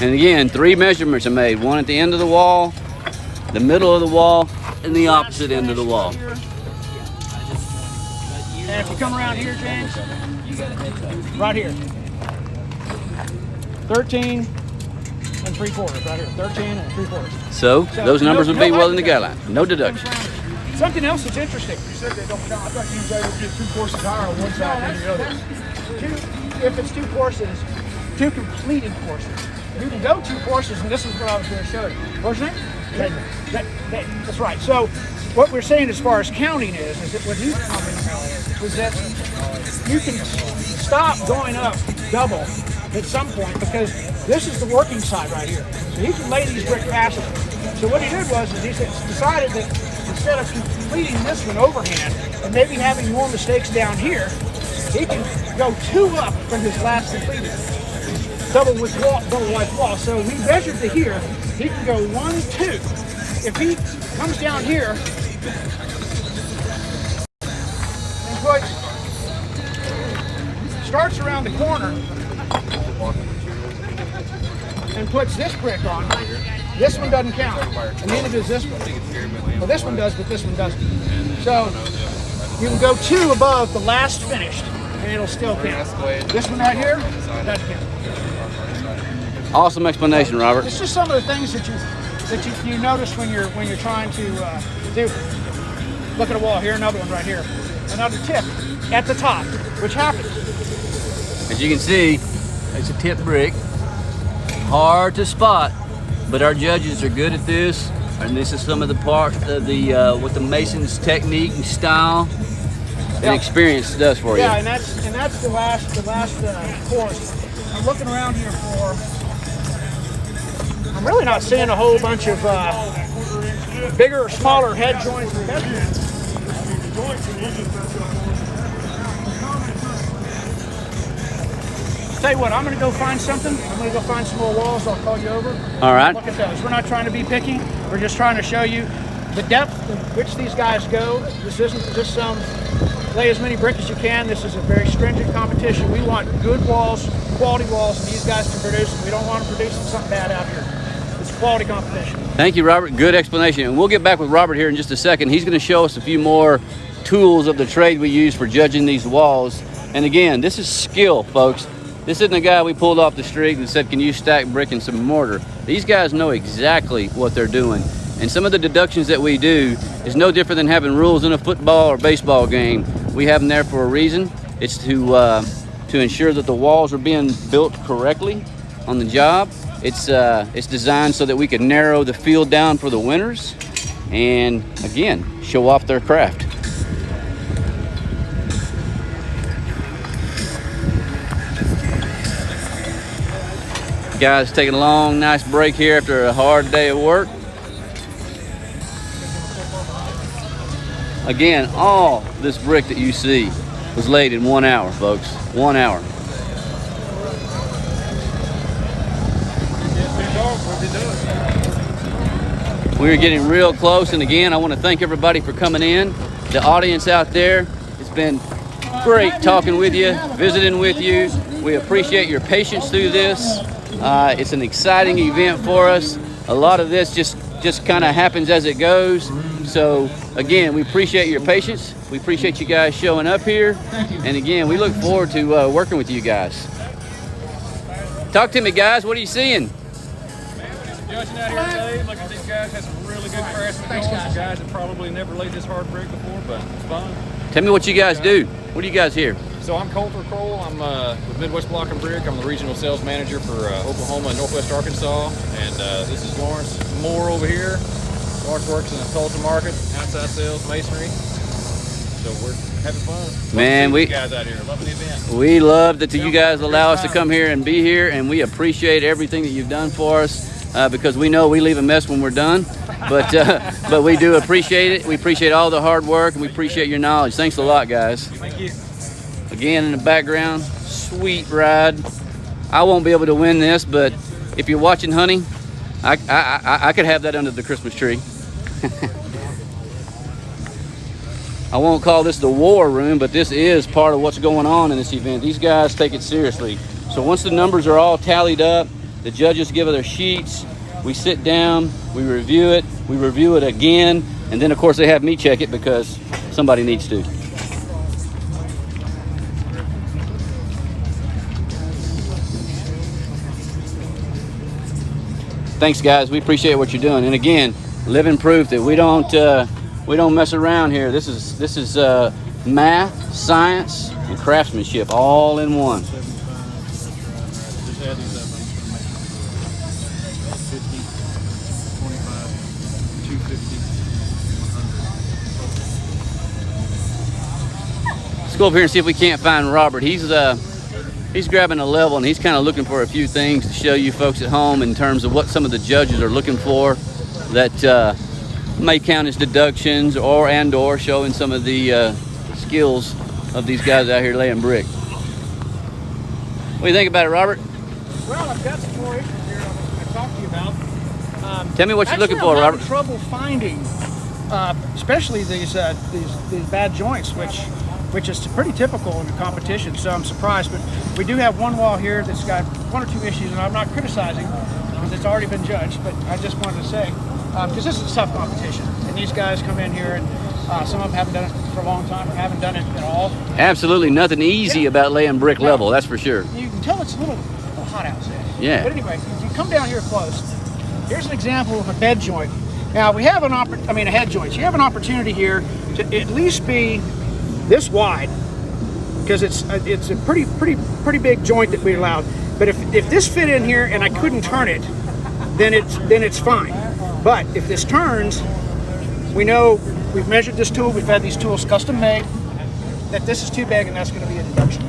And again, 3 measurements are made. One at the end of the wall, the middle of the wall, and the opposite end of the wall. And if you come around here, James, right here, 13 3/4 right here, 13 3/4. So those numbers would be well in the guideline. No deduction. Something else that's interesting. You said they don't count. I thought you was able to get 2 courses higher on one side than the other. If it's 2 courses, 2 completed courses. You can go 2 courses, and this is what I was going to show you. What's your name? That's right. So what we're saying as far as counting is that what he's commenting on is that you can stop going up double at some point because this is the working side right here. So he can lay these bricks faster. So what he did was he decided that instead of completing this one overhand and maybe having more mistakes down here, he can go 2 up from his last completed. Double wide wall. So we measured to here. He can go 1, 2. If he comes down here and starts around the corner and puts this brick on, this one doesn't count, and neither does this one. Well, this one does, but this one doesn't. So you can go 2 above the last finished, and it'll still count. This one right here doesn't count. Awesome explanation, Robert. It's just some of the things that you notice when you're trying to do. Look at a wall here, another one right here, another tip at the top, which happens. As you can see, it's a tip brick. Hard to spot, but our judges are good at this, and this is some of the part of the what the mason's technique and style and experience does for you. Yeah, and that's the last course. I'm looking around here for. I'm really not seeing a whole bunch of bigger or smaller head joints. Tell you what, I'm going to go find something. I'm going to go find some more walls. I'll call you over. All right. Look at those. We're not trying to be picky. We're just trying to show you the depth in which these guys go. This isn't just some lay as many bricks as you can. This is a very stringent competition. We want good walls, quality walls, and these guys can produce them. We don't want to produce something bad out here. It's a quality competition. Thank you, Robert. Good explanation. And we'll get back with Robert here in just a second. He's going to show us a few more tools of the trade we use for judging these walls. And again, this is skill, folks. This isn't a guy we pulled off the street and said, can you stack brick and some mortar? These guys know exactly what they're doing. And some of the deductions that we do is no different than having rules in a football or baseball game. We have them there for a reason. It's to ensure that the walls are being built correctly on the job. It's designed so that we can narrow the field down for the winners and, again, show off their craft. Guys taking a long, nice break here after a hard day of work. Again, all this brick that you see was laid in 1 hour, folks. 1 hour. We're getting real close, and again, I want to thank everybody for coming in. The audience out there, it's been great talking with you, visiting with you. We appreciate your patience through this. It's an exciting event for us. A lot of this just kind of happens as it goes. So again, we appreciate your patience. We appreciate you guys showing up here. And again, we look forward to working with you guys. Talk to me, guys. What are you seeing? Judging out here today, looking at these guys, had some really good craftsmen going. Some guys that probably never laid this hard brick before, but it's fun. Tell me what you guys do. What do you guys here? So I'm Coulter Kroll. I'm with Midwest Block and Brick. I'm the regional sales manager for Oklahoma and Northwest Arkansas. And this is Lawrence Moore over here. Lawrence works in the Tulsa market, outside sales, masonry. So we're having fun. Man, we guys out here, loving the event. We love that you guys allow us to come here and be here, and we appreciate everything that you've done for us. Because we know we leave a mess when we're done, but we do appreciate it. We appreciate all the hard work, and we appreciate your knowledge. Thanks a lot, guys. Thank you. Again, in the background, sweet ride. I won't be able to win this, but if you're watching hunting, I could have that under the Christmas tree. I won't call this the war room, but this is part of what's going on in this event. These guys take it seriously. So once the numbers are all tallied up, the judges give us their sheets, we sit down, we review it again, and then of course they have me check it because somebody needs to. Thanks, guys. We appreciate what you're doing. And again, living proof that we don't mess around here. This is math, science, and craftsmanship all in one. Let's go over here and see if we can't find Robert. He's grabbing a level, and he's kind of looking for a few things to show you folks at home in terms of what some of the judges are looking for that may count as deductions or showing some of the skills of these guys out here laying brick. What do you think about it, Robert? Well, I've got some more issues here I talked to you about. Tell me what you're looking for, Robert. I'm having trouble finding, especially these bad joints, which is pretty typical in the competition, so I'm surprised. But we do have one wall here that's got one or two issues, and I'm not criticizing because it's already been judged, but I just wanted to say, because this is a tough competition, and these guys come in here, and some of them haven't done it for a long time, haven't done it at all. Absolutely nothing easy about laying brick level, that's for sure. You can tell it's a little hot outside. Yeah. But anyway, if you come down here close, here's an example of a bed joint. Now, we have a head joint. So you have an opportunity here to at least be this wide, because it's a pretty big joint that we allowed. But if this fit in here and I couldn't turn it, then it's fine. But if this turns, we know we've measured this tool. We've had these tools custom made. That this is too big, and that's going to be a deduction.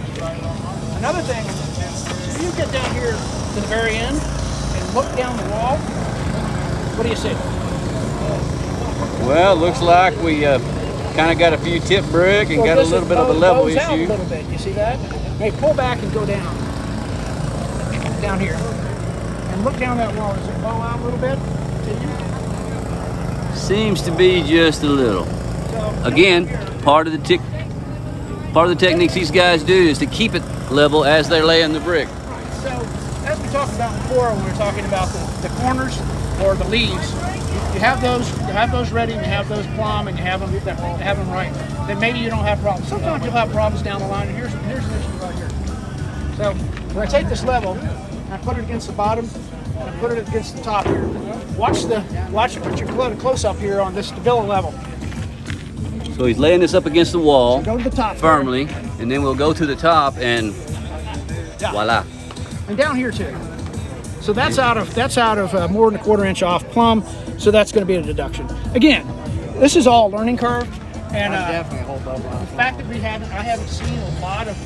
Another thing, if you get down here to the very end and look down the wall, what do you see? Well, looks like we kind of got a few tip brick and got a little bit of a level issue. A little bit. You see that? Hey, pull back and go down here, and look down that wall. Does it bow out a little bit? Seems to be just a little. Again, part of the techniques these guys do is to keep it level as they're laying the brick. So, as we talked about before, when we were talking about the corners or the leaves, you have those ready, and you have those plumb, and you have them right. Then maybe you don't have problems. Sometimes you'll have problems down the line, and here's an issue right here. So when I take this level, and I put it against the bottom, and I put it against the top here. Put your close up here on this Stabila Level. So he's laying this up against the wall, so go to the top firmly, and then we'll go to the top and voila. And down here too. So that's out of more than a 1/4 inch off plumb. So that's going to be a deduction. Again, this is all learning curve, and definitely hold up. The fact that I haven't seen a lot of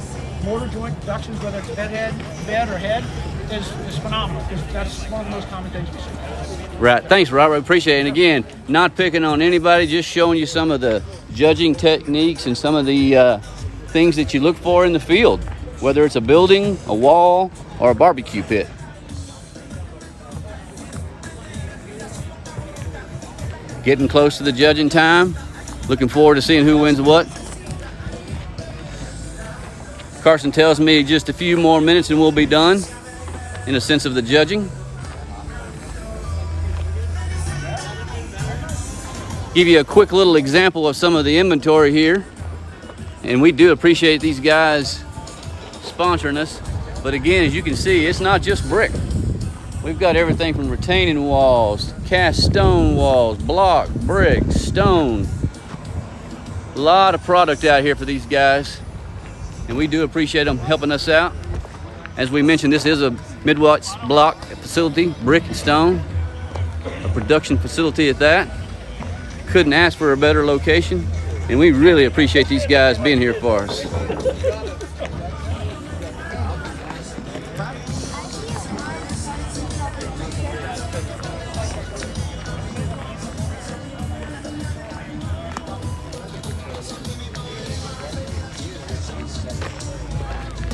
mortar joint deductions, whether it's bed or head. is phenomenal. That's one of the most common things we see. Right. Thanks, Robert. Appreciate it. And again, not picking on anybody, just showing you some of the judging techniques and some of the things that you look for in the field, whether it's a building, a wall, or a barbecue pit. Getting close to the judging time. Looking forward to seeing who wins what. Carson tells me just a few more minutes and we'll be done in a sense of the judging. Give you a quick little example of some of the inventory here. And we do appreciate these guys sponsoring us. But again, as you can see, it's not just brick. We've got everything from retaining walls, cast stone walls, block, brick, stone. A lot of product out here for these guys. And we do appreciate them helping us out. As we mentioned, this is a Midwest block facility, brick and stone. A production facility at that. Couldn't ask for a better location. And we really appreciate these guys being here for us.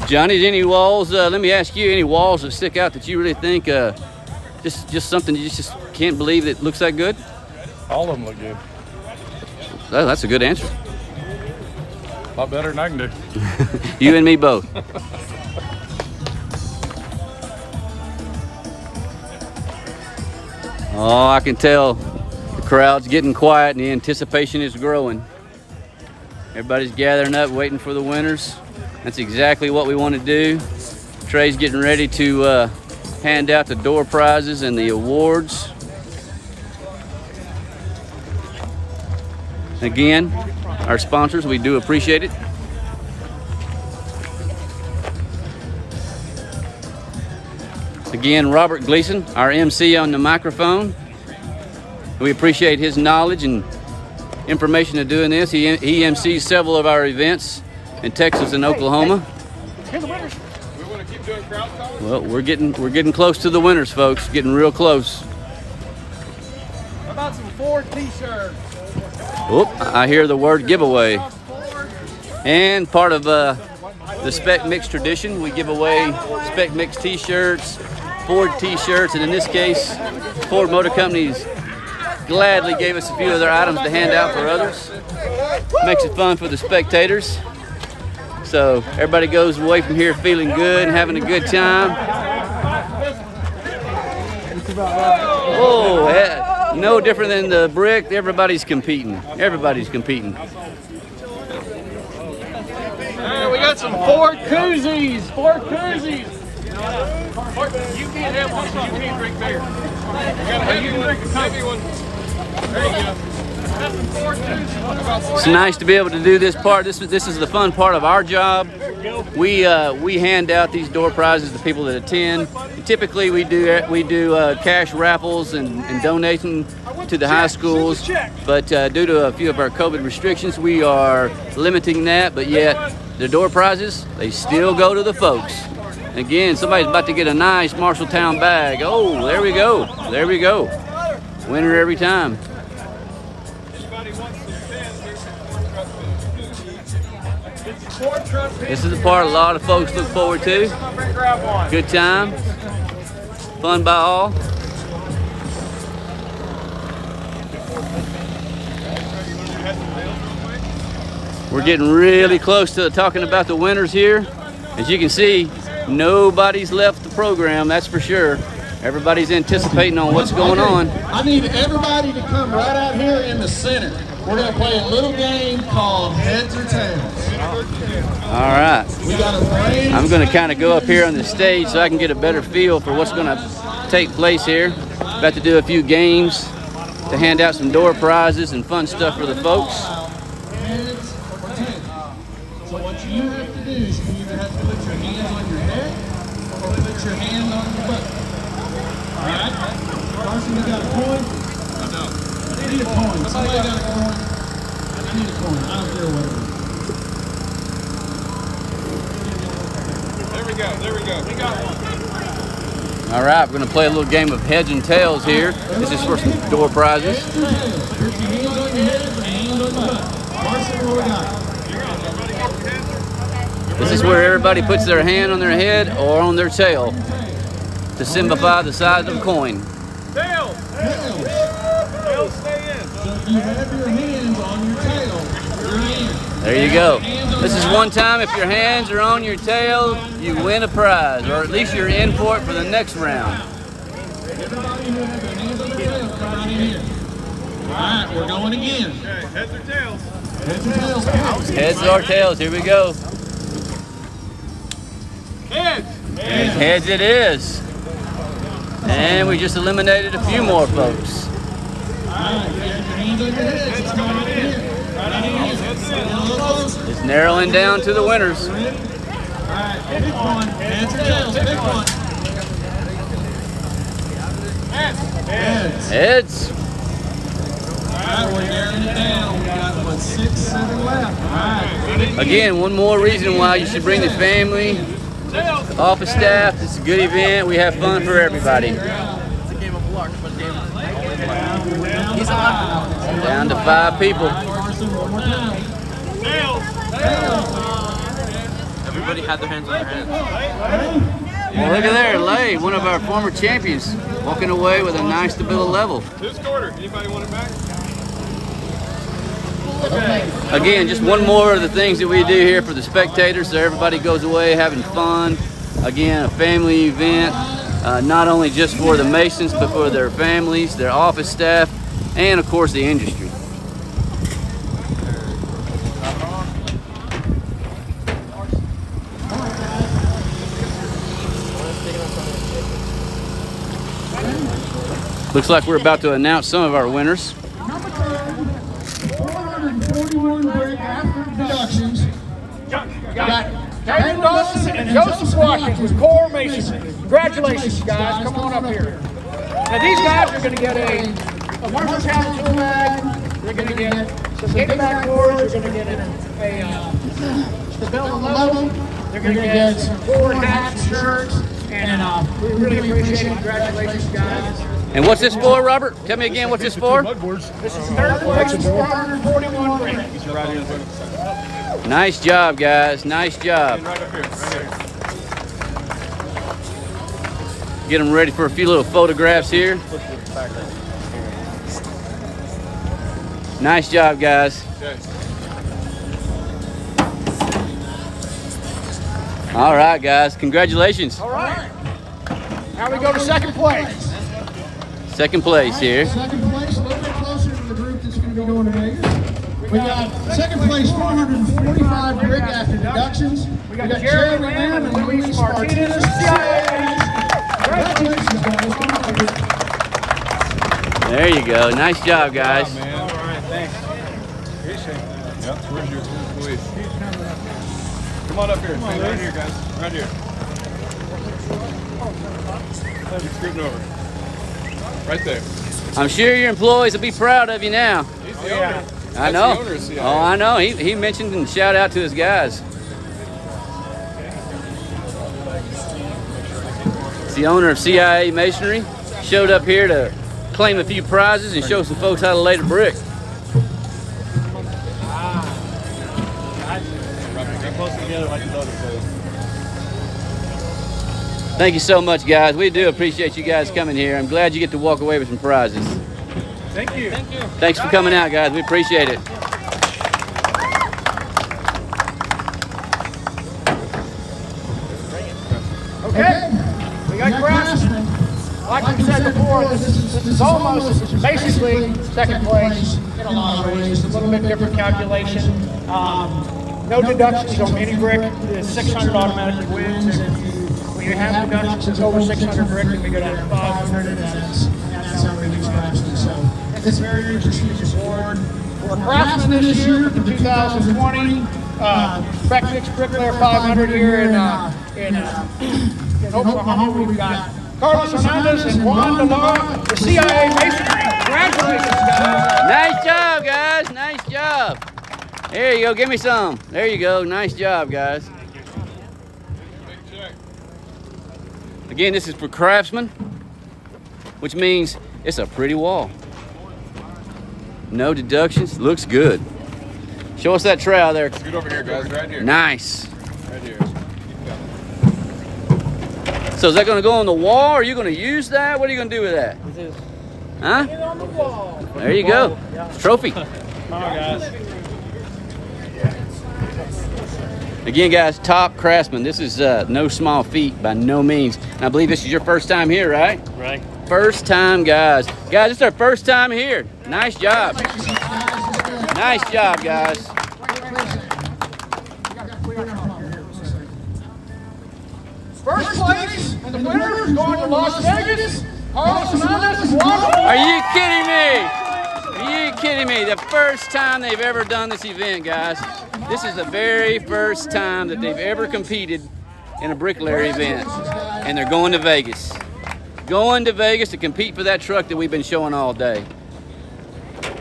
Johnny, any walls, let me ask you, any walls that stick out that you really think just something you just can't believe that looks that good? All of them look good. That's a good answer. A lot better than I can do. You and me both. Oh, I can tell the crowd's getting quiet and the anticipation is growing. Everybody's gathering up, waiting for the winners. That's exactly what we want to do. Trey's getting ready to hand out the door prizes and the awards. Again, our sponsors, we do appreciate it. Again, Robert Gleason, our MC on the microphone. We appreciate his knowledge and information of doing this. He MCs several of our events in Texas and Oklahoma. Here's the winners. We want to keep doing crowd calls? Well, we're getting close to the winners, folks. Getting real close. How about some Ford t-shirts? Oop, I hear the word giveaway. And part of the SPEC MIX tradition, we give away SPEC MIX t-shirts, Ford t-shirts, and in this case, Ford Motor Company's gladly gave us a few of their items to hand out for others. Makes it fun for the spectators. So everybody goes away from here feeling good and having a good time. Oh, yeah. No different than the brick. Everybody's competing. Everybody's competing. We got some Ford koozies. Ford koozies. You can't have one, you can't drink beer. You gotta have heavy one. There you go. It's nice to be able to do this part. This is the fun part of our job. We hand out these door prizes to people that attend. Typically, we do cash raffles and donating to the high schools. But due to a few of our COVID restrictions, we are limiting that. But yet, the door prizes, they still go to the folks. Again, somebody's about to get a nice Marshalltown bag. Oh, there we go. There we go. Winner every time. This is the part a lot of folks look forward to. Good time. Fun by all. We're getting really close to talking about the winners here. As you can see, nobody's left the program, that's for sure. Everybody's anticipating on what's going on. I need everybody to come right out here in the center. We're going to play a little game called Heads or Tails. All right. I'm going to kind of go up here on the stage so I can get a better feel for what's going to take place here. About to do a few games to hand out some door prizes and fun stuff for the folks. Heads or tails. So what you have to do is you either have to put your hands on your head or put your hand on your butt. All right? Carson, you got a coin? I need a coin. Somebody got a coin? I need a coin. I don't care what it is. There we go. There we go. We got one. All right, we're gonna play a little game of heads and tails here. This is for some door prizes. This is where everybody puts their hand on their head or on their tail to signify the size of a coin. Tails! Tails, stay in. So you have your hands on your tail. There you go. This is one time if your hands are on your tail, you win a prize, or at least you're in for it for the next round. Everybody who has their hands on their tail, come on in here. All right, we're going again. Okay, heads or tails? Heads or tails? Heads or tails, here we go. Heads! Heads it is. And we just eliminated a few more folks. All right, you have your hands on your heads. Let's come on in here. It's narrowing down to the winners. All right, pick one. Heads or tails? Pick one. Heads. Heads. All right, we're narrowing it down. We got, what, 6, 7 left. All right. Again, one more reason why you should bring the family, office staff. It's a good event. We have fun for everybody. It's a game of luck, but game of He's on. Down to 5 people. Everybody had their hands on their heads. Well, look at there, Lay, one of our former champions, walking away with a nice Stabila Level. Whose quarter? Anybody want it back? Again, just one more of the things that we do here for the spectators, so everybody goes away having fun. Again, a family event, not only just for the Masons, but for their families, their office staff, and of course the industry. Looks like we're about to announce some of our winners. Number 10, 441 brick after deductions. Got David Dawson and Joseph Washington with Core Masonry. Congratulations, guys. Come on up here. Now, these guys are going to get a Marshalltown tool bag. They're going to get some kickback boards. They're going to get a Stabila Level. They're going to get some forward hats and shirts. And we really appreciate it. Congratulations, guys. And what's this for, Robert? Tell me again, what's this for? This is third place, 441 brick. Nice job, guys. Nice job. Right up here, right here. Get them ready for a few little photographs here. Nice job, guys. Okay. All right, guys. Congratulations. All right. Now we go to second place. Second place here. Second place, a little bit closer to the group that's going to be going to Vegas. We got second place, 445 brick after deductions. We got Jerry Lamb and Luis Martinez. Congratulations, guys. There you go. Nice job, guys. All right, thanks. Appreciate it. Yep, where's your police? Come on up here. Stand right here, guys. Right here. Keep scooting over. Right there. I'm sure your employees will be proud of you now. He's the owner. I That's know. the owner of CIA. Oh, I know. He mentioned and shout out to his guys. It's the owner of CIA Masonry. Showed up here to claim a few prizes and show some folks how to lay the brick. Thank you so much, guys. We do appreciate you guys coming here. I'm glad you get to walk away with some prizes. Thank you. Thank you. Thanks for coming out, guys. We appreciate it. Okay. We got craftsmen. Like we said before, this is almost basically second place in a lot of ways. It's a little bit different calculation. No deductions on any brick. The 600 automatically wins. And when you have deductions over 600 brick, then we go down to 500. And that's how we use craftsmen. So it's a very prestigious award. For craftsmen this year for 2020, SPEC MIX BRICKLAYER 500 here in Oklahoma. We've got Carlos Hernandez and Juan De Lara, the CIA Masonry. Congratulations, guys. Nice job, guys. Nice job. There you go. Give me some. There you go. Nice job, guys. Again, this is for craftsmen, which means it's a pretty wall. No deductions, looks good. Show us that trowel there. Scoot over here, guys, right here. Nice. Right here. So is that gonna go on the wall, or are you gonna use that? What are you gonna do with that? Huh? On the wall. There you go. Trophy. Come on, guys. Again, guys, top craftsman. This is no small feat by no means. And I believe this is your first time here, right? Right. First time, guys. Guys, it's our first time here. Nice job. Nice job, guys. First place and the winner is going to Las Vegas. Carlos Hernandez and De Lara. Are you kidding me? Are you kidding me? The first time they've ever done this event, guys. This is the very first time that they've ever competed in a bricklayer event. And they're going to Vegas. Going to Vegas to compete for that truck that we've been showing all day.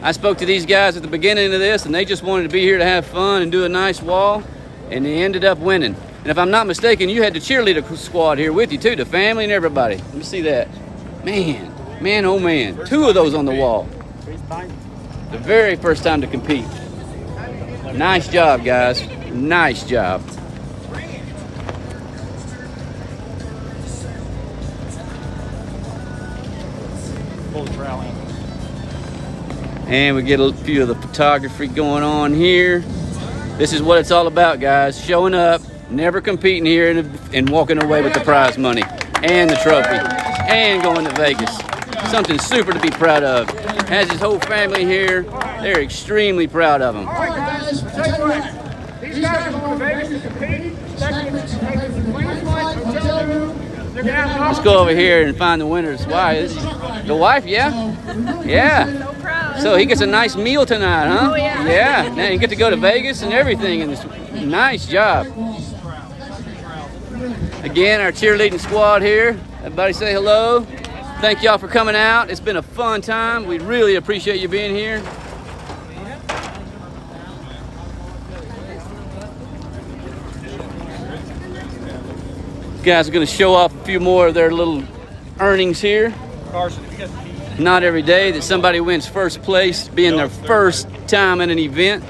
I spoke to these guys at the beginning of this, and they just wanted to be here to have fun and do a nice wall, and they ended up winning. And if I'm not mistaken, you had the cheerleader squad here with you too, the family and everybody. Let me see that. Man, oh man. 2 of those on the wall. The very first time to compete. Nice job, guys. Nice job. Pull the trowel in. And we get a few of the photography going on here. This is what it's all about, guys. Showing up, never competing here, and walking away with the prize money and the trophy and going to Vegas. Something super to be proud of. Has his whole family here. They're extremely proud of him. All right, guys. Take right. These guys are going to Vegas to compete. Let's go over here and find the winner's wife. The wife, yeah? Yeah. So he gets a nice meal tonight, huh? Oh, yeah. Yeah. Now you get to go to Vegas and everything. And this, nice job. Again, our cheerleading squad here. Everybody say hello. Thank y'all for coming out. It's been a fun time. We really appreciate you being here. Guys are going to show off a few more of their little earnings here. Not every day that somebody wins first place, being their first time in an event.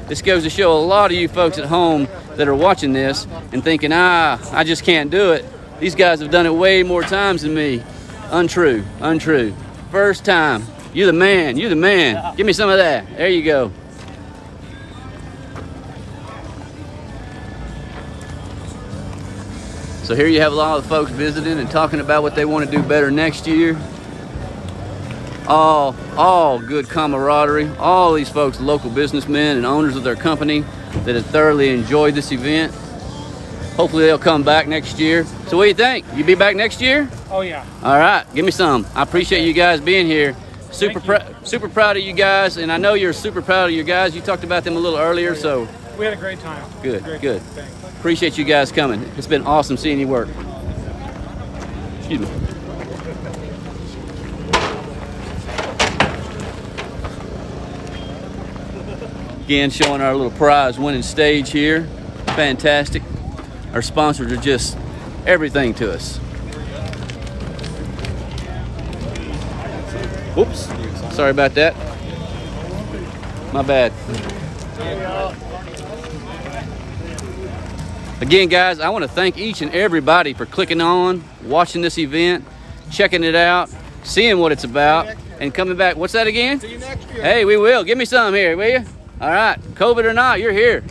This goes to show a lot of you folks at home that are watching this and thinking, I just can't do it. These guys have done it way more times than me. Untrue, untrue. First time. You're the man, you're the man. Give me some of that. There you go. So here you have a lot of folks visiting and talking about what they want to do better next year. All good camaraderie. All these folks, local businessmen and owners of their company that have thoroughly enjoyed this event. Hopefully they'll come back next year. So what do you think? You be back next year? Oh yeah. All right, give me some. I appreciate you guys being here. Super proud of you guys, and I know you're super proud of your guys. You talked about them a little earlier, so. We had a great time. Good, good. Appreciate you guys coming. It's been awesome seeing you work. Excuse me. Again, showing our little prize winning stage here. Fantastic. Our sponsors are just everything to us. Oops, sorry about that. My bad. Again, guys, I want to thank each and everybody for clicking on, watching this event, checking it out, seeing what it's about, and coming back. What's that again? See you next year. Hey, we will. Give me some here, will you? All right. COVID or not, you're here.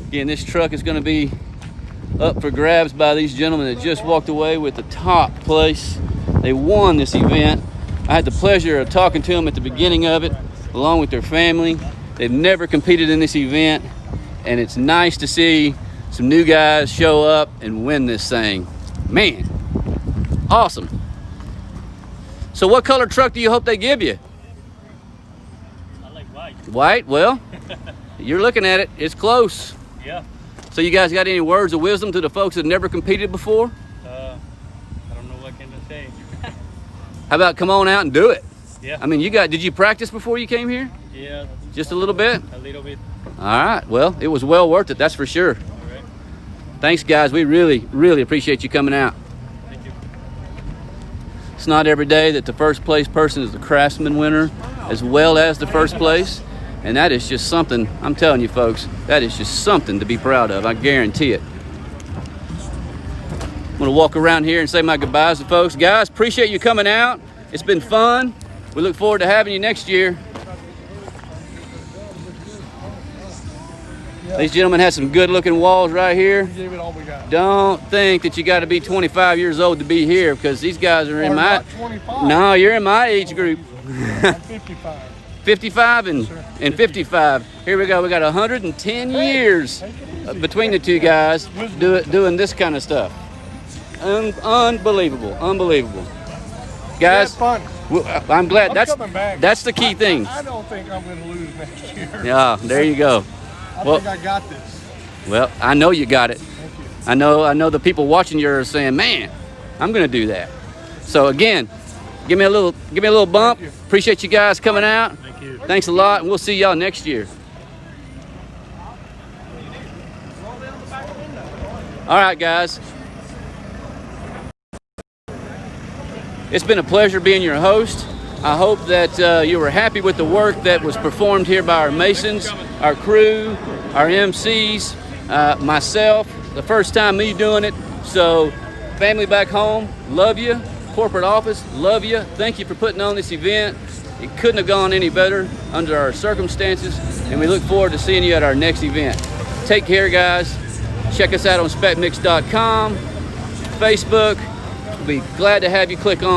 Again, this truck is going to be up for grabs by these gentlemen that just walked away with the top place. They won this event. I had the pleasure of talking to them at the beginning of it, along with their family. They've never competed in this event, and it's nice to see some new guys show up and win this thing. Man, awesome. So what color truck do you hope they give you? I like white. White? Well, you're looking at it. It's close. Yeah. So you guys got any words of wisdom to the folks that never competed before? I don't know what can I say. How about come on out and do it? Yeah. I mean, did you practice before you came here? Yeah. Just a little bit? A little bit. All right. Well, it was well worth it, that's for sure. All right. Appreciate you guys coming. It's been awesome seeing you work. Thank you. Thanks, guys. We really appreciate you coming out. Thank you. It's not every day that the first place person is the Craftsman winner as well as the first place. And that is just something, I'm telling you folks, that is just something to be proud of. I guarantee it. I'm gonna walk around here and say my goodbyes to folks. Guys, appreciate you coming out. It's been fun. We look forward to having you next year. These gentlemen have some good looking walls right here. Don't think that you got to be 25 years old to be here, because these guys are in my, no, you're in my age group. I'm 55. 55 and 55. Here we go. We got 110 years between the two guys doing this kind of stuff. Unbelievable, unbelievable. Guys, I'm glad. That's the key thing. I don't think I'm going to lose next year. Yeah, there you go. I think I got this. Well, I know you got it. I know the people watching you are saying, man, I'm going to do that. So again, give me a little bump. Appreciate you guys coming out. Thank you. Thanks a lot, and we'll see y'all next year. All right, guys. It's been a pleasure being your host. I hope that you were happy with the work that was performed here by our masons, our crew, our MCs, myself. The first time me doing it. So family back home, love you. Corporate office, love you. Thank you for putting on this event. It couldn't have gone any better under our circumstances, and we look forward to seeing you at our next event. Take care, guys. Check us out on SPECMIX.com, Facebook. We'll be glad to have you click on